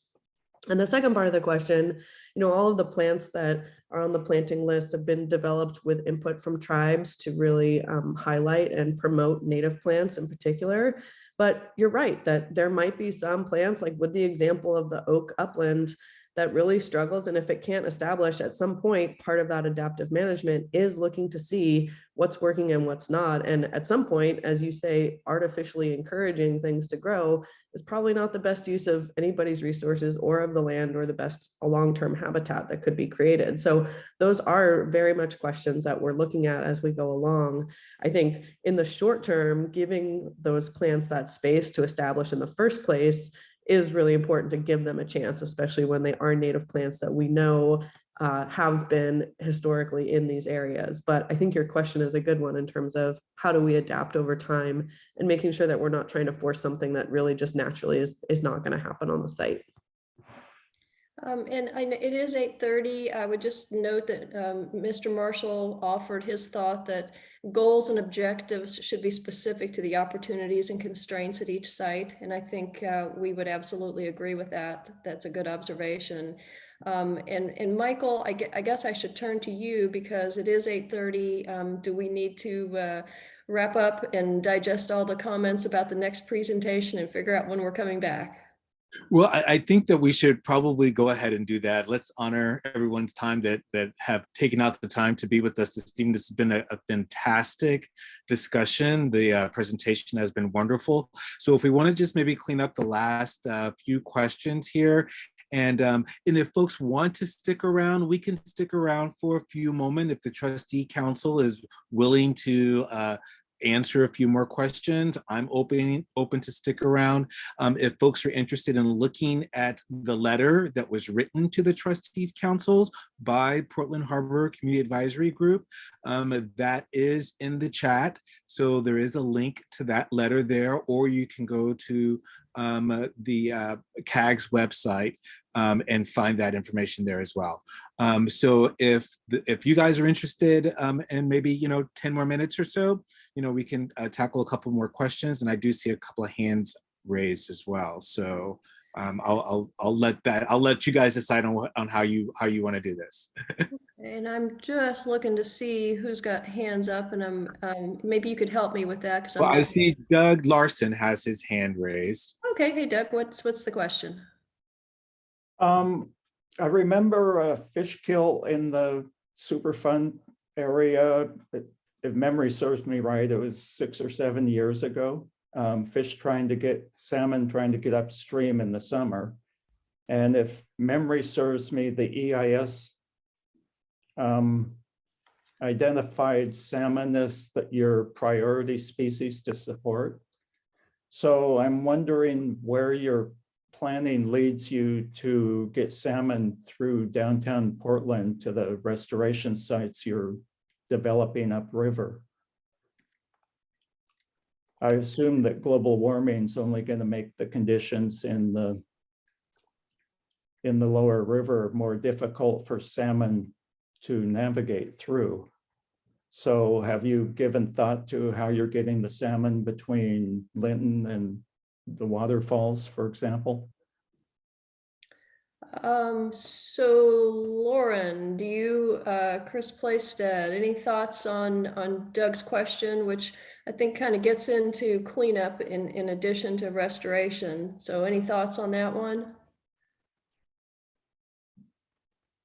[SPEAKER 4] And the second part of the question, you know, all of the plants that are on the planting list have been developed with input from tribes to really highlight and promote native plants in particular. But you're right that there might be some plants, like with the example of the oak upland, that really struggles. And if it can't establish at some point, part of that adaptive management is looking to see what's working and what's not. And at some point, as you say, artificially encouraging things to grow is probably not the best use of anybody's resources or of the land or the best long-term habitat that could be created. So those are very much questions that we're looking at as we go along. I think in the short term, giving those plants that space to establish in the first place is really important to give them a chance, especially when they are native plants that we know have been historically in these areas. But I think your question is a good one in terms of how do we adapt over time and making sure that we're not trying to force something that really just naturally is not going to happen on the site.
[SPEAKER 7] And it is 8:30. I would just note that Mr. Marshall offered his thought that goals and objectives should be specific to the opportunities and constraints at each site. And I think we would absolutely agree with that. That's a good observation. And Michael, I guess I should turn to you because it is 8:30. Do we need to wrap up and digest all the comments about the next presentation and figure out when we're coming back?
[SPEAKER 2] Well, I think that we should probably go ahead and do that. Let's honor everyone's time that have taken out the time to be with us this evening. This has been a fantastic discussion. The presentation has been wonderful. So if we want to just maybe clean up the last few questions here. And if folks want to stick around, we can stick around for a few moments if the trustee council is willing to answer a few more questions. I'm open to stick around. If folks are interested in looking at the letter that was written to the trustees councils by Portland Harbor Community Advisory Group, that is in the chat. So there is a link to that letter there, or you can go to the CAG's website and find that information there as well. So if you guys are interested and maybe 10 more minutes or so, we can tackle a couple more questions, and I do see a couple of hands raised as well. So I'll let you guys decide on how you want to do this.
[SPEAKER 7] And I'm just looking to see who's got hands up, and maybe you could help me with that.
[SPEAKER 2] Well, I see Doug Larson has his hand raised.
[SPEAKER 7] Okay, hey Doug, what's the question?
[SPEAKER 9] I remember a fish kill in the Superfund area. If memory serves me right, it was 6 or 7 years ago. Salmon trying to get upstream in the summer. And if memory serves me, the EIS identified salmon as your priority species to support. So I'm wondering where your planning leads you to get salmon through downtown Portland to the restoration sites you're developing upriver. I assume that global warming is only going to make the conditions in the lower river more difficult for salmon to navigate through. So have you given thought to how you're getting the salmon between Linton and the waterfalls, for example?
[SPEAKER 7] So Lauren, do you, Chris Plaisted, any thoughts on Doug's question, which I think kind of gets into cleanup in addition to restoration. So any thoughts on that one?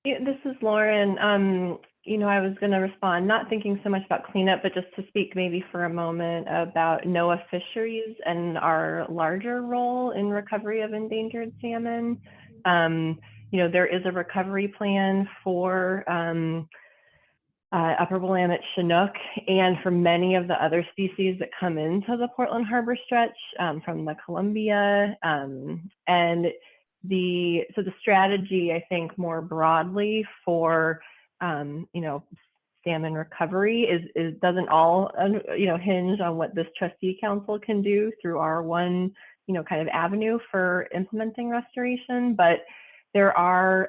[SPEAKER 10] Yeah, this is Lauren. I was going to respond, not thinking so much about cleanup, but just to speak maybe for a moment about NOAA fisheries and our larger role in recovery of endangered salmon. There is a recovery plan for upper Willamette Chinook and for many of the other species that come into the Portland Harbor stretch from the Columbia. And the strategy, I think, more broadly for salmon recovery doesn't all hinge on what this trustee council can do through our one kind of avenue for implementing restoration, but there are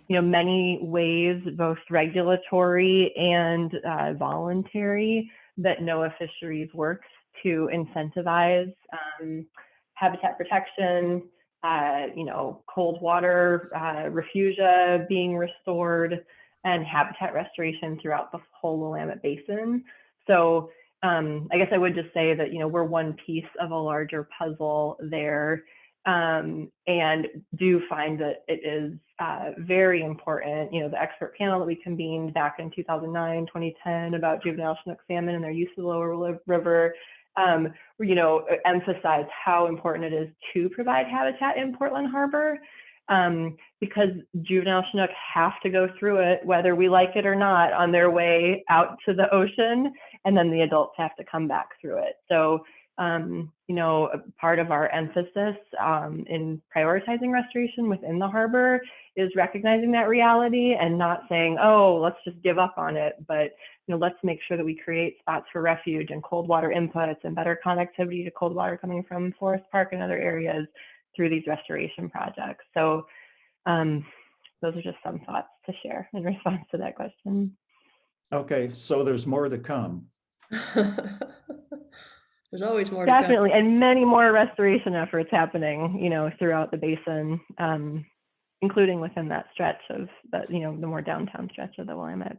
[SPEAKER 10] many ways, both regulatory and voluntary, that NOAA Fisheries works to incentivize habitat protection, cold water refugia being restored, and habitat restoration throughout the whole Willamette Basin. So I guess I would just say that, we're one piece of a larger puzzle there, and do find that it is very important. The expert panel that we convened back in 2009, 2010 about juvenile Chinook salmon and their use of the lower river, emphasize how important it is to provide habitat in Portland Harbor, because juvenile Chinook have to go through it, whether we like it or not, on their way out to the ocean, and then the adults have to come back through it. So, part of our emphasis in prioritizing restoration within the harbor is recognizing that reality and not saying, oh, let's just give up on it, but let's make sure that we create spots for refuge and cold water inputs and better connectivity to cold water coming from Forest Park and other areas through these restoration projects. So those are just some thoughts to share in response to that question.
[SPEAKER 9] Okay, so there's more to come.
[SPEAKER 7] There's always more to come.
[SPEAKER 10] Definitely, and many more restoration efforts happening, throughout the basin, including within that stretch of the more downtown stretch of the Willamette.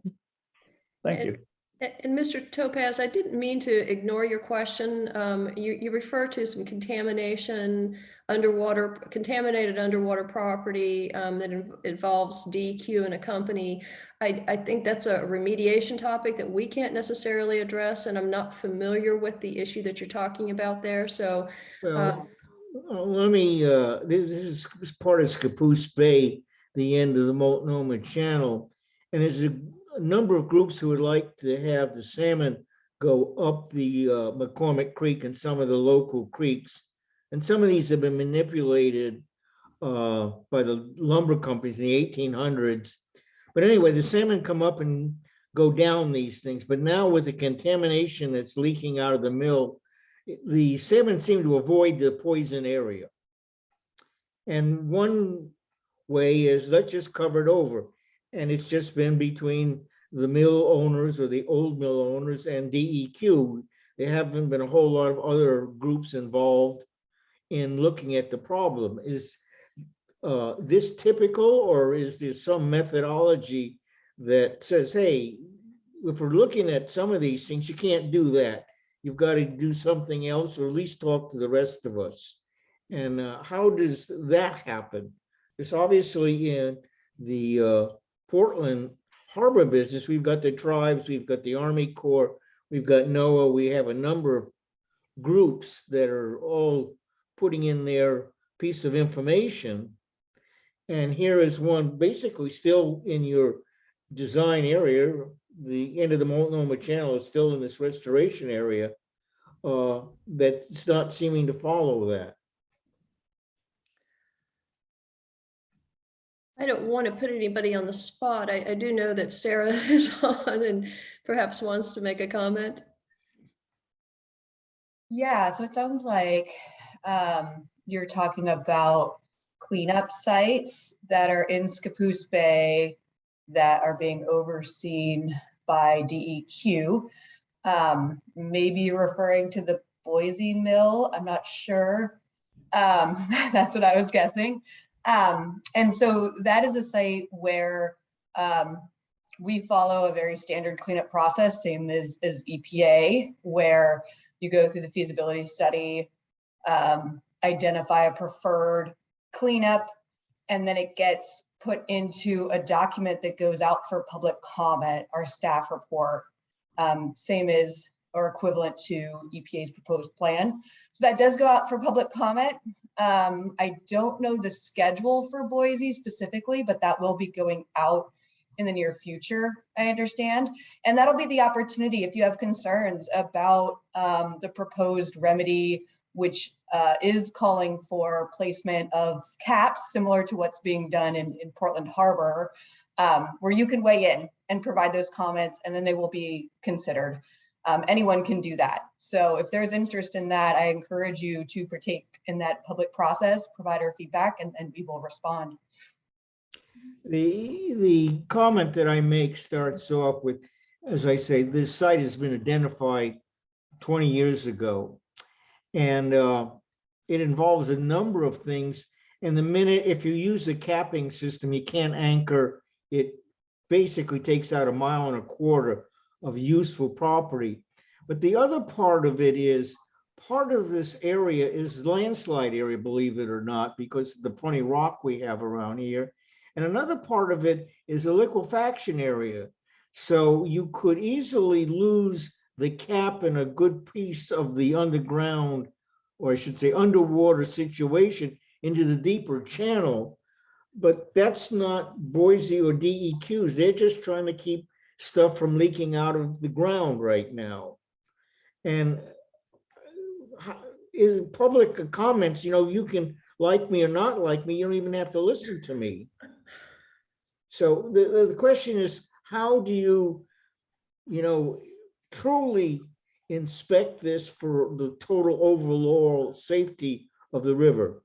[SPEAKER 9] Thank you.
[SPEAKER 7] And Mr. Topaz, I didn't mean to ignore your question. You refer to some contamination contaminated underwater property that involves DEQ and a company. I think that's a remediation topic that we can't necessarily address, and I'm not familiar with the issue that you're talking about there. So
[SPEAKER 11] Well, let me, this is part of Scappoose Bay, the end of the Multnomah Channel. And there's a number of groups who would like to have the salmon go up the McCormick Creek and some of the local creeks. And some of these have been manipulated by the lumber companies in the 1800s. But anyway, the salmon come up and go down these things. But now with the contamination that's leaking out of the mill, the salmon seem to avoid the poison area. And one way is let's just cover it over. And it's just been between the mill owners or the old mill owners and DEQ. There haven't been a whole lot of other groups involved in looking at the problem. Is this typical, or is there some methodology that says, hey, if we're looking at some of these things, you can't do that. You've got to do something else, or at least talk to the rest of us. And how does that happen? It's obviously in the Portland Harbor business. We've got the tribes, we've got the Army Corps, we've got NOAA. We have a number of groups that are all putting in their piece of information. And here is one basically still in your design area. The end of the Multnomah Channel is still in this restoration area that's not seeming to follow that.
[SPEAKER 7] I don't want to put anybody on the spot. I do know that Sarah is on and perhaps wants to make a comment.
[SPEAKER 12] Yeah, so it sounds like you're talking about cleanup sites that are in Scappoose Bay that are being overseen by DEQ. Maybe you're referring to the Boise mill. I'm not sure. That's what I was guessing. And so that is a site where we follow a very standard cleanup process, same as EPA, where you go through the feasibility study, identify a preferred cleanup, and then it gets put into a document that goes out for public comment, our staff report, same as or equivalent to EPA's proposed plan. So that does go out for public comment. I don't know the schedule for Boise specifically, but that will be going out in the near future, I understand. And that'll be the opportunity if you have concerns about the proposed remedy, which is calling for placement of caps similar to what's being done in Portland Harbor, where you can weigh in and provide those comments, and then they will be considered. Anyone can do that. So if there's interest in that, I encourage you to partake in that public process, provide our feedback, and we will respond.
[SPEAKER 11] The comment that I make starts off with, as I say, this site has been identified 20 years ago, and it involves a number of things. And the minute, if you use the capping system, you can't anchor, it basically takes out 1.25 miles of useful property. But the other part of it is, part of this area is landslide area, believe it or not, because of the funny rock we have around here. And another part of it is a liquefaction area. So you could easily lose the cap in a good piece of the underground, or I should say underwater situation, into the deeper channel. But that's not Boise or DEQ's. They're just trying to keep stuff from leaking out of the ground right now. And is public comments, you know, you can like me or not like me, you don't even have to listen to me. So the question is, how do you, truly inspect this for the total overall safety of the river?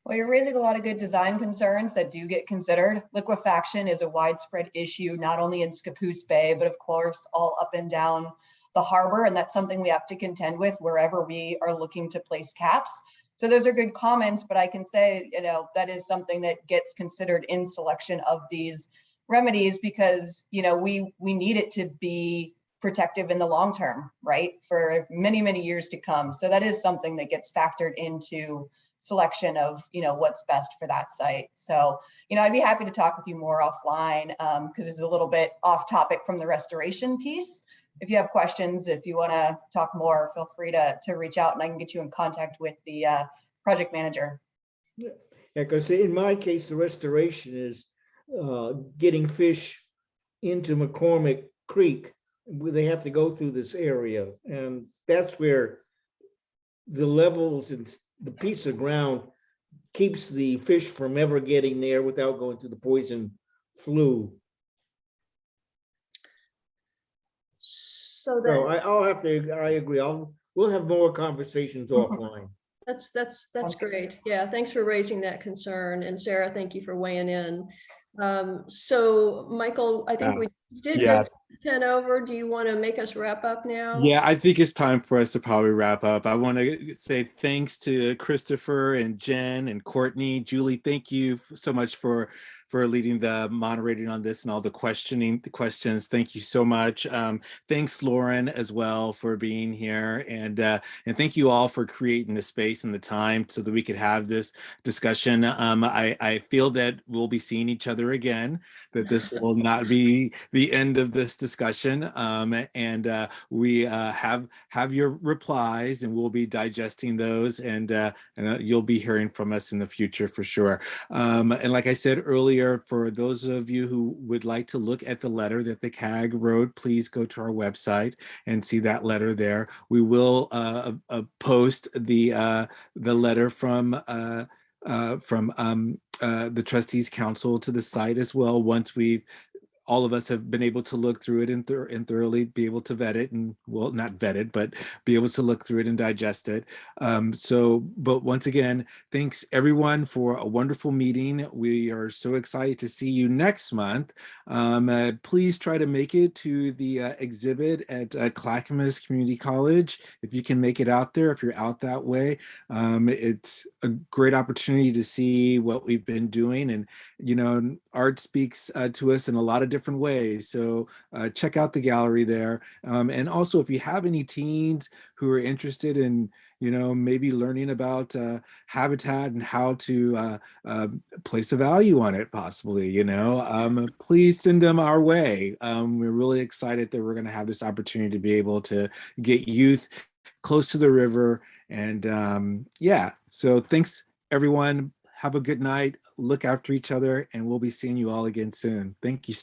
[SPEAKER 12] Well, you're raising a lot of good design concerns that do get considered. Liquefaction is a widespread issue, not only in Scappoose Bay, but of course, all up and down the harbor. And that's something we have to contend with wherever we are looking to place caps. So those are good comments, but I can say, that is something that gets considered in selection of these remedies, because, we need it to be protective in the long term, right? For many, many years to come. So that is something that gets factored into selection of, what's best for that site. So, I'd be happy to talk with you more offline because it's a little bit off topic from the restoration piece. If you have questions, if you want to talk more, feel free to reach out and I can get you in contact with the project manager.
[SPEAKER 11] Yeah, because in my case, the restoration is getting fish into McCormick Creek. They have to go through this area, and that's where the levels and the piece of ground keeps the fish from ever getting there without going through the poison flu.
[SPEAKER 7] So
[SPEAKER 11] So
[SPEAKER 7] that,
[SPEAKER 11] I agree. We'll have more conversations offline.
[SPEAKER 7] that's great. Yeah, thanks for raising that concern. And Sarah, thank you for weighing in. So Michael, I think we did
[SPEAKER 2] yeah.
[SPEAKER 7] go 10 over. Do you want to make us wrap up now?
[SPEAKER 2] Yeah, I think it's time for us to probably wrap up. I want to say thanks to Christopher and Jen and Courtney. Julie, thank you so much for leading the moderating on this and all the questions. Thank you so much. Thanks, Lauren, as well, for being here. And thank you all for creating the space and the time so that we could have this discussion. I feel that we'll be seeing each other again, that this will not be the end of this discussion. We have your replies and we'll be digesting those and you'll be hearing from us in the future for sure. And like I said earlier, for those of you who would like to look at the letter that the CAG wrote, please go to our website and see that letter there. We will post the letter from the Trustees Council to the site as well once all of us have been able to look through it and thoroughly be able to vet it and, well, not vet it, but be able to look through it and digest it. But once again, thanks everyone for a wonderful meeting. We are so excited to see you next month. Please try to make it to the exhibit at Clackamas Community College. If you can make it out there, if you're out that way, it's a great opportunity to see what we've been doing. And, art speaks to us in a lot of different ways. So check out the gallery there. And also, if you have any teens who are interested in, maybe learning about habitat and how to place a value on it, possibly, please send them our way. We're really excited that we're going to have this opportunity to be able to get youth close to the river. And yeah, so thanks everyone. Have a good night. Look after each other, and we'll be seeing you all again soon. Thank you.